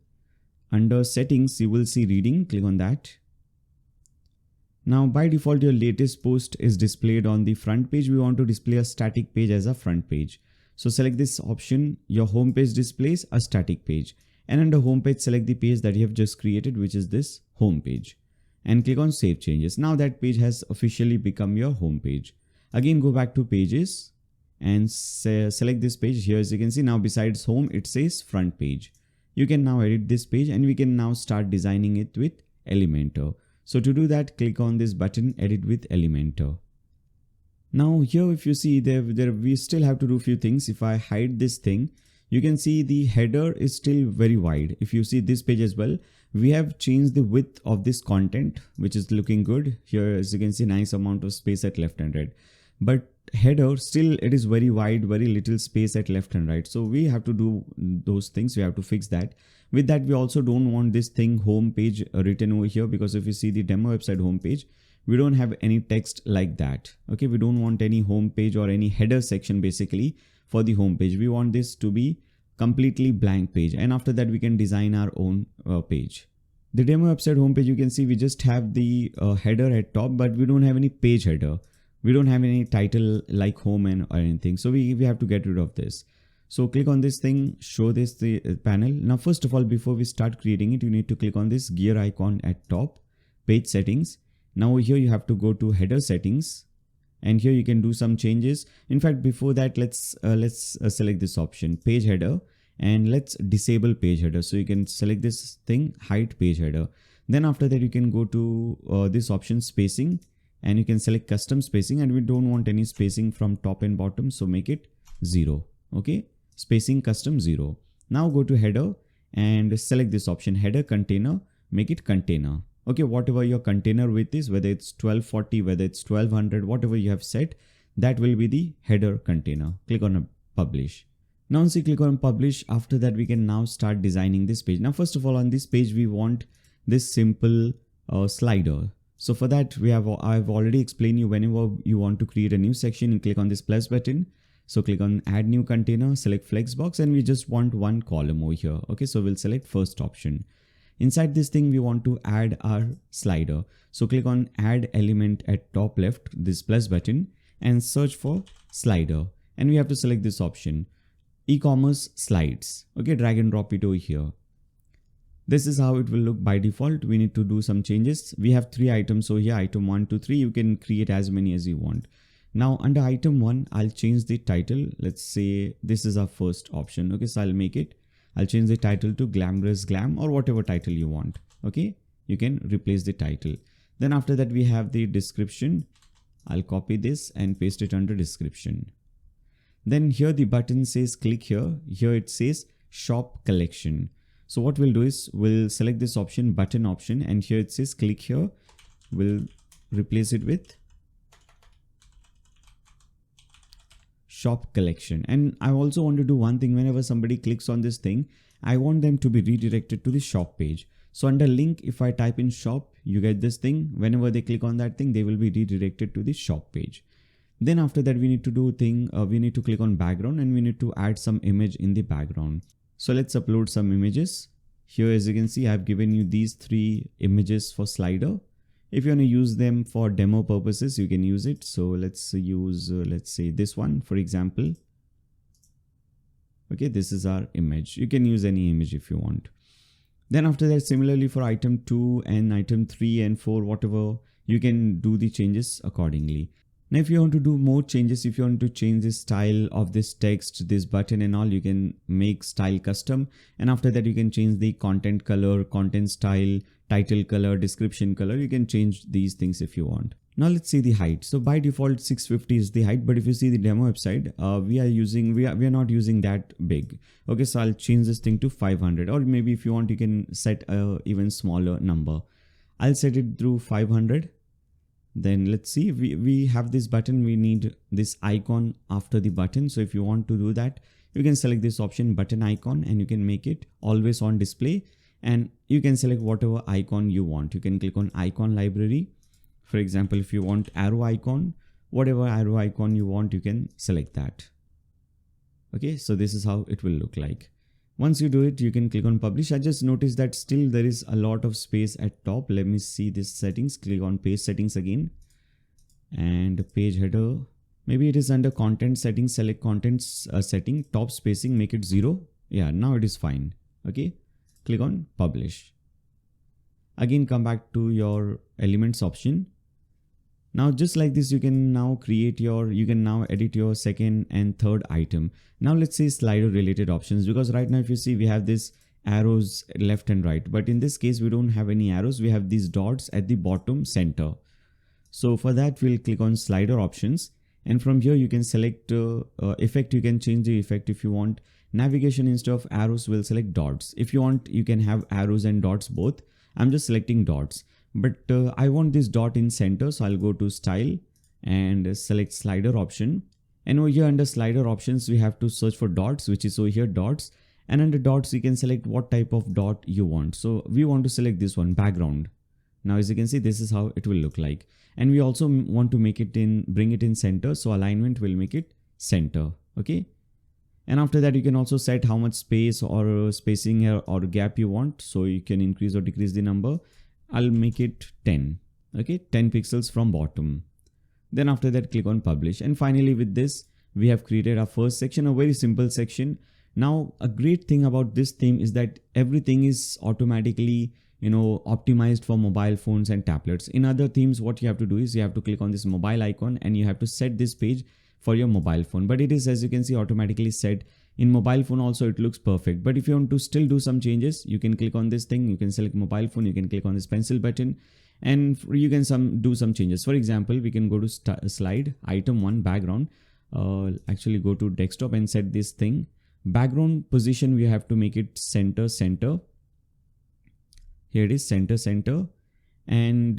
Under settings, you will see reading, click on that. Now by default, your latest post is displayed on the front page. We want to display a static page as a front page. So select this option, your home page displays a static page. And under home page, select the page that you have just created, which is this home page. And click on save changes. Now that page has officially become your home page. Again, go back to pages and select this page. Here as you can see, now besides home, it says front page. You can now edit this page and we can now start designing it with Elementor. So to do that, click on this button, edit with Elementor. Now here, if you see we still have to do a few things. If I hide this thing, you can see the header is still very wide. If you see this page as well, we have changed the width of this content, which is looking good. Here, as you can see, nice amount of space at left and right. But header still, it is very wide, very little space at left and right. So we have to do those things. We have to fix that. With that, we also don't want this thing home page written over here, because if you see the demo website home page, we don't have any text like that. Okay, we don't want any home page or any header section basically for the home page. We want this to be completely blank page, and after that we can design our own page. The demo website home page, you can see we just have the header at top, but we don't have any page header. We don't have any title like home or anything. So we have to get rid of this. So click on this thing, show this the panel. Now, first of all, before we start creating it, you need to click on this gear icon at top, page settings. Now here you have to go to header settings, and here you can do some changes. In fact, before that, let's select this option, page header, and let's disable page header. So you can select this thing, hide page header. Then after that, you can go to this option, spacing, and you can select custom spacing, and we don't want any spacing from top and bottom. So make it 0. Okay. Spacing custom 0. Now go to header and select this option, header container, make it container. Okay, whatever your container width is, whether it's 1240, whether it's 1200, whatever you have set, that will be the header container. Click on publish. Now once you click on publish, after that we can now start designing this page. Now first of all, on this page we want this simple slider. So for that I've already explained you, whenever you want to create a new section, you click on this plus button. So click on add new container, select flexbox, and we just want one column over here. Okay, so we'll select first option. Inside this thing, we want to add our slider. So click on add element at top left, this plus button, and search for slider. And we have to select this option, eCommerce slides. Okay, drag and drop it over here. This is how it will look by default. We need to do some changes. We have 3 items. So here, item 1, 2, 3, you can create as many as you want. Now under item 1, I'll change the title. Let's say this is our first option. Okay, so I'll change the title to glamorous glam, or whatever title you want. Okay, you can replace the title. Then after that, we have the description. I'll copy this and paste it under description. Then here the button says click here. Here it says shop collection. So what we'll do is we'll select this option, button option, and here it says click here. We'll replace it with shop collection. And I also want to do one thing. Whenever somebody clicks on this thing, I want them to be redirected to the shop page. So under link, if I type in shop, you get this thing. Whenever they click on that thing, they will be redirected to the shop page. Then after that, we need to do a thing. We need to click on background, and we need to add some image in the background. So let's upload some images. Here, as you can see, I've given you these 3 images for slider. If you want to use them for demo purposes, you can use it. So let's use, let's say this one, for example. Okay, this is our image. You can use any image if you want. Then after that, similarly for item 2 and item 3 and 4, whatever, you can do the changes accordingly. Now, if you want to do more changes, if you want to change the style of this text, this button and all, you can make style custom. And after that, you can change the content color, content style, title color, description color. You can change these things if you want. Now let's see the height. So by default 650 is the height, but if you see the demo website, we are not using that big. Okay, so I'll change this thing to 500, or maybe if you want, you can set a even smaller number. I'll set it through 500. Then let's see, we have this button, we need this icon after the button. So if you want to do that, you can select this option button icon and you can make it always on display, and you can select whatever icon you want. You can click on icon library. For example, if you want arrow icon, whatever arrow icon you want, you can select that. Okay, so this is how it will look like. Once you do it, you can click on publish. I just noticed that still there is a lot of space at top. Let me see this settings. Click on page settings again, and page header. Maybe it is under content settings. Select contents setting, top spacing, make it 0. Yeah, now it is fine. Okay, click on publish. Again, come back to your elements option. Now just like this, you can now edit your second and third item. Now let's say slider related options, because right now if you see, we have this arrows left and right, but in this case we don't have any arrows. We have these dots at the bottom center. So for that, we'll click on slider options, and from here you can select effect. You can change the effect. If you want navigation instead of arrows, we'll select dots. If you want, you can have arrows and dots both. I'm just selecting dots. But I want this dot in center, so I'll go to style and select slider option. And over here under slider options, we have to search for dots, which is over here dots. And under dots, you can select what type of dot you want. So we want to select this one, background. Now as you can see, this is how it will look like. And we also want to bring it in center. So alignment will make it center. Okay. And after that, you can also set how much space or spacing or gap you want. So you can increase or decrease the number. I'll make it 10. Okay, 10 pixels from bottom. Then after that, click on publish. And finally with this, we have created our first section, a very simple section. Now, a great thing about this theme is that everything is automatically, optimized for mobile phones and tablets. In other themes, what you have to do is you have to click on this mobile icon and you have to set this page for your mobile phone. But it is, as you can see, automatically set. In mobile phone also it looks perfect, but if you want to still do some changes, you can click on this thing, you can select mobile phone, you can click on this pencil button, and you can do some changes. For example, we can go to slide item 1 background, actually go to desktop and set this thing. Background position, we have to make it center. Here it is, center, and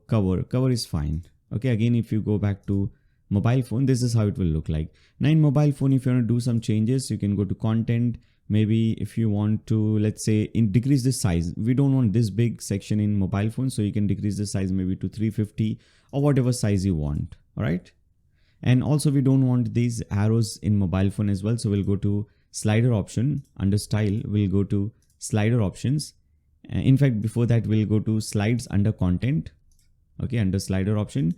cover is fine. Okay, again, if you go back to mobile phone, this is how it will look like. Now in mobile phone, if you want to do some changes, you can go to content. Maybe if you want to, let's say, decrease the size. We don't want this big section in mobile phone, so you can decrease the size maybe to 350 or whatever size you want. All right. And also we don't want these arrows in mobile phone as well. So we'll go to slider option. Under style, we'll go to slider options. In fact, before that, we'll go to slides under content. Okay, under slider option.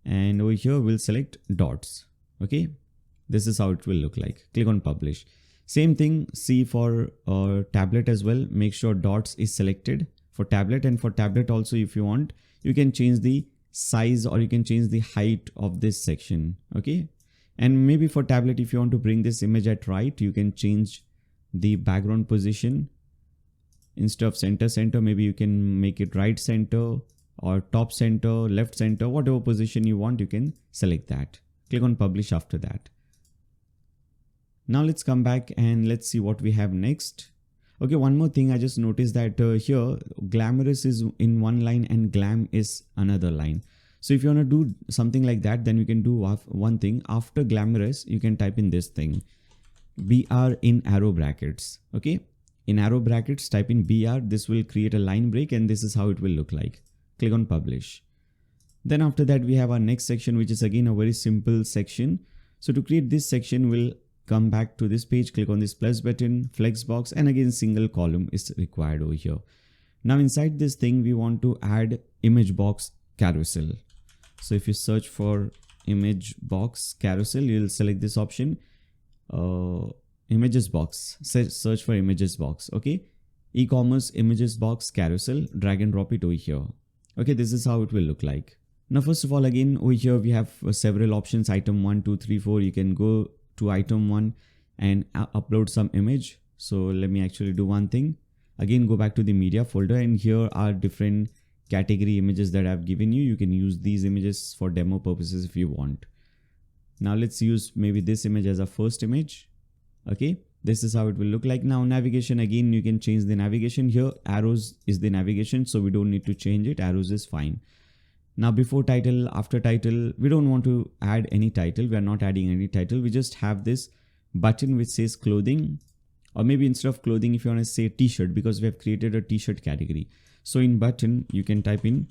And over here we'll select dots. Okay, this is how it will look like. Click on publish. Same thing, see for tablet as well. Make sure dots is selected for tablet, and for tablet also, if you want, you can change the size or you can change the height of this section. Okay, and maybe for tablet, if you want to bring this image at right, you can change the background position. Instead of center, maybe you can make it right center, or top center, left center, whatever position you want, you can select that. Click on publish after that. Now let's come back and let's see what we have next. Okay, one more thing, I just noticed that here glamorous is in one line and glam is another line. So if you want to do something like that, then you can do one thing. After glamorous, you can type in this thing, BR in arrow brackets. Okay, in arrow brackets, type in BR. This will create a line break, and this is how it will look like. Click on publish. Then after that, we have our next section, which is again a very simple section. So to create this section, we'll come back to this page, click on this plus button, flex box, and again single column is required over here. Now inside this thing, we want to add image box carousel. So if you search for image box carousel, you'll select this option, images box, search for images box. Okay, eCommerce images box carousel, drag and drop it over here. Okay, this is how it will look like. Now, first of all, again, over here, we have several options, item 1, 2, 3, 4. You can go to item 1 and upload some image. So let me actually do one thing. Again, go back to the media folder, and here are different category images that I've given you. You can use these images for demo purposes if you want. Now let's use maybe this image as a first image. Okay, This is how it will look like. Now navigation, again you can change the navigation. Here arrows is the navigation, so we don't need to change it. Arrows is fine. Now before title, after title, we don't want to add any title. We are not adding any title. We just have this button which says clothing, or maybe instead of clothing, if you want to say t-shirt, because we have created a t-shirt category. So in button you can type in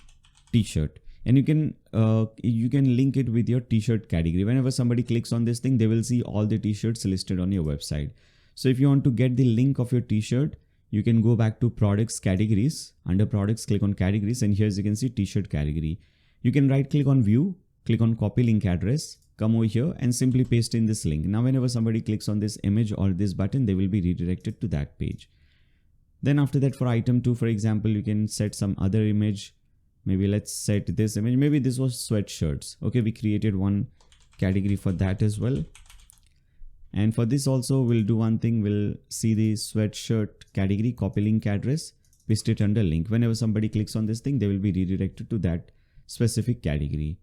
t-shirt, and you can link it with your t-shirt category. Whenever somebody clicks on this thing, they will see all the t-shirts listed on your website. So if you want to get the link of your t-shirt, you can go back to products categories. Under products, click on categories, and here as you can see t-shirt category. You can right click on view, click on copy link address, come over here and simply paste in this link. Now whenever somebody clicks on this image or this button, they will be redirected to that page. Then after that, for item 2, for example, you can set some other image. Maybe let's set this image. Maybe this was sweatshirts. Okay, we created one category for that as well. And for this also, we'll do one thing. We'll see the sweatshirt category, copy link address, paste it under link. Whenever somebody clicks on this thing, they will be redirected to that specific category.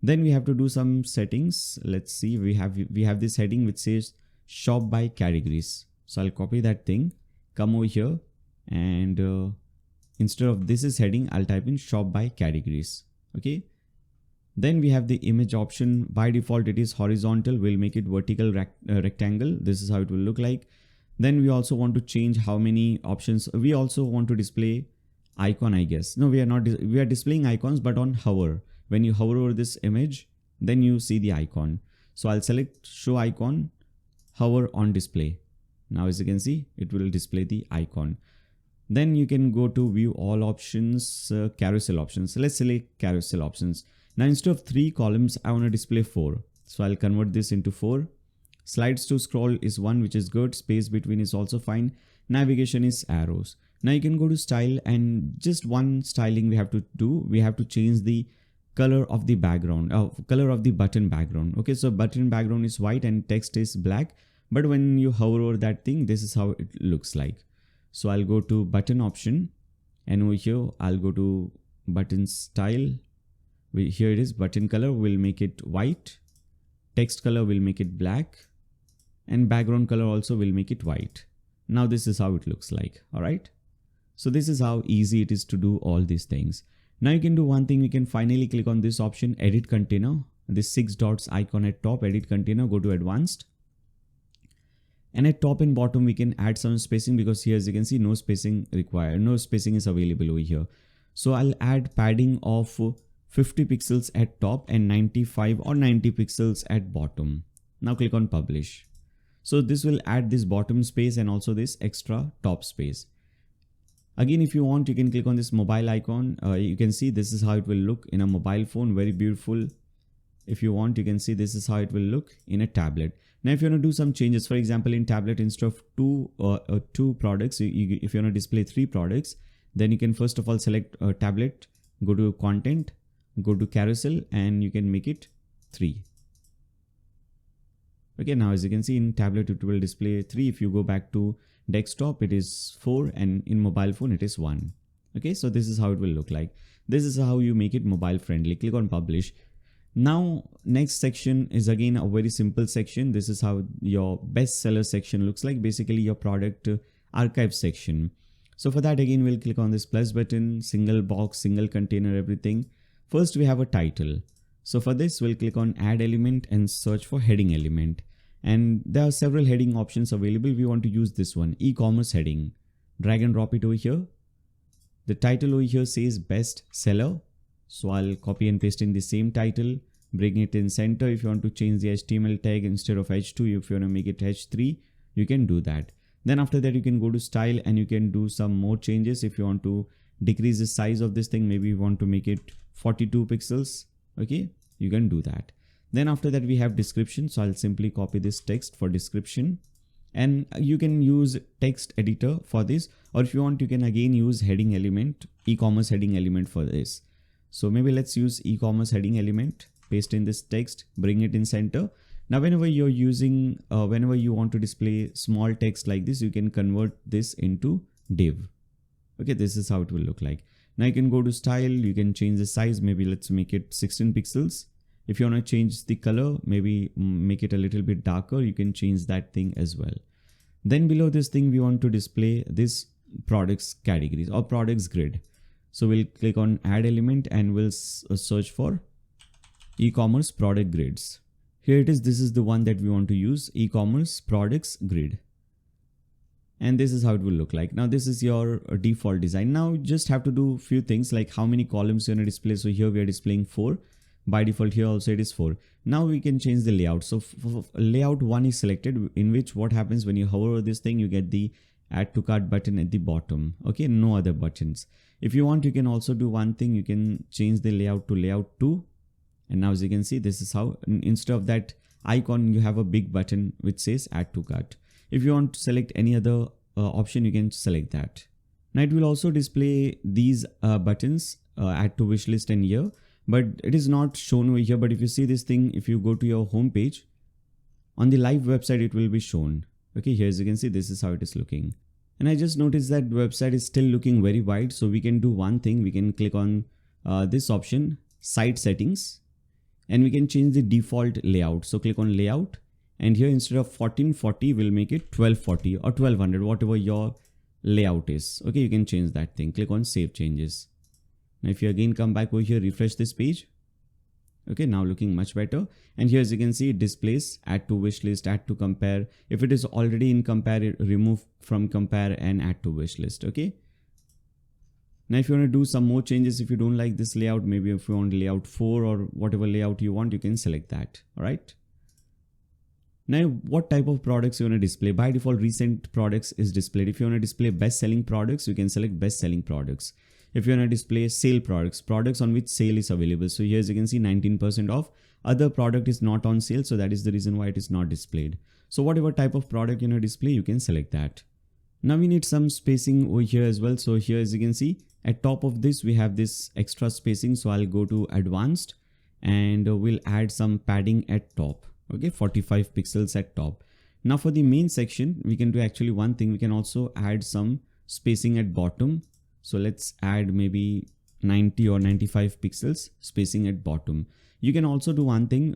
Then we have to do some settings. Let's see, we have this heading which says shop by categories. So I'll copy that thing, come over here, and instead of this is heading, I'll type in shop by categories. Okay. Then we have the image option. By default, it is horizontal. We'll make it vertical rectangle. This is how it will look like. Then we also want to change how many options. We also want to display icon, I guess. No, we are not. We are displaying icons, but on hover. When you hover over this image, then you see the icon. So I'll select show icon, hover on display. Now as you can see, it will display the icon. Then you can go to view all options, carousel options. Let's select carousel options. Now instead of 3 columns, I want to display 4. So I'll convert this into 4. Slides to scroll is 1, which is good. Space between is also fine. Navigation is arrows. Now you can go to style, and just one styling we have to do. We have to change the color of the background, color of the button background. Okay, so button background is white and text is black. But when you hover over that thing, this is how it looks like. So I'll go to button option, and over here I'll go to button style. Here it is, button color, we'll make it white. Text color will make it black, and background color also will make it white. Now this is how it looks like. All right. So this is how easy it is to do all these things. Now you can do one thing. You can finally click on this option, edit container, this 6 dots icon at top, edit container, go to advanced. And at top and bottom, we can add some spacing, because here as you can see, no spacing required. No spacing is available over here. So I'll add padding of 50 pixels at top and 95 or 90 pixels at bottom. Now click on publish. So this will add this bottom space and also this extra top space. Again, if you want, you can click on this mobile icon. You can see this is how it will look in a mobile phone. Very beautiful. If you want, you can see this is how it will look in a tablet. Now, if you want to do some changes, for example, in tablet, instead of two products, if you want to display 3 products, then you can first of all select tablet, go to content, go to carousel, and you can make it 3. Okay, now as you can see in tablet, it will display 3. If you go back to desktop, it is 4, and in mobile phone, it is 1. Okay, so this is how it will look like. This is how you make it mobile friendly. Click on publish. Now, next section is again a very simple section. This is how your bestseller section looks like. Basically, your product archive section. So for that, again, we'll click on this plus button, single box, single container, everything. First, we have a title. So for this, we'll click on add element and search for heading element. And there are several heading options available. We want to use this one, eCommerce heading. Drag and drop it over here. The title over here says best seller. So I'll copy and paste in the same title, bring it in center. If you want to change the HTML tag, instead of H2, if you want to make it H3, you can do that. Then after that, you can go to style and you can do some more changes. If you want to decrease the size of this thing, maybe you want to make it 42 pixels. Okay, you can do that. Then after that, we have description. So I'll simply copy this text for description, and you can use text editor for this, or if you want, you can again use heading element, eCommerce heading element for this. So maybe let's use eCommerce heading element, paste in this text, bring it in center. Now, whenever you're using, whenever you want to display small text like this, you can convert this into div. Okay, this is how it will look like. Now you can go to style, you can change the size. Maybe let's make it 16 pixels. If you want to change the color, maybe make it a little bit darker, you can change that thing as well. Then below this thing, we want to display this products categories or products grid. So we'll click on add element and we'll search for e-commerce product grids. Here it is. This is the one that we want to use, e-commerce products grid. And this is how it will look like. Now this is your default design. Now you just have to do a few things like how many columns you're going to display. So here we are displaying 4. By default here also it is 4. Now we can change the layout. So layout 1 is selected, in which what happens when you hover over this thing, you get the add to cart button at the bottom. Okay, no other buttons. If you want, you can also do one thing. You can change the layout to layout 2. And now as you can see, this is how instead of that icon, you have a big button which says add to cart. If you want to select any other option, you can select that. Now it will also display these buttons, add to wish list and here, but it is not shown over here. But if you see this thing, if you go to your home page on the live website, it will be shown. Okay, here as you can see, this is how it is looking. And I just noticed that website is still looking very wide. So we can do one thing. We can click on this option, site settings, and we can change the default layout. So click on layout, and here instead of 1440, we'll make it 1240 or 1200, whatever your layout is. Okay, you can change that thing. Click on save changes. Now if you again come back over here, refresh this page. Okay, now looking much better. And here as you can see, it displays add to wish list, add to compare. If it is already in compare, remove from compare and add to wish list. Okay. Now if you want to do some more changes, if you don't like this layout, maybe if you want layout 4 or whatever layout you want, you can select that. All right. Now what type of products you want to display? By default, recent products is displayed. If you want to display best selling products, you can select best selling products. If you want to display sale products, products on which sale is available. So here as you can see, 19% off. Other product is not on sale. So that is the reason why it is not displayed. So whatever type of product you want to display, you can select that. Now we need some spacing over here as well. So here as you can see, at top of this, we have this extra spacing. So I'll go to advanced and we'll add some padding at top. Okay, 45 pixels at top. Now for the main section, we can do actually one thing. We can also add some spacing at bottom. So let's add maybe 90 or 95 pixels spacing at bottom. You can also do one thing.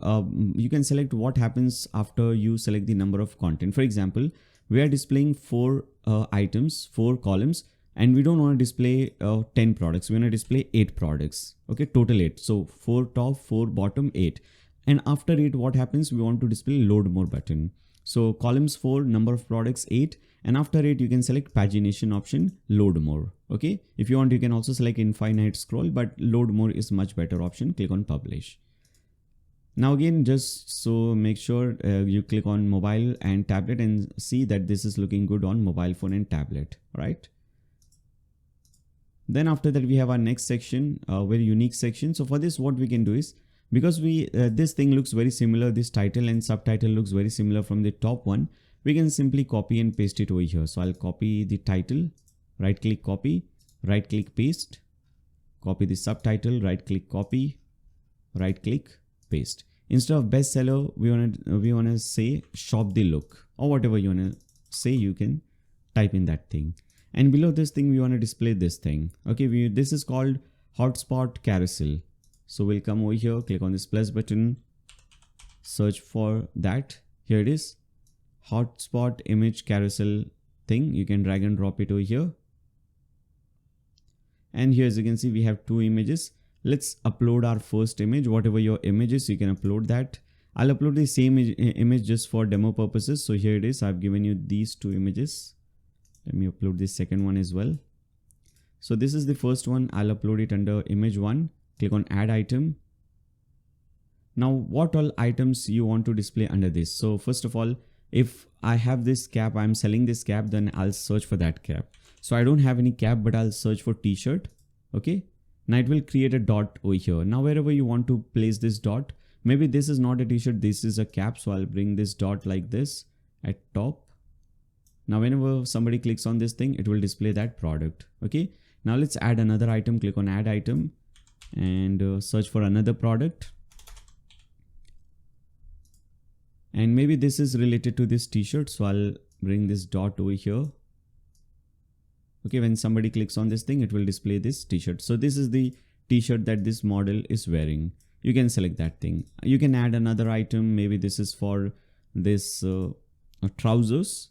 You can select what happens after you select the number of content. For example, we are displaying 4 items, 4 columns, and we don't want to display 10 products. We want to display 8 products. Okay, total 8. So 4 top, 4 bottom, 8. And after 8, what happens? We want to display load more button. So columns 4, number of products 8, and after 8 you can select pagination option, load more. Okay, if you want, you can also select infinite scroll, but load more is much better option. Click on publish. Now again, just so make sure you click on mobile and tablet and see that this is looking good on mobile phone and tablet, right? Then after that, we have our next section, very unique section. So for this, what we can do is, because this thing looks very similar, this title and subtitle looks very similar from the top one, we can simply copy and paste it over here. So I'll copy the title, right click copy, right click paste, copy the subtitle, right click copy, right click paste. Instead of bestseller, we want to say shop the look, or whatever you want to say, you can type in that thing. And below this thing, we want to display this thing. Okay, this is called hotspot carousel. So we'll come over here, click on this plus button, search for that. Here it is, hotspot image carousel thing. You can drag and drop it over here. And here as you can see, we have 2 images. Let's upload our first image. Whatever your image is, you can upload that. I'll upload the same image just for demo purposes. So here it is. I've given you these 2 images. Let me upload this second one as well. So this is the first one. I'll upload it under image 1. Click on add item. Now what all items you want to display under this? So first of all, if I have this cap, I'm selling this cap, then I'll search for that cap. So I don't have any cap, but I'll search for t-shirt. Okay. Now it will create a dot over here. Now wherever you want to place this dot, maybe this is not a t-shirt, this is a cap. So I'll bring this dot like this at top. Now whenever somebody clicks on this thing, it will display that product. Okay. Now let's add another item. Click on add item and search for another product. And maybe this is related to this t-shirt. So I'll bring this dot over here. Okay, when somebody clicks on this thing, it will display this t-shirt. So this is the t-shirt that this model is wearing. You can select that thing. You can add another item. Maybe this is for this trousers.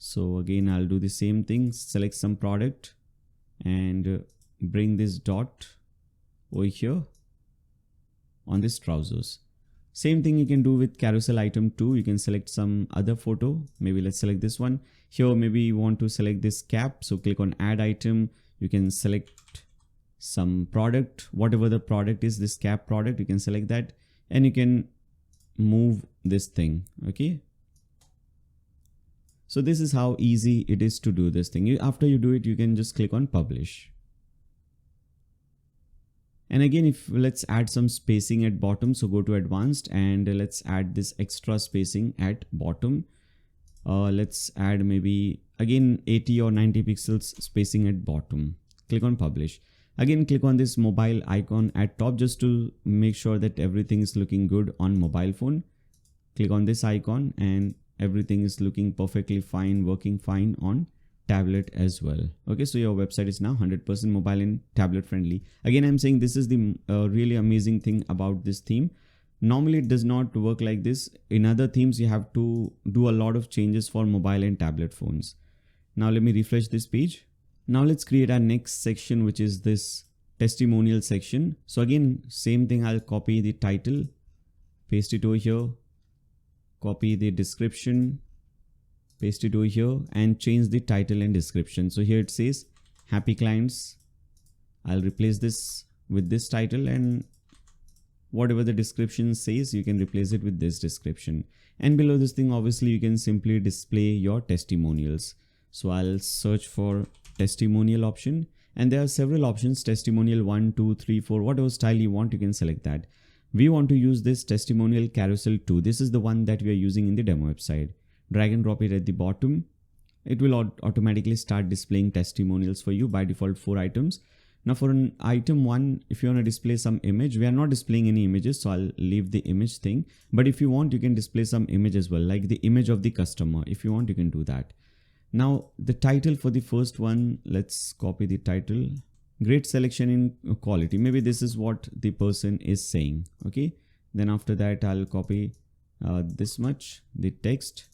So again, I'll do the same thing, select some product and bring this dot over here on this trousers. Same thing you can do with carousel item 2. You can select some other photo. Maybe let's select this one. Here, maybe you want to select this cap. So click on add item. You can select some product, whatever the product is, this cap product, you can select that and you can move this thing. Okay. So this is how easy it is to do this thing. After you do it, you can just click on publish. And again, if let's add some spacing at bottom, so go to advanced and let's add this extra spacing at bottom. Let's add maybe again 80 or 90 pixels spacing at bottom. Click on publish. Again, click on this mobile icon at top just to make sure that everything is looking good on mobile phone. Click on this icon and everything is looking perfectly fine, working fine on tablet as well. Okay, so your website is now 100% mobile and tablet friendly. Again, I'm saying this is the really amazing thing about this theme. Normally it does not work like this. In other themes you have to do a lot of changes for mobile and tablet phones. Now let me refresh this page. Now let's create our next section, which is this testimonial section. So again, same thing, I'll copy the title, paste it over here, copy the description, paste it over here and change the title and description. So here it says happy clients. I'll replace this with this title and whatever the description says, you can replace it with this description. And below this thing, obviously you can simply display your testimonials. So I'll search for testimonial option and there are several options, testimonial 1, 2, 3, 4, whatever style you want, you can select that. We want to use this testimonial carousel 2. This is the one that we are using in the demo website. Drag and drop it at the bottom. It will automatically start displaying testimonials for you, by default 4 items. Now for an item 1, if you want to display some image, we are not displaying any images, so I'll leave the image thing. But if you want, you can display some image as well, like the image of the customer. If you want, you can do that. Now the title for the first one, let's copy the title. Great selection in quality. Maybe this is what the person is saying. Okay. Then after that, I'll copy this much, the text,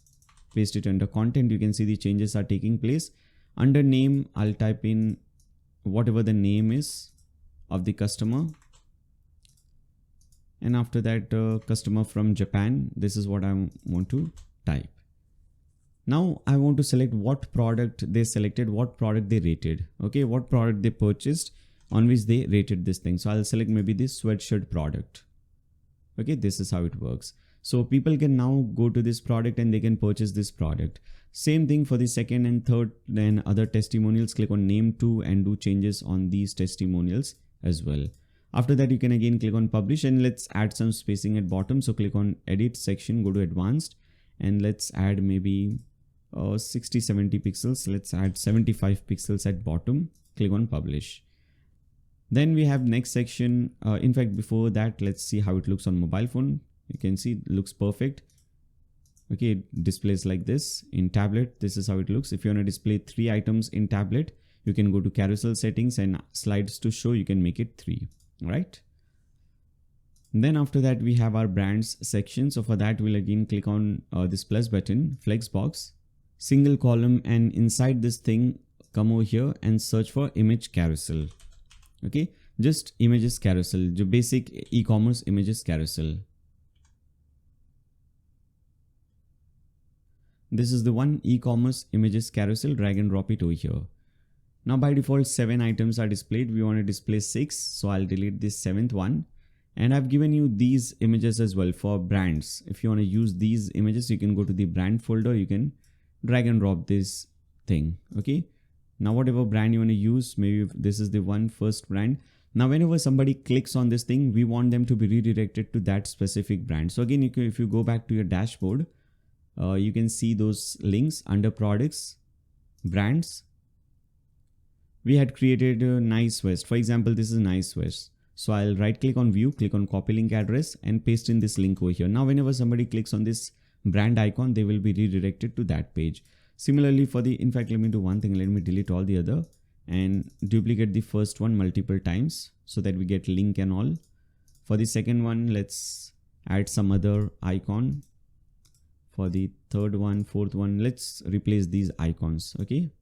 paste it under content. You can see the changes are taking place. Under name, I'll type in whatever the name is of the customer. And after that, customer from Japan, this is what I want to type. Now I want to select what product they selected, what product they rated. Okay, what product they purchased on which they rated this thing. So I'll select maybe this sweatshirt product. Okay, this is how it works. So people can now go to this product and they can purchase this product. Same thing for the second and third and other testimonials. Click on name 2 and do changes on these testimonials as well. After that, you can again click on publish and let's add some spacing at bottom. So click on edit section, go to advanced and let's add maybe 60-70 pixels. Let's add 75 pixels at bottom. Click on publish. Then we have next section. In fact, before that, let's see how it looks on mobile phone. You can see it looks perfect. Okay, it displays like this. In tablet, this is how it looks. If you want to display 3 items in tablet, you can go to carousel settings and slides to show, you can make it 3, right? Then after that, we have our brands section. So for that, we'll again click on this plus button, flex box, single column, and inside this thing, come over here and search for image carousel. Okay, just images carousel, the basic e-commerce images carousel. This is the one, e-commerce images carousel. Drag and drop it over here. Now by default 7 items are displayed. We want to display 6, so I'll delete this 7th one. And I've given you these images as well for brands. If you want to use these images, you can go to the brand folder. You can drag and drop this thing. Okay. Now whatever brand you want to use, maybe this is the one first brand. Now whenever somebody clicks on this thing, we want them to be redirected to that specific brand. So again, if you go back to your dashboard, you can see those links under products, brands. We had created a Nice West. For example, this is Nice West. So I'll right click on view, click on copy link address and paste in this link over here. Now whenever somebody clicks on this brand icon, they will be redirected to that page. Similarly for the, in fact, let me do one thing. Let me delete all the other and duplicate the first one multiple times so that we get link and all. For the second one, let's add some other icon. For the third one, fourth one, let's replace these icons. Okay.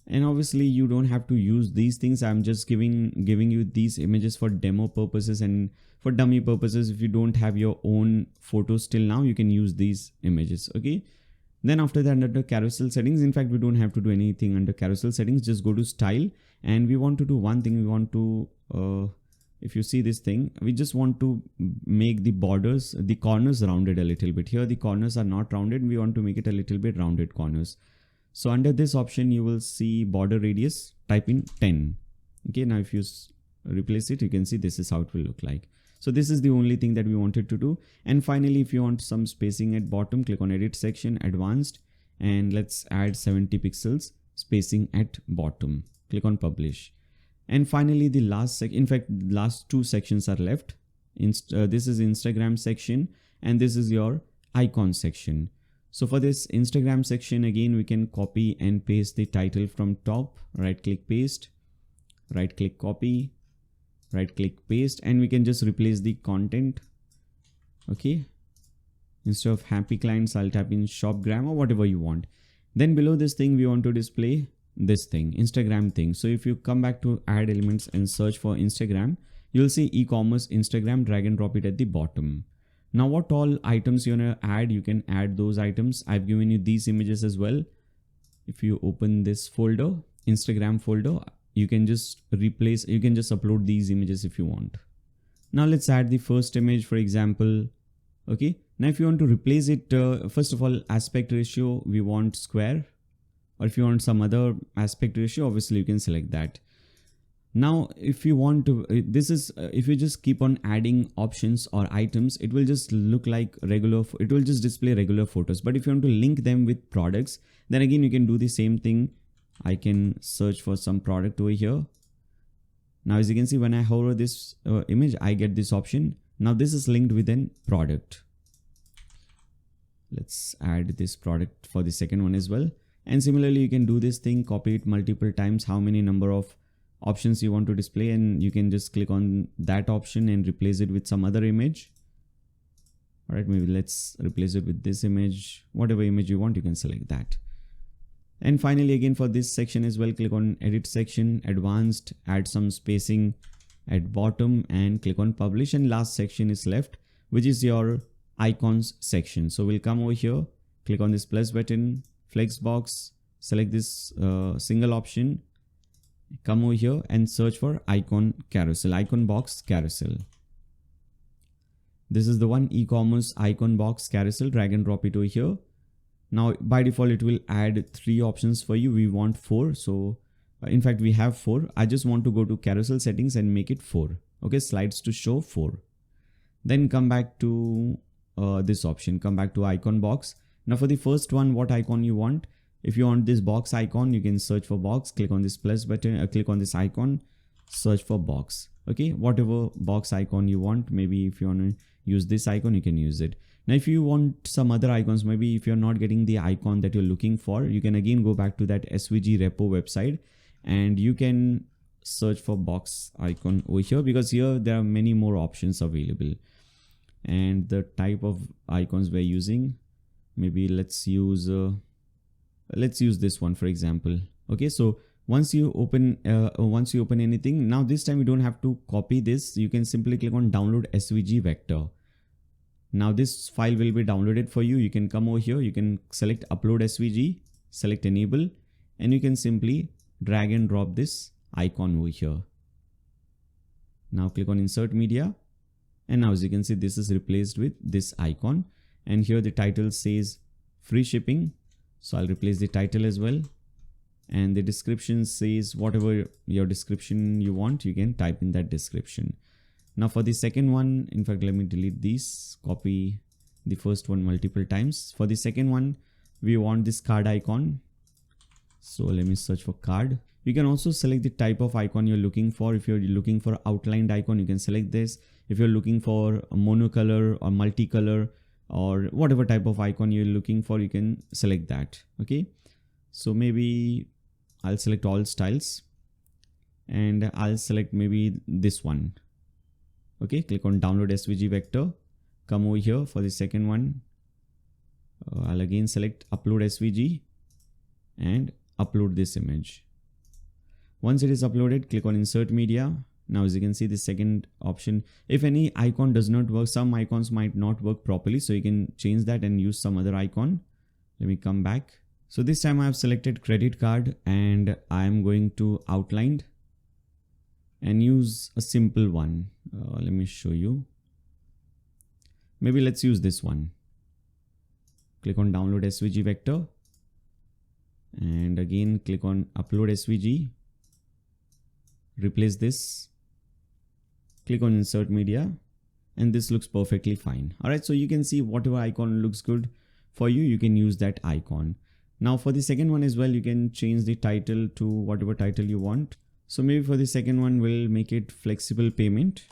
And obviously you don't have to use these things. I'm just giving you these images for demo purposes and for dummy purposes. If you don't have your own photos till now, you can use these images. Okay. Then after that, under carousel settings, in fact, we don't have to do anything under carousel settings. Just go to style, and we want to do one thing. We want to, if you see this thing, we just want to make the borders, the corners rounded a little bit. Here the corners are not rounded. We want to make it a little bit rounded corners. So under this option, you will see border radius, type in 10. Okay, now if you replace it, you can see this is how it will look like. So this is the only thing that we wanted to do. And finally, if you want some spacing at bottom, click on edit section, advanced, and let's add 70 pixels spacing at bottom. Click on publish. And finally, the last last two sections are left. This is Instagram section, and this is your icon section. So for this Instagram section, again, we can copy and paste the title from top, right click paste, right click copy, right click paste, and we can just replace the content. Okay. Instead of happy clients, I'll type in shopgram or whatever you want. Then below this thing, we want to display this thing, Instagram thing. So if you come back to add elements and search for Instagram, you'll see e-commerce Instagram, drag and drop it at the bottom. Now what all items you want to add, you can add those items. I've given you these images as well. If you open this folder, Instagram folder, you can just upload these images if you want. Now let's add the first image, for example. Okay. Now if you want to replace it, first of all, aspect ratio, we want square, or if you want some other aspect ratio, obviously you can select that. Now, if you want to, if you just keep on adding options or items, it will just look like regular, it will just display regular photos. But if you want to link them with products, then again, you can do the same thing. I can search for some product over here. Now, as you can see, when I hover this image, I get this option. Now this is linked with an product. Let's add this product for the second one as well. And similarly, you can do this thing, copy it multiple times, how many number of options you want to display, and you can just click on that option and replace it with some other image. All right, maybe let's replace it with this image. Whatever image you want, you can select that. And finally, again, for this section as well, click on edit section, advanced, add some spacing at bottom and click on publish. And last section is left, which is your icons section. So we'll come over here, click on this plus button, flex box, select this single option, come over here and search for icon carousel, icon box carousel. This is the one, e-commerce icon box carousel. Drag and drop it over here. Now by default, it will add 3 options for you. We want 4. So in fact, we have 4. I just want to go to carousel settings and make it 4. Okay, slides to show 4. Then come back to this option, come back to icon box. Now for the first one, what icon you want? If you want this box icon, you can search for box, click on this plus button, click on this icon, search for box. Okay, whatever box icon you want. Maybe if you want to use this icon, you can use it. Now, if you want some other icons, maybe if you're not getting the icon that you're looking for, you can again go back to that SVG repo website and you can search for box icon over here, because here there are many more options available. And the type of icons we're using, maybe let's use this one, for example. Okay, so once you open anything, now this time you don't have to copy this. You can simply click on download SVG vector. Now this file will be downloaded for you. You can come over here, you can select upload SVG, select enable, and you can simply drag and drop this icon over here. Now click on insert media, and now as you can see, this is replaced with this icon, and here the title says free shipping. So I'll replace the title as well, and the description says whatever your description you want, you can type in that description. Now for the second one, in fact, let me delete these, copy the first one multiple times. For the second one, we want this card icon. So let me search for card. You can also select the type of icon you're looking for. If you're looking for outlined icon, you can select this. If you're looking for a monocolor or multicolor or whatever type of icon you're looking for, you can select that. Okay. So maybe I'll select all styles and I'll select maybe this one. Okay, click on download SVG vector. Come over here for the second one. I'll again select upload SVG and upload this image. Once it is uploaded, click on insert media. Now as you can see, the second option, if any icon does not work, some icons might not work properly, so you can change that and use some other icon. Let me come back. So this time I have selected credit card and I am going to outline and use a simple one. Let me show you. Maybe let's use this one. Click on download SVG vector and again click on upload SVG. Replace this. Click on insert media and this looks perfectly fine. Alright, so you can see whatever icon looks good for you, you can use that icon. Now for the second one as well, you can change the title to whatever title you want. So maybe for the second one, we'll make it flexible payment.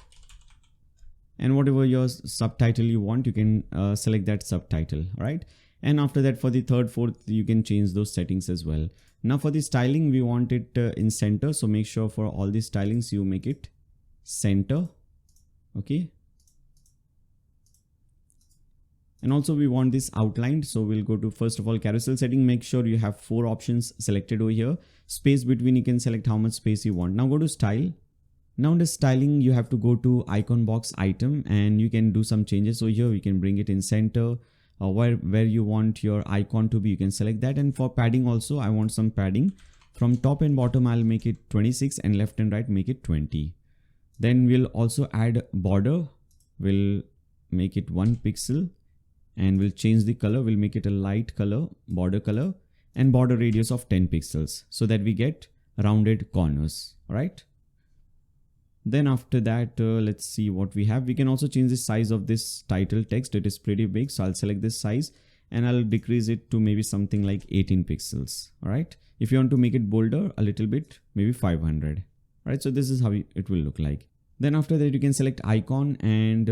And whatever your subtitle you want, you can select that subtitle, right? And after that, for the third, fourth, you can change those settings as well. Now for the styling, we want it in center. So make sure for all these stylings, you make it center. Okay. And also we want this outlined. So we'll go to, first of all, carousel setting. Make sure you have 4 options selected over here. Space between, you can select how much space you want. Now go to style. Now in the styling, you have to go to icon box item and you can do some changes. So here we can bring it in center, or where you want your icon to be, you can select that. And for padding also, I want some padding. From top and bottom, I'll make it 26 and left and right, make it 20. Then we'll also add border. We'll make it 1 pixel and we'll change the color. We'll make it a light color, border color, and border radius of 10 pixels so that we get rounded corners. All right. Then after that, let's see what we have. We can also change the size of this title text. It is pretty big. So I'll select this size and I'll decrease it to maybe something like 18 pixels. All right. If you want to make it bolder a little bit, maybe 500. All right. So this is how it will look like. Then after that, you can select icon and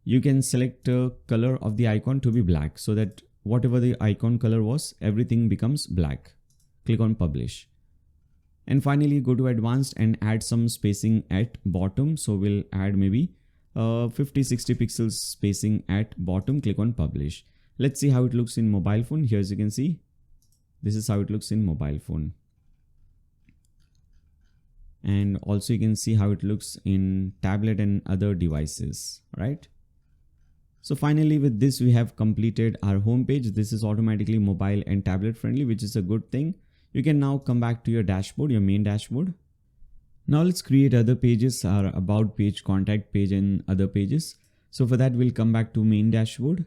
you can select color of the icon to be black so that whatever the icon color was, everything becomes black. Click on publish. And finally, go to advanced and add some spacing at bottom. So we'll add maybe 50-60 pixels spacing at bottom. Click on publish. Let's see how it looks in mobile phone. Here as you can see, this is how it looks in mobile phone. And also you can see how it looks in tablet and other devices, right? So finally with this, we have completed our home page. This is automatically mobile and tablet friendly, which is a good thing. You can now come back to your dashboard, your main dashboard. Now let's create other pages, our about page, contact page, and other pages. So for that, we'll come back to main dashboard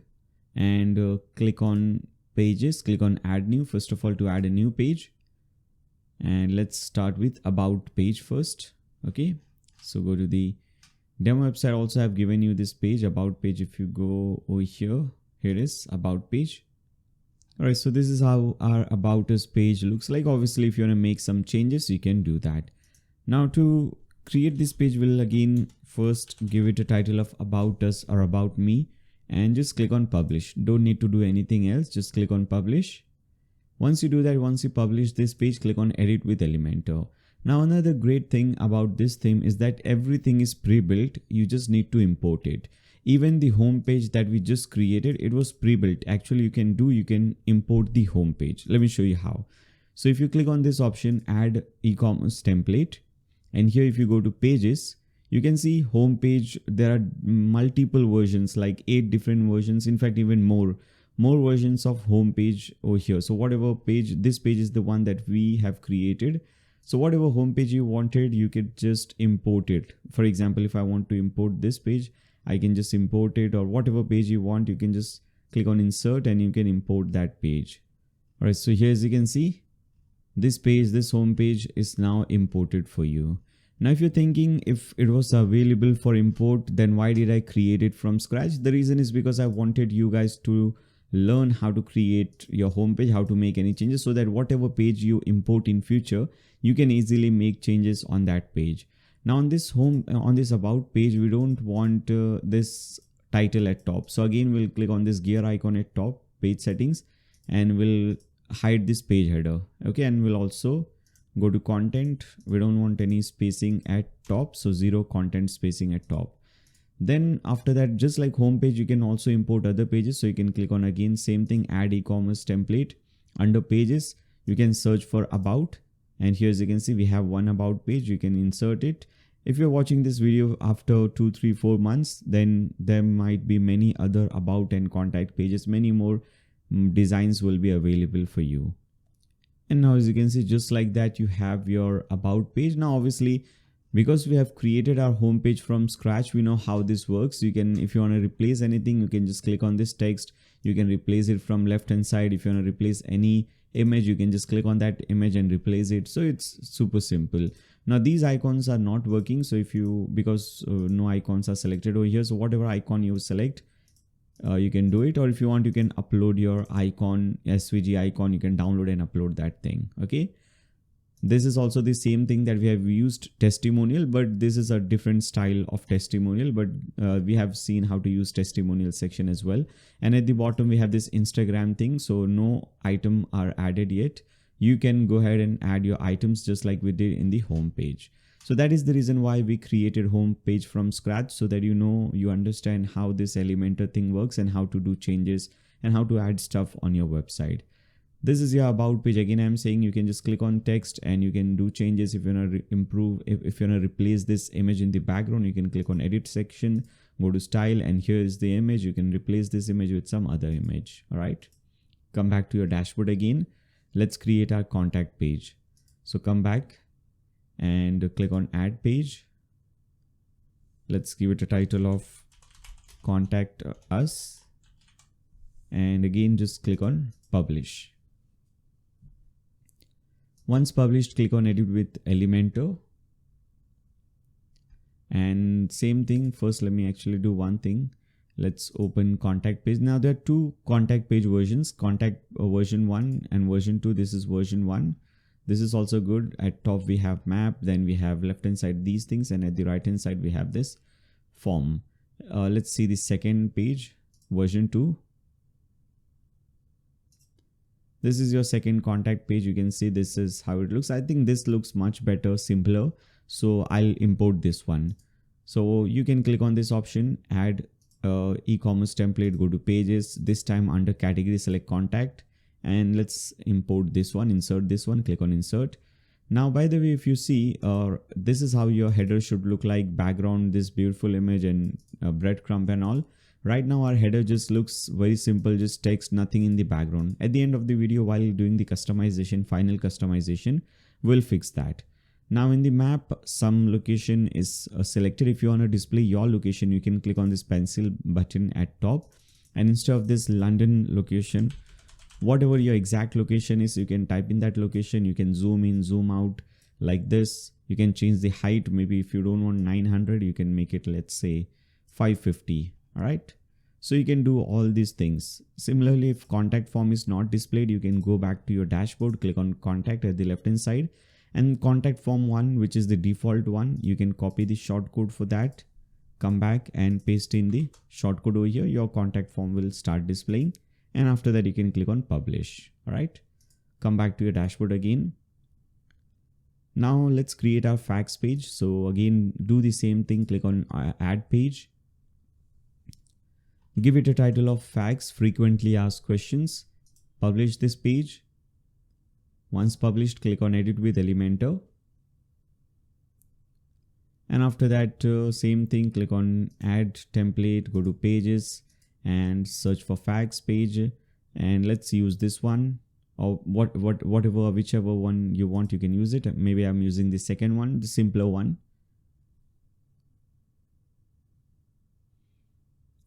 and click on pages, click on add new, first of all, to add a new page. And let's start with about page first. Okay. So go to the demo website. Also have given you this page, about page. If you go over here, here it is, about page. All right, so this is how our about us page looks like. Obviously, if you want to make some changes, you can do that. Now to create this page, we'll again first give it a title of about us or about me and just click on publish. Don't need to do anything else. Just click on publish. Once you do that, once you publish this page, click on edit with Elementor. Now another great thing about this theme is that everything is pre-built. You just need to import it. Even the home page that we just created, it was pre-built. Actually, you can import the home page. Let me show you how. So if you click on this option, add e-commerce template, and here if you go to pages, you can see home page. There are multiple versions, like 8 different versions. In fact, even more versions of home page over here. So whatever page, this page is the one that we have created. So whatever home page you wanted, you could just import it. For example, if I want to import this page, I can just import it, or whatever page you want, you can just click on insert and you can import that page. All right. So here, as you can see, this page, this home page is now imported for you. Now, if you're thinking if it was available for import, then why did I create it from scratch? The reason is because I wanted you guys to learn how to create your home page, how to make any changes, so that whatever page you import in future, you can easily make changes on that page. Now on this about page, we don't want this title at top. So again, we'll click on this gear icon at top, page settings, and we'll hide this page header. Okay. And we'll also go to content. We don't want any spacing at top. So 0 content spacing at top. Then after that, just like home page, you can also import other pages. So you can click on again, same thing, add e-commerce template. Under pages, you can search for about, and here as you can see, we have one about page. You can insert it. If you're watching this video after 2, 3, 4 months, then there might be many other about and contact pages, many more designs will be available for you. And now as you can see, just like that, you have your about page. Now obviously, because we have created our home page from scratch, we know how this works. You can, if you want to replace anything, you can just click on this text. You can replace it from left hand side. If you want to replace any image, you can just click on that image and replace it. So it's super simple. Now these icons are not working. So if you, because no icons are selected over here, so whatever icon you select, you can do it. Or if you want, you can upload your icon, SVG icon, you can download and upload that thing. Okay. This is also the same thing that we have used testimonial, but this is a different style of testimonial, but we have seen how to use testimonial section as well. And at the bottom, we have this Instagram thing. So no item are added yet. You can go ahead and add your items just like we did in the home page. So that is the reason why we created home page from scratch, so that you understand how this Elementor thing works and how to do changes and how to add stuff on your website. This is your about page. Again, I'm saying you can just click on text and you can do changes. If you want to improve, if you want to replace this image in the background, you can click on edit section, go to style, and here is the image. You can replace this image with some other image. All right. Come back to your dashboard again. Let's create our contact page. So come back and click on add page. Let's give it a title of contact us. And again, just click on publish. Once published, click on edit with Elementor. And same thing, first let me actually do one thing. Let's open contact page. Now there are two contact page versions, contact version 1 and version 2. This is version 1. This is also good. At top we have map, then we have left hand side these things, and at the right hand side we have this form. Let's see the second page, version 2. This is your second contact page. You can see this is how it looks. I think this looks much better, simpler. So I'll import this one. So you can click on this option, add e-commerce template, go to pages. This time under category, select contact, and let's import this one, insert this one, click on insert. Now, by the way, if you see, this is how your header should look like, background, this beautiful image and breadcrumb and all. Right now, our header just looks very simple, just text, nothing in the background. At the end of the video, while doing the customization, final customization, we'll fix that. Now in the map, some location is selected. If you want to display your location, you can click on this pencil button at top, and instead of this London location, whatever your exact location is, you can type in that location. You can zoom in, zoom out like this. You can change the height. Maybe if you don't want 900, you can make it, let's say 550. All right. So you can do all these things. Similarly, if contact form is not displayed, you can go back to your dashboard, click on contact at the left hand side, and contact form 1, which is the default one, you can copy the shortcode for that, come back and paste in the shortcode over here. Your contact form will start displaying, and after that you can click on publish. All right, come back to your dashboard again. Now let's create our facts page. So again, do the same thing, click on add page, give it a title of facts, frequently asked questions, publish this page. Once published, click on edit with Elementor. And after that, same thing, click on add template, go to pages and search for facts page. And let's use this one, or whichever one you want, you can use it. Maybe I'm using the second one, the simpler one.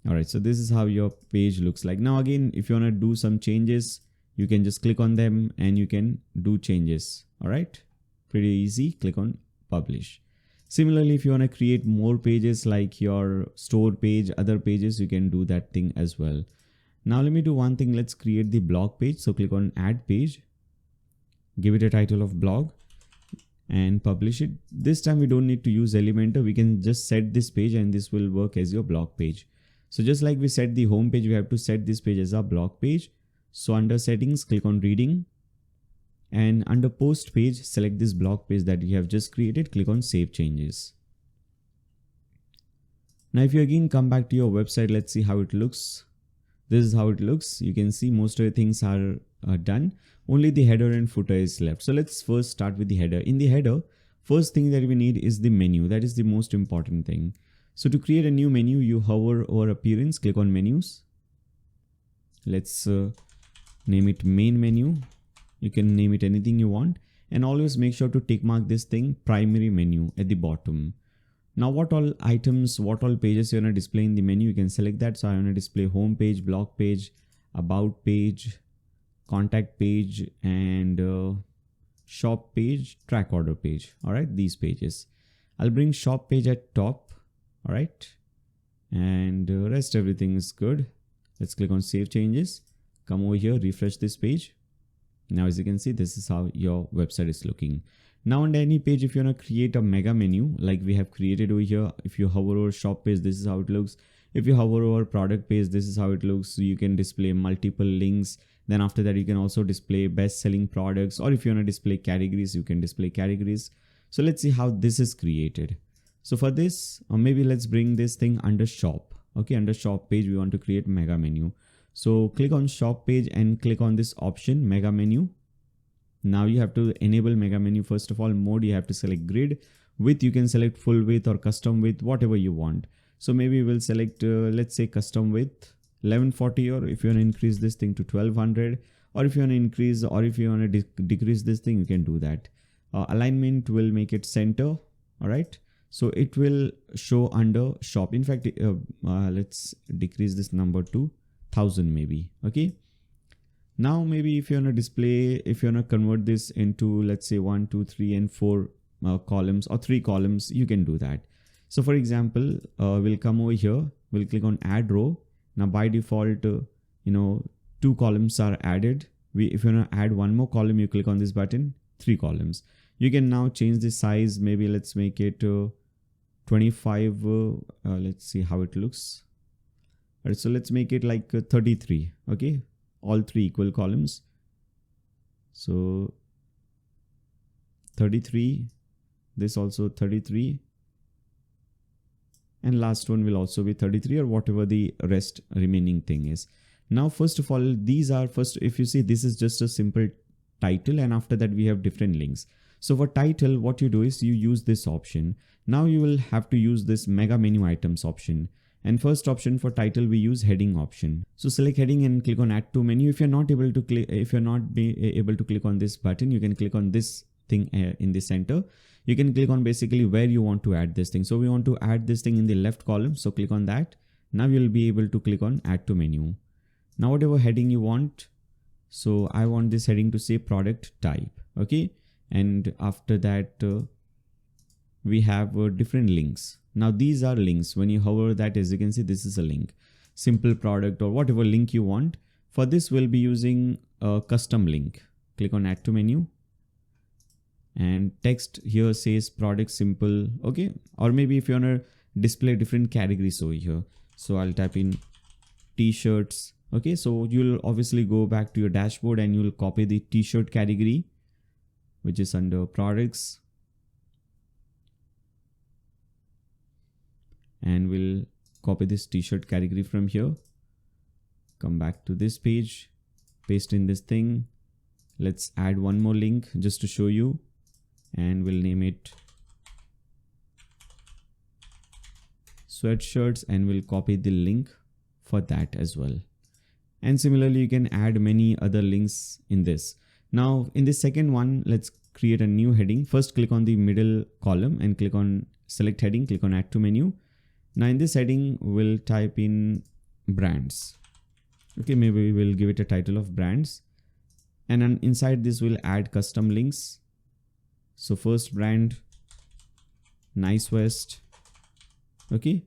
All right, so this is how your page looks like. Now again, if you want to do some changes, you can just click on them and you can do changes. All right, pretty easy. Click on publish. Similarly, if you want to create more pages like your store page, other pages, you can do that thing as well. Now let me do one thing. Let's create the blog page. So click on add page, give it a title of blog and publish it. This time we don't need to use Elementor. We can just set this page and this will work as your blog page. So just like we set the home page, we have to set this page as our blog page. So under settings, click on reading, and under post page, select this blog page that you have just created. Click on save changes. Now if you again come back to your website, let's see how it looks. This is how it looks. You can see most of the things are done. Only the header and footer is left. So let's first start with the header. In the header, first thing that we need is the menu. That is the most important thing. So to create a new menu, you hover over appearance, click on menus. Let's name it main menu. You can name it anything you want, and always make sure to tick mark this thing primary menu at the bottom. Now what all items, what all pages you want to display in the menu, you can select that. So I want to display home page, blog page, about page, contact page, and shop page, track order page. All right, these pages. I'll bring shop page at top. All right, and rest everything is good. Let's click on save changes. Come over here, refresh this page. Now as you can see, this is how your website is looking. Now on any page, if you want to create a mega menu like we have created over here, if you hover over shop page, this is how it looks. If you hover over product page, this is how it looks. So you can display multiple links. Then after that, you can also display best selling products, or if you want to display categories, you can display categories. So let's see how this is created. So for this, or maybe let's bring this thing under shop. Okay, under shop page, we want to create mega menu. So click on shop page and click on this option, mega menu. Now you have to enable mega menu. First of all, mode, you have to select grid. Width, you can select full width or custom width, whatever you want. So maybe we'll select, let's say custom width 1140, or if you want to increase this thing to 1200, or if you want to increase, or if you want to decrease this thing, you can do that. Alignment will make it center. All right. So it will show under shop. In fact, let's decrease this number to 1000 maybe. Okay. Now maybe if you want to display, if you want to convert this into, let's say 1, 2, 3 and 4 columns, or 3 columns, you can do that. So for example, we'll come over here, we'll click on add row. Now by default, 2 columns are added. If you want to add one more column, you click on this button, 3 columns. You can now change the size. Maybe let's make it 25. Let's see how it looks. All right, so let's make it like 33. Okay, all 3 equal columns. So 33, this also 33, and last one will also be 33, or whatever the rest remaining thing is. Now first of all, these are if you see, this is just a simple title, and after that we have different links. So for title, what you do is you use this option. Now you will have to use this mega menu items option. And first option for title, we use heading option. So select heading and click on add to menu. If you're not able to click, able to click on this button, you can click on this thing in the center. You can click on basically where you want to add this thing. So we want to add this thing in the left column. So click on that. Now you'll be able to click on add to menu. Now whatever heading you want. So I want this heading to say product type. Okay. And after that, we have different links. Now these are links. When you hover that, as you can see, this is a link, simple product or whatever link you want. For this, we'll be using a custom link. Click on add to menu, and text here says product simple. Okay. Or maybe if you want to display different categories over here. So I'll type in t-shirts. Okay. So you'll obviously go back to your dashboard and you'll copy the t-shirt category, which is under products, and we'll copy this t-shirt category from here. Come back to this page, paste in this thing. Let's add one more link just to show you, and we'll name it sweatshirts, and we'll copy the link for that as well. And similarly, you can add many other links in this. Now in the second one, let's create a new heading. First click on the middle column and click on select heading, click on add to menu. Now in this heading, we'll type in brands. Okay, maybe we'll give it a title of brands. And then inside this, we'll add custom links. So first brand, Nice West. Okay,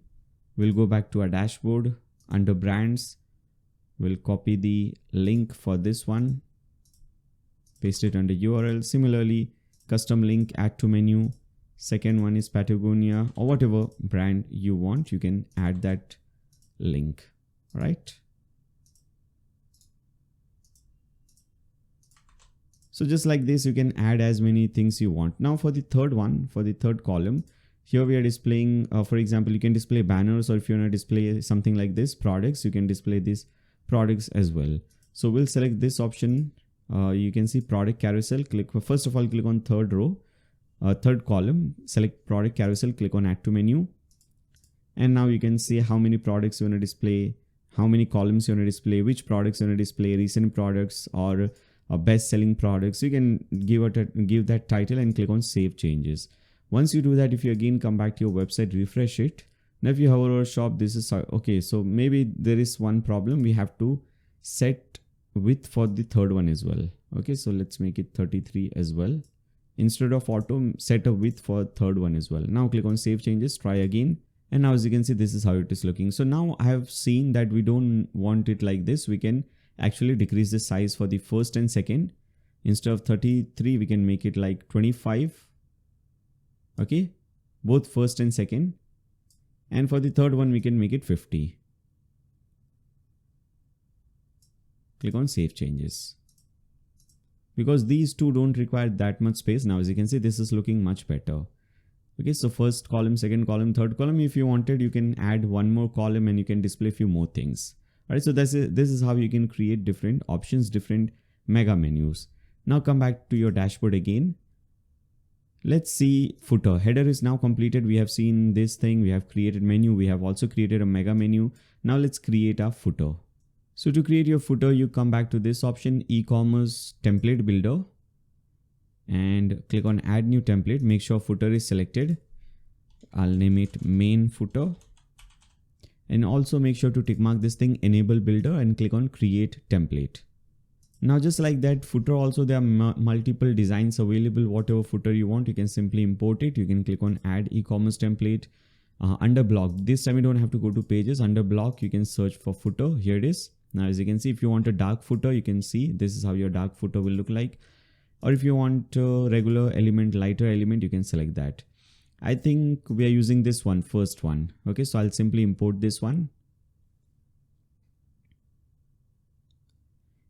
we'll go back to our dashboard. Under brands, we'll copy the link for this one, paste it under URL. Similarly, custom link, add to menu. Second one is Patagonia, or whatever brand you want, you can add that link, right? So just like this, you can add as many things you want. Now for the third one, for the third column, Here we are displaying, for example, you can display banners, or if you want to display something like this, products, you can display these products as well. So we'll select this option. You can see product carousel. First of all, click on third row, third column, select product carousel, click on add to menu. And now you can see how many products you want to display, how many columns you want to display, which products you want to display, recent products or best selling products. You can give that title and click on save changes. Once you do that, if you again come back to your website, refresh it. Now if you hover over shop, this is okay. So maybe there is one problem. We have to set width for the third one as well. Okay, so let's make it 33 as well. Instead of auto, set a width for third one as well. Now click on save changes, try again. And now as you can see, this is how it is looking. So now I have seen that we don't want it like this. We can actually decrease the size for the first and second. Instead of 33, we can make it like 25. Okay, both first and second. And for the third one, we can make it 50. Click on save changes. Because these two don't require that much space. Now as you can see, this is looking much better. Okay, so first column, second column, third column. If you wanted, you can add one more column and you can display a few more things. All right, so this is how you can create different options, different mega menus. Now come back to your dashboard again. Let's see footer. Header is now completed. We have seen this thing. We have created menu. We have also created a mega menu. Now let's create a footer. So to create your footer, you come back to this option, eCommerce template builder, and click on add new template. Make sure footer is selected. I'll name it main footer. And also make sure to tick mark this thing, enable builder, and click on create template. Now just like that, footer also, there are multiple designs available. Whatever footer you want, you can simply import it. You can click on add eCommerce template. Under block, this time you don't have to go to pages. Under block, you can search for footer. Here it is. Now as you can see, if you want a dark footer, you can see this is how your dark footer will look like. Or if you want a regular element, lighter element, you can select that. I think we are using this one, first one. Okay, so I'll simply import this one.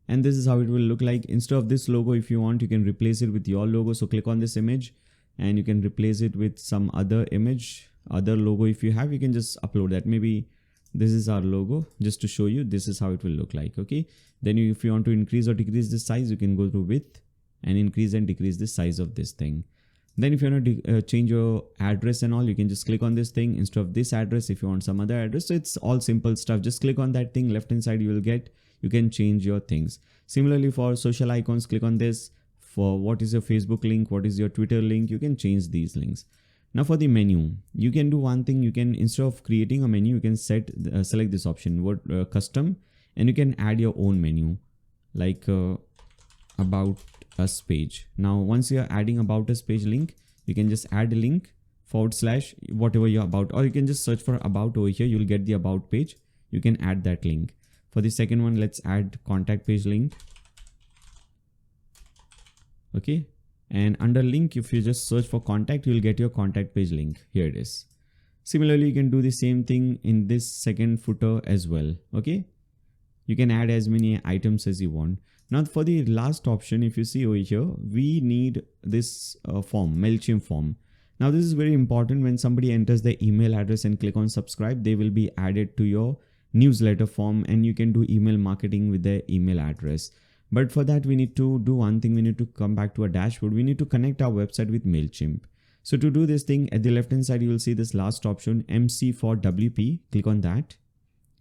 And this is how it will look like. Instead of this logo, if you want, you can replace it with your logo. So click on this image and you can replace it with some other image, other logo. If you have, you can just upload that. Maybe this is our logo, just to show you, this is how it will look like. Okay, then if you want to increase or decrease the size, you can go to width and increase and decrease the size of this thing. Then if you want to change your address and all, you can just click on this thing instead of this address. If you want some other address, so it's all simple stuff. Just click on that thing, left hand side you can change your things. Similarly for social icons, click on this. For what is your Facebook link, what is your Twitter link, you can change these links. Now for the menu, you can do one thing. You can, instead of creating a menu, you can select this option, custom, and you can add your own menu, like about us page. Now once you are adding about us page link, you can just add a link / whatever you're about, or you can just search for about over here. You'll get the about page. You can add that link. For the second one, let's add contact page link. Okay, and under link, if you just search for contact, you'll get your contact page link. Here it is. Similarly, you can do the same thing in this second footer as well. Okay, you can add as many items as you want. Now for the last option, if you see over here, we need this form, MailChimp form. Now this is very important. When somebody enters their email address and click on subscribe, they will be added to your newsletter form, and you can do email marketing with their email address. But for that, we need to do one thing. We need to come back to our dashboard. We need to connect our website with MailChimp. So to do this thing, at the left hand side, you will see this last option, MC for WP. Click on that.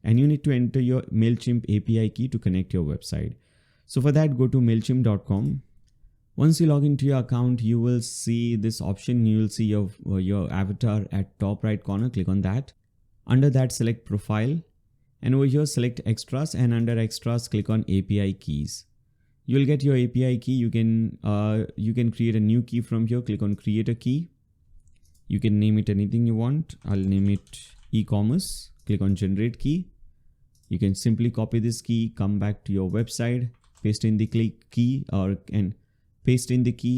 And you need to enter your MailChimp API key to connect your website. So for that, go to MailChimp.com. Once you log into your account, you will see this option. You will see your avatar at top right corner. Click on that. Under that, select profile. And over here, select extras. And under extras, click on API keys. You'll get your API key. You can create a new key from here. Click on create a key. You can name it anything you want. I'll name it eCommerce. Click on generate key. You can simply copy this key, come back to your website, paste in the key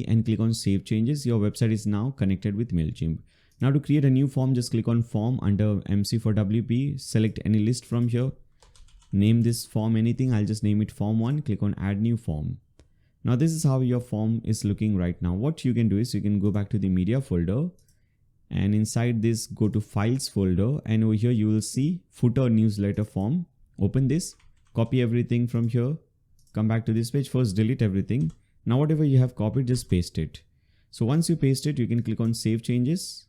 and click on save changes. Your website is now connected with MailChimp. Now to create a new form, just click on form under MC for WP. Select any list from here. Name this form anything. I'll just name it form 1. Click on add new form. Now this is how your form is looking right now. What you can do is you can go back to the media folder And inside this, go to files folder, and over here you will see footer newsletter form. Open this, copy everything from here, come back to this page. First delete everything. Now whatever you have copied, just paste it. So once you paste it, you can click on save changes.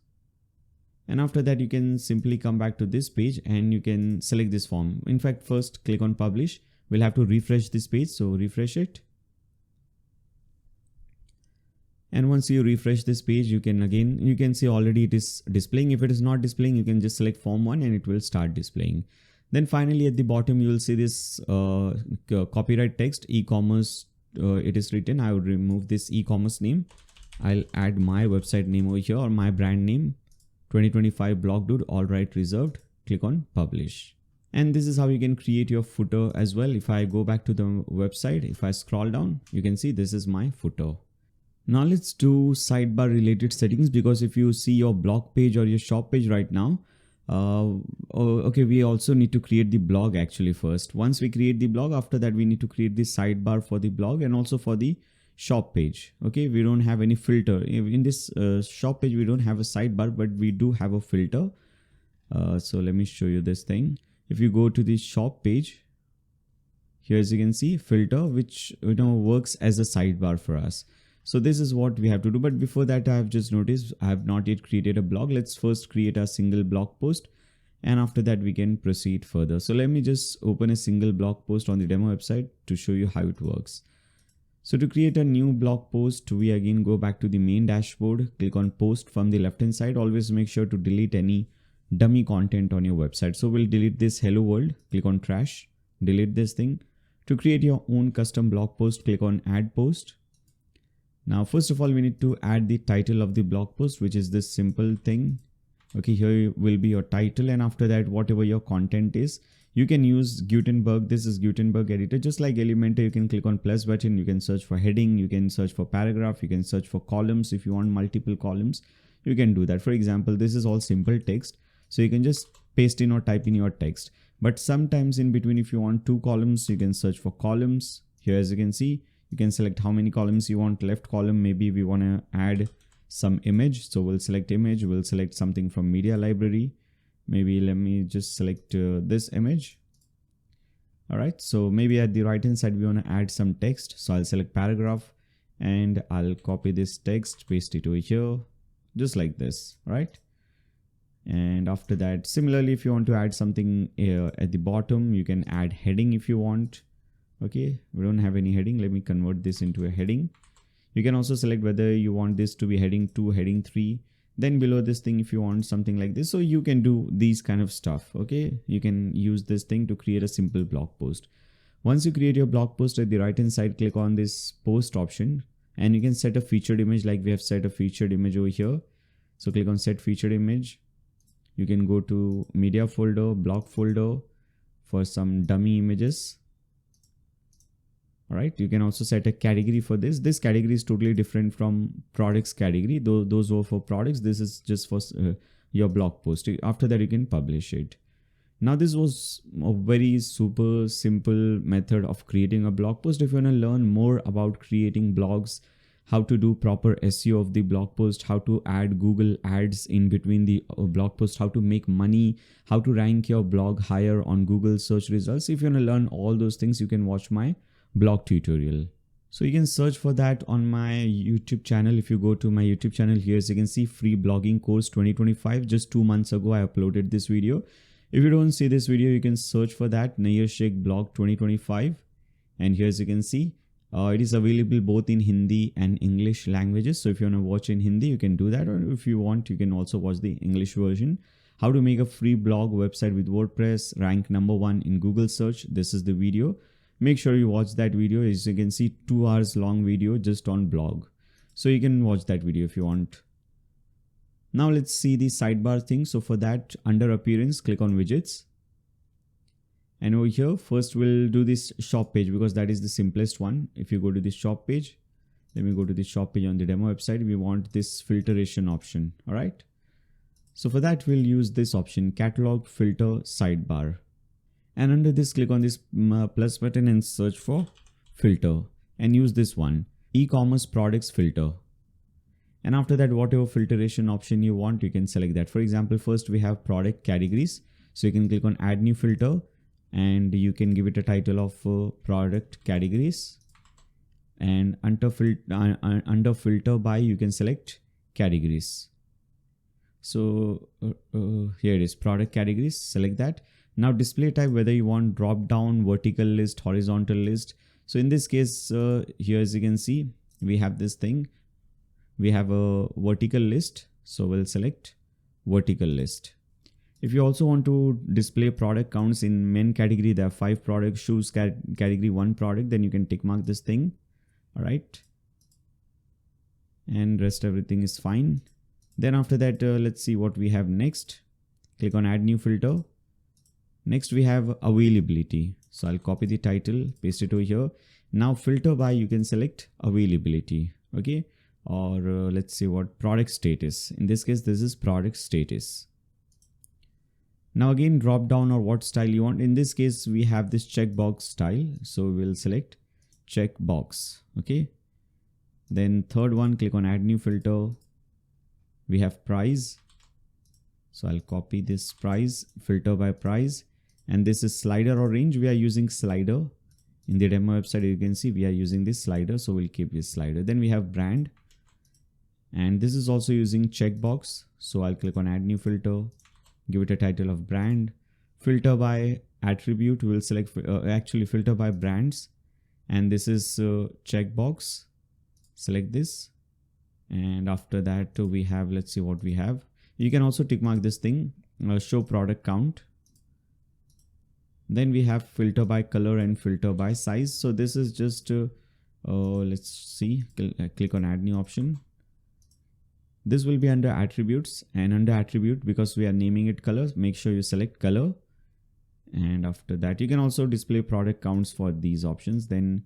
And after that, you can simply come back to this page and you can select this form. In fact, first click on publish. We'll have to refresh this page, so refresh it. And once you refresh this page, you can see already it is displaying. If it is not displaying, you can just select form 1 and it will start displaying. Then finally at the bottom, you will see this copyright text, eCommerce. It is written. I would remove this eCommerce name. I'll add my website name over here, or my brand name, 2025 blog dude, all right reserved. Click on publish. And this is how you can create your footer as well. If I go back to the website, if I scroll down, you can see this is my footer. Now let's do sidebar related settings, because if you see your blog page or your shop page right now, okay, we also need to create the blog actually first. Once we create the blog, after that we need to create the sidebar for the blog and also for the shop page. Okay, we don't have any filter in this shop page. We don't have a sidebar, but we do have a filter. So let me show you this thing. If you go to the shop page, here as you can see, filter, which works as a sidebar for us. So this is what we have to do. But before that, I have just noticed I have not yet created a blog. Let's first create a single blog post, and after that we can proceed further. So let me just open a single blog post on the demo website to show you how it works. So to create a new blog post, we again go back to the main dashboard, click on post from the left hand side. Always make sure to delete any dummy content on your website. So we'll delete this hello world, click on trash, delete this thing. To create your own custom blog post, click on add post. Now, first of all, we need to add the title of the blog post, which is this simple thing. Okay, here will be your title, and after that, whatever your content is, you can use Gutenberg. This is Gutenberg editor. Just like Elementor, you can click on plus button. You can search for heading. You can search for paragraph. You can search for columns. If you want multiple columns, you can do that. For example, this is all simple text. So you can just paste in or type in your text. But sometimes in between, if you want 2 columns, you can search for columns. Here, as you can see, you can select how many columns you want. Left column, maybe we want to add some image. So we'll select image. We'll select something from media library. Maybe let me just select this image. All right. So maybe at the right hand side, we want to add some text. So I'll select paragraph and I'll copy this text, paste it over here, just like this, right? And after that, similarly, if you want to add something at the bottom, you can add heading if you want. Okay, we don't have any heading. Let me convert this into a heading. You can also select whether you want this to be heading 2, heading 3. Then below this thing, if you want something like this, so you can do these kind of stuff. Okay, you can use this thing to create a simple blog post. Once you create your blog post, at the right hand side, click on this post option and you can set a featured image, like we have set a featured image over here. So click on set featured image. You can go to media folder, blog folder for some dummy images. All right, you can also set a category for this. This category is totally different from products category. Those were for products. This is just for your blog post. After that, you can publish it. Now, this was a very super simple method of creating a blog post. If you want to learn more about creating blogs, how to do proper SEO of the blog post, how to add Google ads in between the blog post, how to make money, how to rank your blog higher on Google search results. If you want to learn all those things, you can watch my blog tutorial. So you can search for that on my YouTube channel. If you go to my YouTube channel here, as you can see, free blogging course 2025. Just 2 months ago, I uploaded this video. If you don't see this video, you can search for that, Nayyar Shaikh blog 2025. And here, as you can see, it is available both in Hindi and English languages. So if you want to watch in Hindi, you can do that. Or if you want, you can also watch the English version. How to make a free blog website with WordPress, rank #1 in Google search. This is the video. Make sure you watch that video. As you can see, 2 hours long video just on blog. So you can watch that video if you want. Now let's see the sidebar thing. So for that, under appearance, click on widgets. And over here, first we'll do this shop page because that is the simplest one. If you go to the shop page, let me go to the shop page on the demo website. We want this filtration option. All right. So for that, we'll use this option, catalog filter sidebar. And under this, click on this plus button and search for filter and use this one, eCommerce products filter. And after that, whatever filtration option you want, you can select that. For example, first we have product categories. So you can click on add new filter and you can give it a title of product categories. And under filter by, you can select categories. So here it is, product categories, select that. Now display type, whether you want drop down, vertical list, horizontal list. So in this case, here as you can see, we have this thing. We have a vertical list. So we'll select vertical list. If you also want to display product counts in men category, there are 5 products, shoes category 1 product, then you can tick mark this thing. All right. And rest everything is fine. Then after that, let's see what we have next. Click on add new filter. Next we have availability. So I'll copy the title, paste it over here. Now filter by, you can select availability. Okay. Or let's see what product status. In this case, this is product status. Now again, drop down or what style you want. In this case, we have this checkbox style. So we'll select checkbox. Okay. Then third one, click on add new filter. We have price. So I'll copy this price, filter by price. And this is slider or range. We are using slider. In the demo website, you can see we are using this slider. So we'll keep this slider. Then we have brand. And this is also using checkbox. So I'll click on add new filter, give it a title of brand, filter by attribute. We'll select actually filter by brands. And this is checkbox. Select this. And after that we have, let's see what we have. You can also tick mark this thing, show product count. Then we have filter by color and filter by size. So this is just, let's see, click on add new option. This will be under attributes, and under attribute, because we are naming it colors, make sure you select color. And after that, you can also display product counts for these options. Then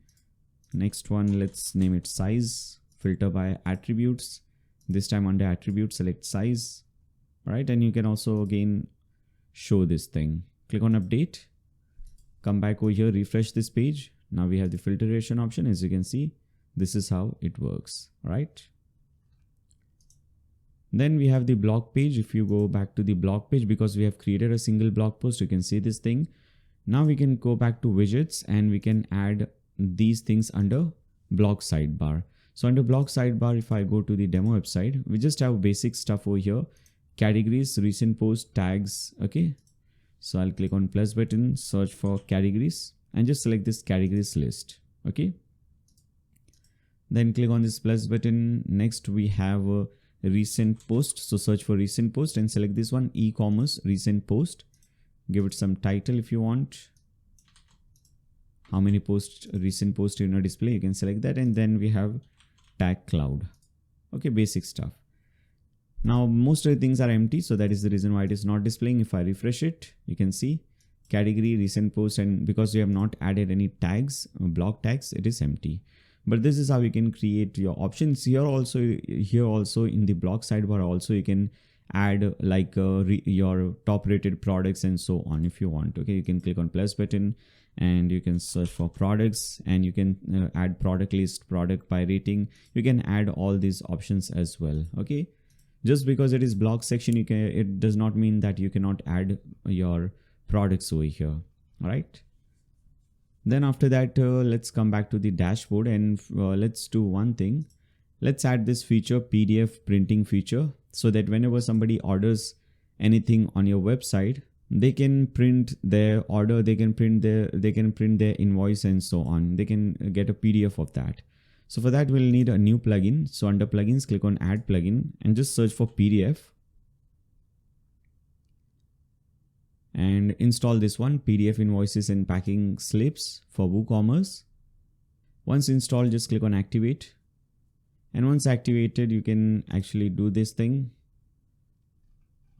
next one, let's name it size, filter by attributes. This time under attributes, select size. All right. And you can also again show this thing. Click on update, come back over here, refresh this page. Now we have the filtration option. As you can see, this is how it works. All right. Then we have the blog page. If you go back to the blog page, because we have created a single blog post, you can see this thing. Now we can go back to widgets and we can add these things under blog sidebar. So under blog sidebar, if I go to the demo website, we just have basic stuff over here. Categories, recent post, tags. Okay. So I'll click on plus button, search for categories and just select this categories list. Okay. Then click on this plus button. Next we have a recent post. So search for recent post and select this one, eCommerce recent post. Give it some title if you want. How many posts, recent posts in a display, you can select that. And then we have tag cloud. Okay, basic stuff. Now most of the things are empty, so that is the reason why it is not displaying. If I refresh it, you can see category, recent post, and because you have not added any tags, blog tags, it is empty. But this is how you can create your options. Here also in the blog sidebar also you can add like your top rated products and so on if you want. Okay, you can click on plus button and you can search for products, and you can add product list, product by rating. You can add all these options as well. Okay, just because it is blog section, it does not mean that you cannot add your products over here. All right. Then after that, let's come back to the dashboard and let's do one thing. Let's add this feature, PDF printing feature, so that whenever somebody orders anything on your website, they can print their order, they can print their invoice and so on. They can get a PDF of that. So for that, we'll need a new plugin. So under plugins, click on add plugin and just search for PDF. And install this one, PDF invoices and packing slips for WooCommerce. Once installed, just click on activate. And once activated, you can actually do this thing.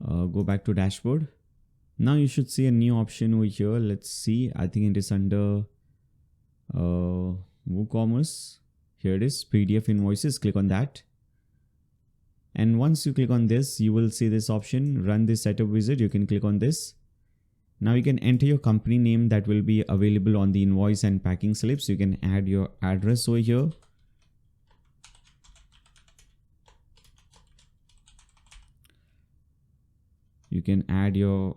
Go back to dashboard. Now you should see a new option over here. Let's see. I think it is under WooCommerce. Here it is, PDF invoices. Click on that. And once you click on this, you will see this option, run this setup wizard. You can click on this. Now you can enter your company name that will be available on the invoice and packing slips. You can add your address over here. You can add your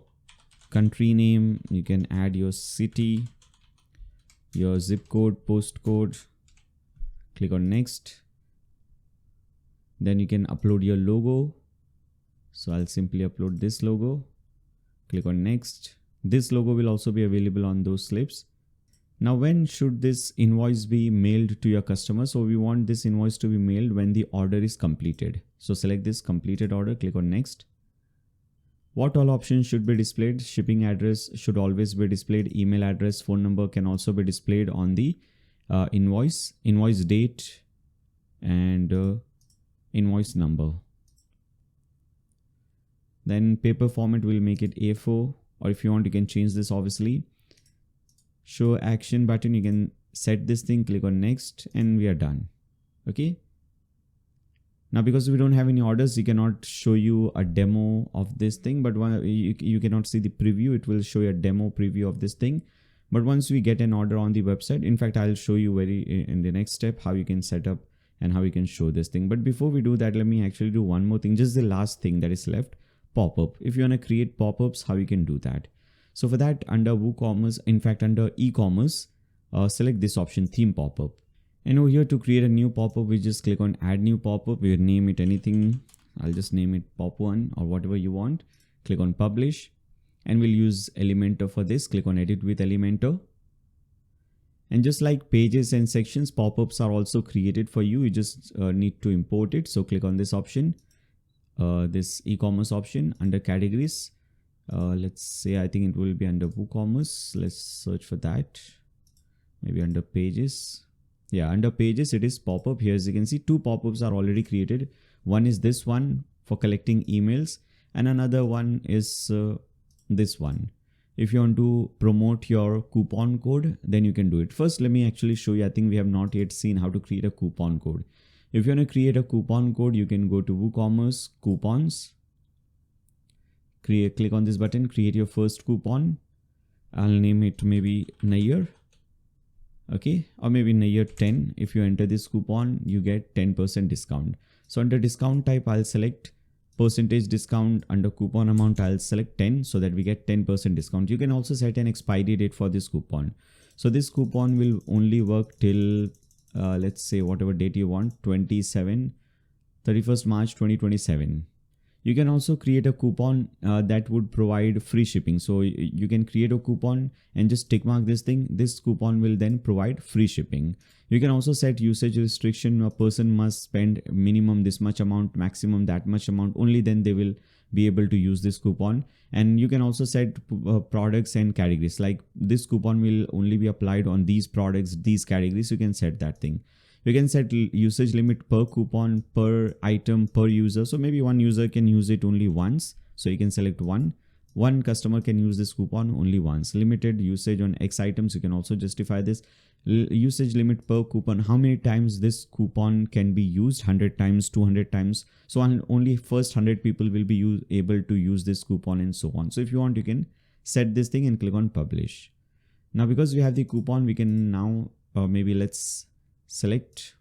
country name, you can add your city, your zip code, postcode. Click on next. Then you can upload your logo. So I'll simply upload this logo. Click on next. This logo will also be available on those slips. Now, when should this invoice be mailed to your customer? So we want this invoice to be mailed when the order is completed. So select this completed order, click on next. What all options should be displayed? Shipping address should always be displayed. Email address, phone number can also be displayed on the invoice date, and invoice number. Then paper format will make it A4, or if you want, you can change this obviously. Show action button, you can set this thing, click on next, and we are done. Okay. Now, because we don't have any orders, we cannot show you a demo of this thing, but you cannot see the preview. It will show you a demo preview of this thing. But once we get an order on the website, in fact, I'll show you in the next step how you can set up and how you can show this thing. But before we do that, let me actually do one more thing, just the last thing that is left, pop-up. If you want to create pop-ups, how you can do that? So for that, under WooCommerce, in fact, under eCommerce, select this option, theme pop-up. And over here, to create a new pop-up, we just click on add new pop-up. We name it anything. I'll just name it pop1 or whatever you want. Click on publish, and we'll use Elementor for this. Click on edit with Elementor. And just like pages and sections, pop-ups are also created for you. You just need to import it. So click on this option, this e-commerce option under categories. Let's say, I think it will be under WooCommerce. Let's search for that. Maybe under pages. Yeah, under pages, it is pop-up. Here, as you can see, two pop-ups are already created. One is this one for collecting emails, and another one is this one. If you want to promote your coupon code, then you can do it. First, let me actually show you. I think we have not yet seen how to create a coupon code. If you want to create a coupon code, you can go to WooCommerce coupons. Click on this button, create your first coupon. I'll name it maybe Nayyar. Okay, or maybe Nayyar 10. If you enter this coupon, you get 10% discount. So under discount type, I'll select percentage discount. Under coupon amount, I'll select 10 so that we get 10% discount. You can also set an expiry date for this coupon. So this coupon will only work till let's say whatever date you want, 31st March 2027. You can also create a coupon that would provide free shipping. So you can create a coupon and just tick mark this thing. This coupon will then provide free shipping. You can also set usage restriction. A person must spend minimum this much amount, maximum that much amount. Only then they will be able to use this coupon. And you can also set products and categories. Like this coupon will only be applied on these products, these categories. You can set that thing. You can set usage limit per coupon, per item, per user. So maybe one user can use it only once. So you can select one. One customer can use this coupon only once. Limited usage on X items. You can also justify this. Usage limit per coupon. How many times this coupon can be used? 100 times, 200 times. So only first 100 people will be able to use this coupon and so on. So if you want, you can set this thing and click on publish. Now, because we have the coupon, we can now maybe let's select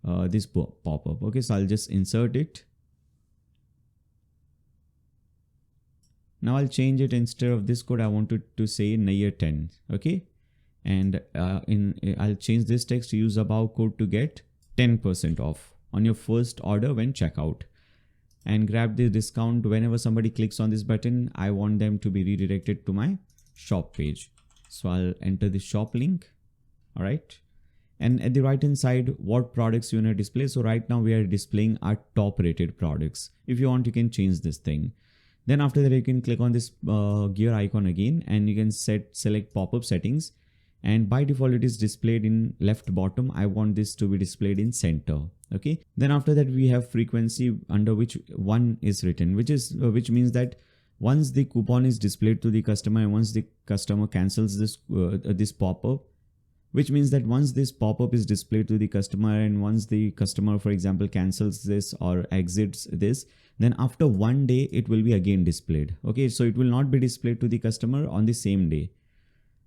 this pop-up. Okay, so I'll just insert it. Now I'll change it. Instead of this code, I want it to say Nayyar 10. Okay, and I'll change this text to use above code to get 10% off on your first order when checkout, and grab the discount. Whenever somebody clicks on this button, I want them to be redirected to my shop page. So I'll enter the shop link. All right. And at the right hand side, what products you want to display. So right now we are displaying our top rated products. If you want, you can change this thing. Then after that, you can click on this gear icon again, and you can select pop-up settings. And by default, it is displayed in left bottom. I want this to be displayed in center. Okay. Then after that, we have frequency under which one is written, which means that once the coupon is displayed to the customer and once the customer cancels this pop-up, which means that once this pop-up is displayed to the customer and once the customer, for example, cancels this or exits this, then after 1 day, it will be again displayed. Okay, so it will not be displayed to the customer on the same day.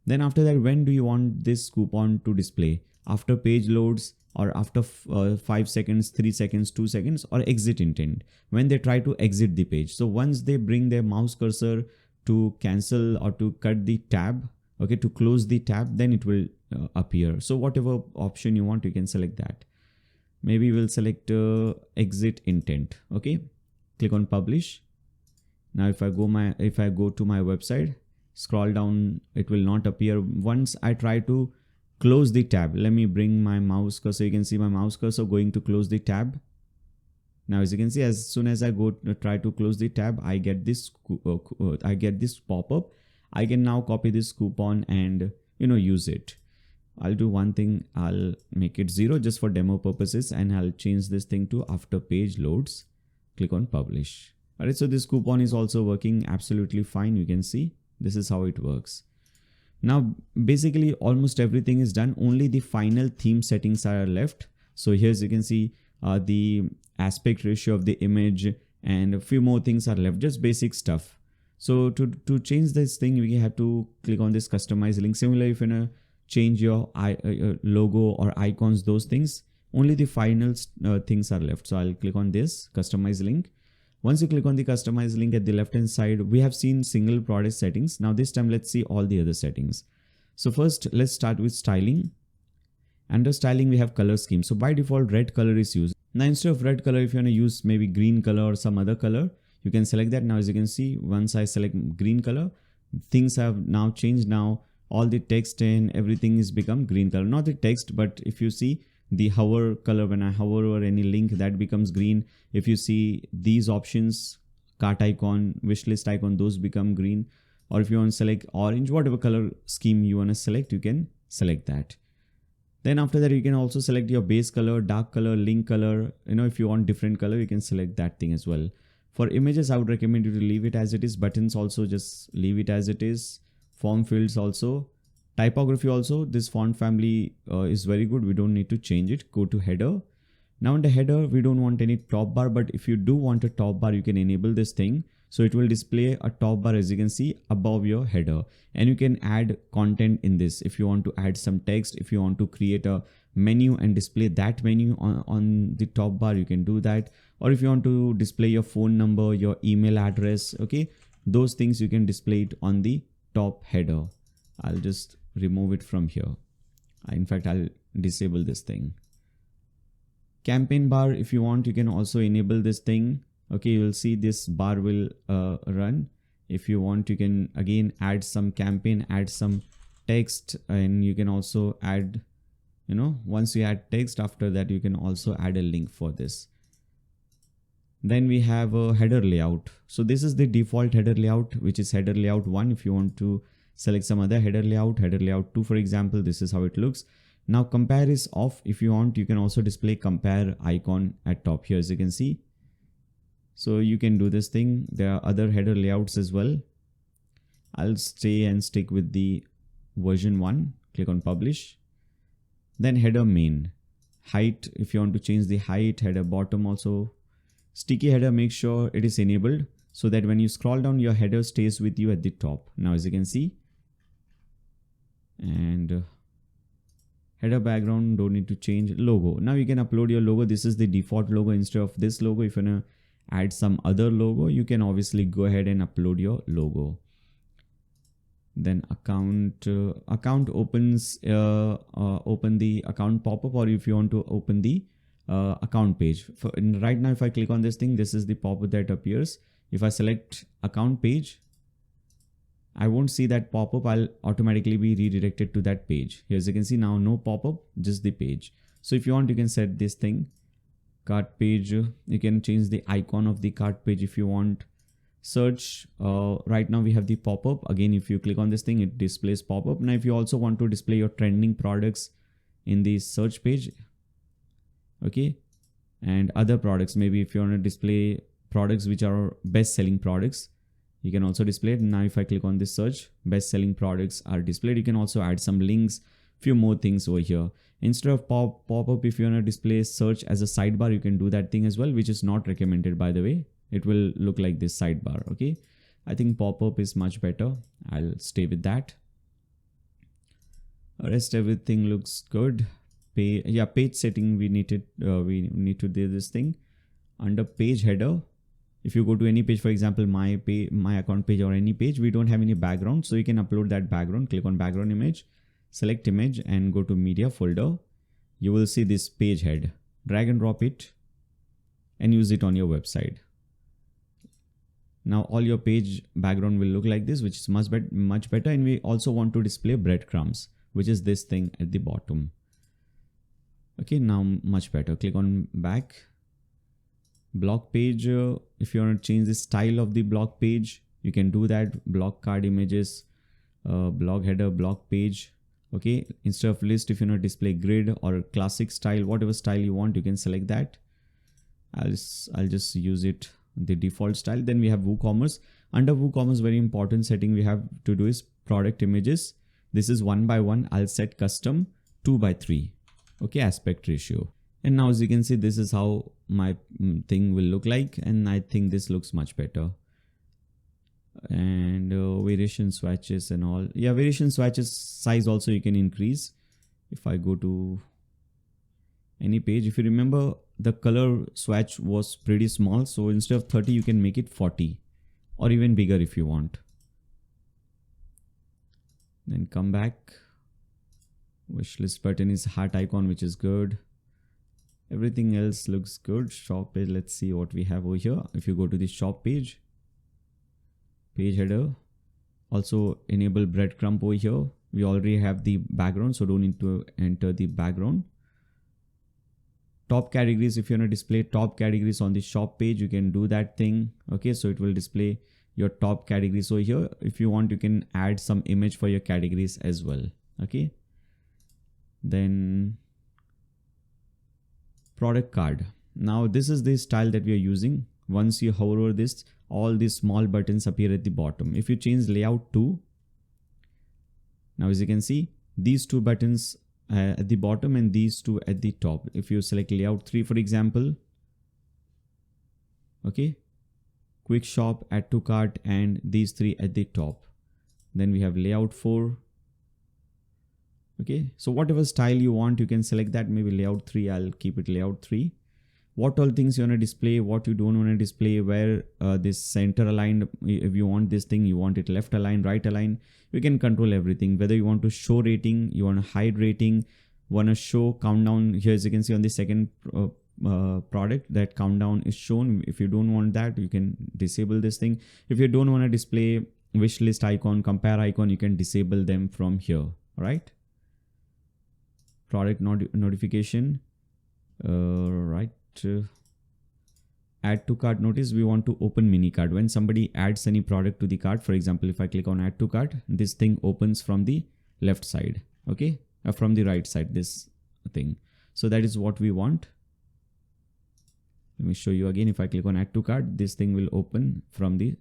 Then after that, when do you want this coupon to display? After page loads, or after 5 seconds, 3 seconds, 2 seconds, or exit intent when they try to exit the page. So once they bring their mouse cursor to cancel or to cut the tab, okay, to close the tab, then it will appear. So whatever option you want, you can select that. Maybe we'll select exit intent. Okay, click on publish. Now if I go to my website, scroll down, it will not appear. Once I try to close the tab, let me bring my mouse cursor. You can see my mouse cursor going to close the tab. Now as you can see, as soon as I go to try to close the tab, I get this pop-up. I can now copy this coupon and use it. I'll do one thing. I'll make it 0 just for demo purposes, and I'll change this thing to after page loads. Click on publish. Alright, so this coupon is also working absolutely fine. You can see this is how it works. Now basically almost everything is done. Only the final theme settings are left. So here you can see the aspect ratio of the image and a few more things are left, just basic stuff. So to change this thing, we have to click on this customize link. Similarly, if you want to change your logo or icons, those things, only the final things are left. So I'll click on this customize link. Once you click on the customize link at the left hand side, we have seen single product settings. Now this time let's see all the other settings. So first let's start with styling. Under styling we have color scheme. So by default red color is used. Now instead of red color, if you want to use maybe green color or some other color, you can select that. Now as you can see, once I select green color, things have now changed. Now all the text and everything is become green color. Not the text, but if you see the hover color, when I hover over any link, that becomes green. If you see these options, cart icon, wishlist icon, those become green. Or if you want to select orange, whatever color scheme you want to select, you can select that. Then after that, you can also select your base color, dark color, link color. If you want different color, you can select that thing as well. For images, I would recommend you to leave it as it is. Buttons also just leave it as it is. Form fields also. Typography also, this font family is very good. We don't need to change it. Go to header. Now in the header, we don't want any top bar, but if you do want a top bar, you can enable this thing. So it will display a top bar, as you can see, above your header. And you can add content in this. If you want to add some text, if you want to create a menu and display that menu on the top bar, you can do that. Or if you want to display your phone number, your email address, okay, those things you can display it on the top header. I'll just remove it from here. In fact, I'll disable this thing. Campaign bar, if you want, you can also enable this thing. Okay, you will see this bar will run. If you want, you can again add some campaign, add some text, and you can also add, once you add text, after that you can also add a link for this. Then we have a header layout. So this is the default header layout, which is header layout 1. If you want to select some other header layout 2, for example, this is how it looks. Now compare is off. If you want, you can also display compare icon at top here, as you can see. So you can do this thing. There are other header layouts as well. I'll stick with the version 1. Click on publish. Then header main. Height, if you want to change the height, header bottom also. Sticky header, make sure it is enabled so that when you scroll down, your header stays with you at the top. Now as you can see, and header background, don't need to change. Logo, now you can upload your logo. This is the default logo. Instead of this logo, if you want to add some other logo, you can obviously go ahead and upload your logo. Then account opens, open the account pop-up, or if you want to open the account page. Right now, if I click on this thing, this is the pop-up that appears. If I select account page, I won't see that pop-up. I'll automatically be redirected to that page. Here, as you can see now, no pop-up, just the page. So if you want, you can set this thing. Cart page, you can change the icon of the cart page if you want. Search, right now we have the pop-up. Again, if you click on this thing, it displays pop-up. Now, if you also want to display your trending products in the search page, okay, and other products, maybe if you want to display products which are best selling products, you can also display it. Now if I click on this search, best selling products are displayed. You can also add some links, few more things over here. Instead of pop-up, if you want to display search as a sidebar, you can do that thing as well, which is not recommended, by the way. It will look like this sidebar. Okay, I think pop-up is much better. I'll stay with that. Rest everything looks good. page setting. We need to do this thing under page header. If you go to any page, for example, my account page or any page, we don't have any background. So you can upload that background, click on background image, select image and go to media folder. You will see this page head, drag and drop it and use it on your website. Now all your page background will look like this, which is much better. And we also want to display breadcrumbs, which is this thing at the bottom. Okay, now much better. Click on back. Blog page, if you want to change the style of the blog page, you can do that. Blog card images, blog header, blog page. Okay, instead of list, if you want to display grid or classic style, whatever style you want, you can select that. I'll just use it the default style. Then we have WooCommerce. Under WooCommerce, very important setting we have to do is product images. This is 1:1. I'll set custom 2:3. Okay, aspect ratio. And now as you can see, this is how my thing will look like. And I think this looks much better. And variation swatches and all. Yeah, variation swatches size also you can increase. If I go to any page, if you remember, the color swatch was pretty small. So instead of 30, you can make it 40 or even bigger if you want. Then come back. Wishlist button is heart icon, which is good. Everything else looks good. Shop page, let's see what we have over here. If you go to the shop page, page header, also enable breadcrumb over here. We already have the background, so don't need to enter the background. Top categories, if you want to display top categories on the shop page, you can do that thing. Okay, so it will display your top categories over here. If you want, you can add some image for your categories as well. Okay, then product card. Now this is the style that we are using. Once you hover over this, all these small buttons appear at the bottom. If you change layout to, now as you can see, these two buttons at the bottom and these two at the top. If you select layout 3, for example, okay, quick shop, add to cart, and these three at the top. Then we have layout 4. Okay, so whatever style you want, you can select that. Maybe layout 3, I'll keep it layout 3. What all things you want to display, what you don't want to display, where this center aligned, if you want this thing, you want it left aligned, right aligned, you can control everything. Whether you want to show rating, you want to hide rating, want to show countdown. Here as you can see on the second product, that countdown is shown. If you don't want that, you can disable this thing. If you don't want to display wish list icon, compare icon, you can disable them from here. All right. Product notification, right. Add to cart. Notice we want to open mini cart. When somebody adds any product to the cart, for example, if I click on add to cart, this thing opens from the left side. Okay, from the right side, this thing. So that is what we want. Let me show you again. If I click on add to cart, this thing will open from the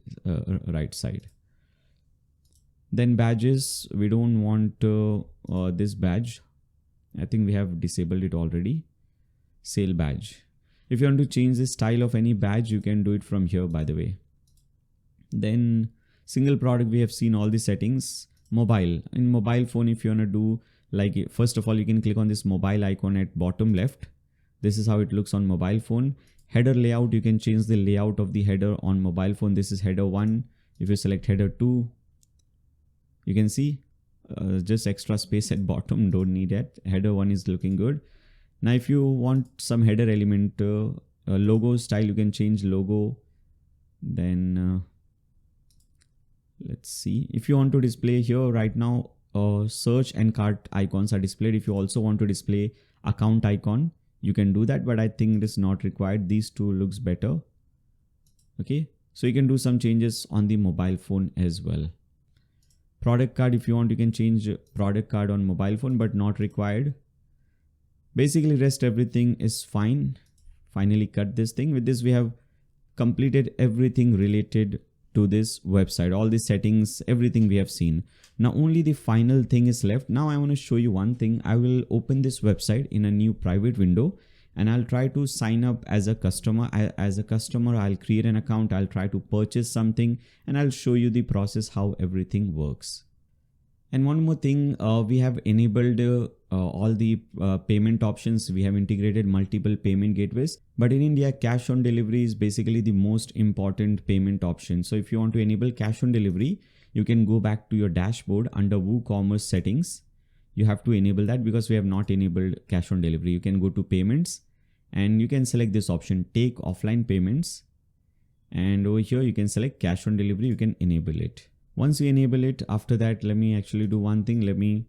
right side. Then badges, we don't want this badge. I think we have disabled it already. Sale badge. If you want to change the style of any badge, you can do it from here, by the way. Then single product, we have seen all the settings. Mobile. In mobile phone, if you want to do, like, first of all, you can click on this mobile icon at bottom left. This is how it looks on mobile phone. Header layout, you can change the layout of the header on mobile phone. This is header 1. If you select header 2, you can see just extra space at bottom, don't need it. Header 1 is looking good. Now if you want some header element, logo style, you can change logo. Then let's see, if you want to display here right now, search and cart icons are displayed. If you also want to display account icon, you can do that, but I think it is not required. These two looks better. Okay, so you can do some changes on the mobile phone as well. Product card, if you want, you can change product card on mobile phone, but not required. Basically rest everything is fine. Finally cut this thing. With this, we have completed everything related to this website. All the settings, everything we have seen. Now only the final thing is left. Now I want to show you one thing. I will open this website in a new private window and I'll try to sign up as a customer. As a customer, I'll create an account. I'll try to purchase something and I'll show you the process, how everything works. And one more thing, we have enabled all the payment options. We have integrated multiple payment gateways, but in India, cash on delivery is basically the most important payment option. So if you want to enable cash on delivery, you can go back to your dashboard under WooCommerce Settings. You have to enable that because we have not enabled cash on delivery. You can go to payments and you can select this option, take offline payments. And over here, you can select cash on delivery. You can enable it. Once you enable it, after that, let me actually do one thing. Let me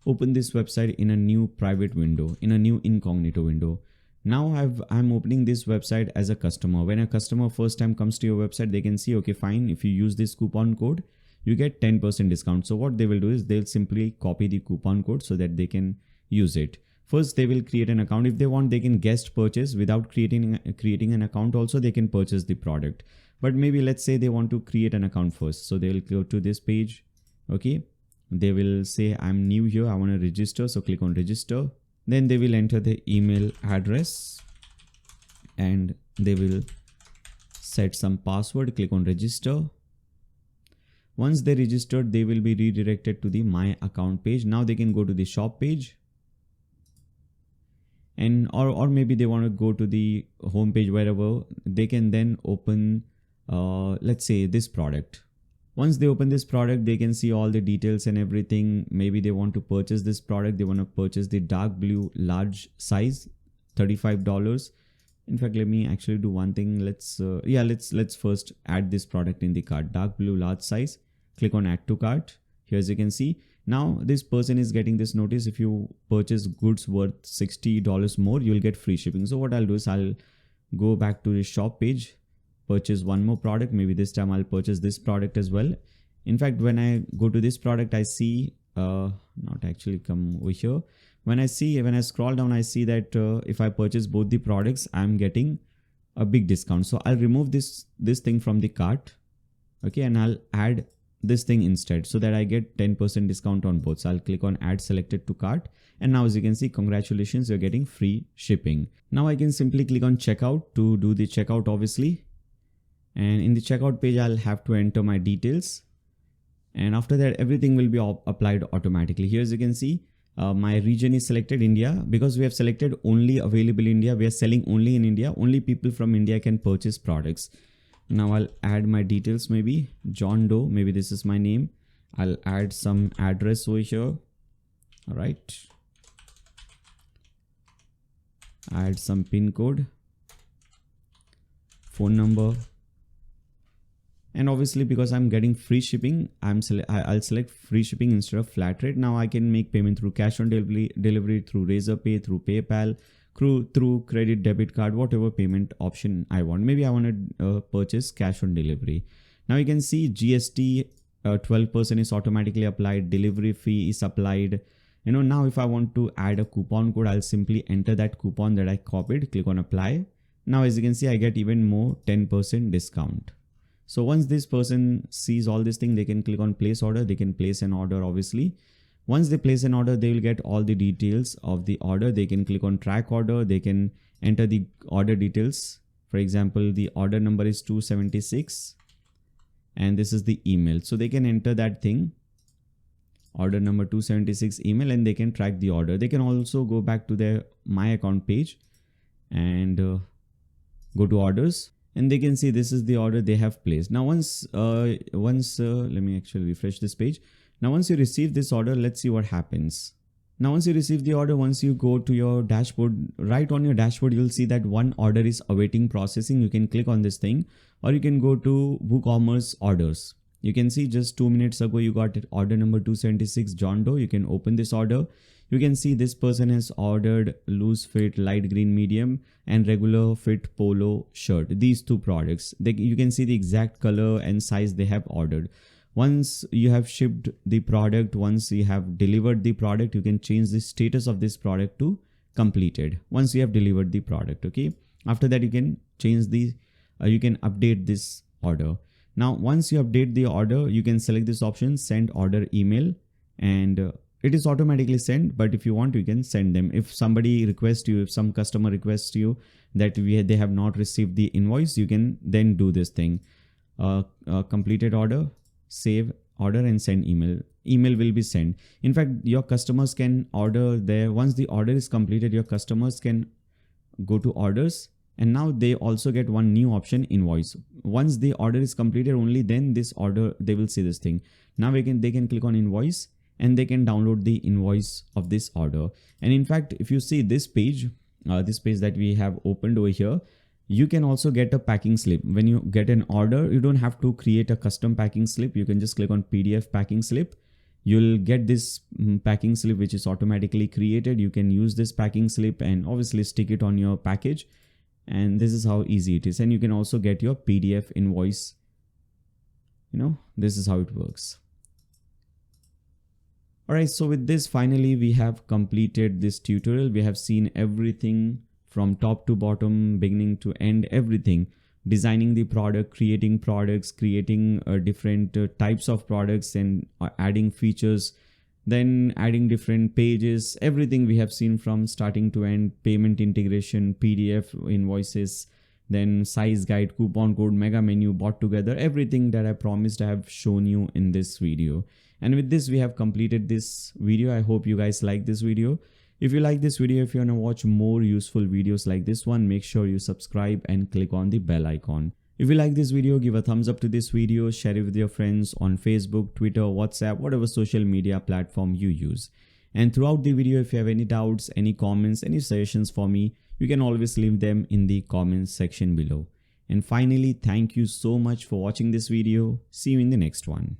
open this website in a new private window, in a new incognito window. Now I'm opening this website as a customer. When a customer first time comes to your website, they can see, okay, fine. If you use this coupon code, you get 10% discount. So what they will do is they'll simply copy the coupon code so that they can use it. First, they will create an account. If they want, they can guest purchase without creating an account. Also, they can purchase the product. But maybe let's say they want to create an account first. So they will go to this page. Okay. They will say, I'm new here. I want to register. So click on register. Then they will enter the email address and they will set some password. Click on register. Once they registered, they will be redirected to the My Account page. Now they can go to the shop page. And or maybe they want to go to the home page, wherever they can then open, let's say, this product. Once they open this product, they can see all the details and everything. Maybe they want to purchase this product. They want to purchase the dark blue large size, $35. In fact, let me actually do one thing. Let's first add this product in the cart. Dark blue large size. Click on add to cart. Here, as you can see, now this person is getting this notice. If you purchase goods worth $60 more, you'll get free shipping. So what I'll do is I'll go back to the shop page, purchase one more product. Maybe this time I'll purchase this product as well. In fact, when I go to this product, I see, not actually come over here. When I scroll down, I see that if I purchase both the products, I'm getting a big discount. So I'll remove this thing from the cart. Okay. And I'll add this thing instead so that I get 10% discount on both. So I'll click on add selected to cart. And now as you can see, congratulations, you're getting free shipping. Now I can simply click on checkout to do the checkout, obviously. And in the checkout page, I'll have to enter my details. And after that, everything will be applied automatically. Here, as you can see, my region is selected India because we have selected only available India. We are selling only in India. Only people from India can purchase products. Now I'll add my details, maybe John Doe, maybe this is my name. I'll add some address over here. All right. Add some PIN code, phone number. And obviously, because I'm getting free shipping, I'll select free shipping instead of flat rate. Now I can make payment through cash on delivery, through Razorpay, through PayPal, through credit, debit card, whatever payment option I want. Maybe I want to purchase cash on delivery. Now you can see GST 12% is automatically applied. Delivery fee is applied. Now if I want to add a coupon code, I'll simply enter that coupon that I copied, click on apply. Now as you can see, I get even more 10% discount. So once this person sees all this thing, they can click on place order. They can place an order, obviously. Once they place an order, they will get all the details of the order. They can click on track order. They can enter the order details. For example, the order number is 276 and this is the email. So they can enter that thing, order number 276 email, and they can track the order. They can also go back to their My Account page and go to orders. And they can see this is the order they have placed. Now let me actually refresh this page. Now once you receive this order, let's see what happens. Now once you receive the order, once you go to your dashboard, right on your dashboard, you'll see that one order is awaiting processing. You can click on this thing, or you can go to WooCommerce orders. You can see just 2 minutes ago, you got order number 276 John Doe. You can open this order. You can see this person has ordered loose fit, light green, medium, and regular fit polo shirt. These two products, you can see the exact color and size they have ordered. Once you have shipped the product, once you have delivered the product, you can change the status of this product to completed. Once you have delivered the product, okay. After that, you can change you can update this order. Now, once you update the order, you can select this option, send order email, and it is automatically sent. But if you want, you can send them. If somebody requests you, if some customer requests you that they have not received the invoice, you can then do this thing. Completed order, save order and send email. Email will be sent. In fact, your customers can order there. Once the order is completed, your customers can go to orders, and now they also get one new option, invoice. Once the order is completed, only then this order, they will see this thing. Now they can click on invoice and they can download the invoice of this order. And in fact, if you see this page that we have opened over here, you can also get a packing slip. When you get an order, you don't have to create a custom packing slip. You can just click on PDF packing slip. You'll get this packing slip which is automatically created. You can use this packing slip and obviously stick it on your package. And this is how easy it is. And you can also get your PDF invoice. This is how it works. Alright, so with this, finally, we have completed this tutorial. We have seen everything from top to bottom, beginning to end, everything. Designing the product, creating products, creating different types of products, and adding features, then adding different pages. Everything we have seen from starting to end. Payment integration, PDF invoices, then size guide, coupon code, mega menu, bought together. Everything that I promised I have shown you in this video. And with this, we have completed this video. I hope you guys like this video. If you like this video, if you want to watch more useful videos like this one, make sure you subscribe and click on the bell icon. If you like this video, give a thumbs up to this video, share it with your friends on Facebook, Twitter, WhatsApp, whatever social media platform you use. And throughout the video, if you have any doubts, any comments, any suggestions for me, you can always leave them in the comments section below. And finally, thank you so much for watching this video. See you in the next one.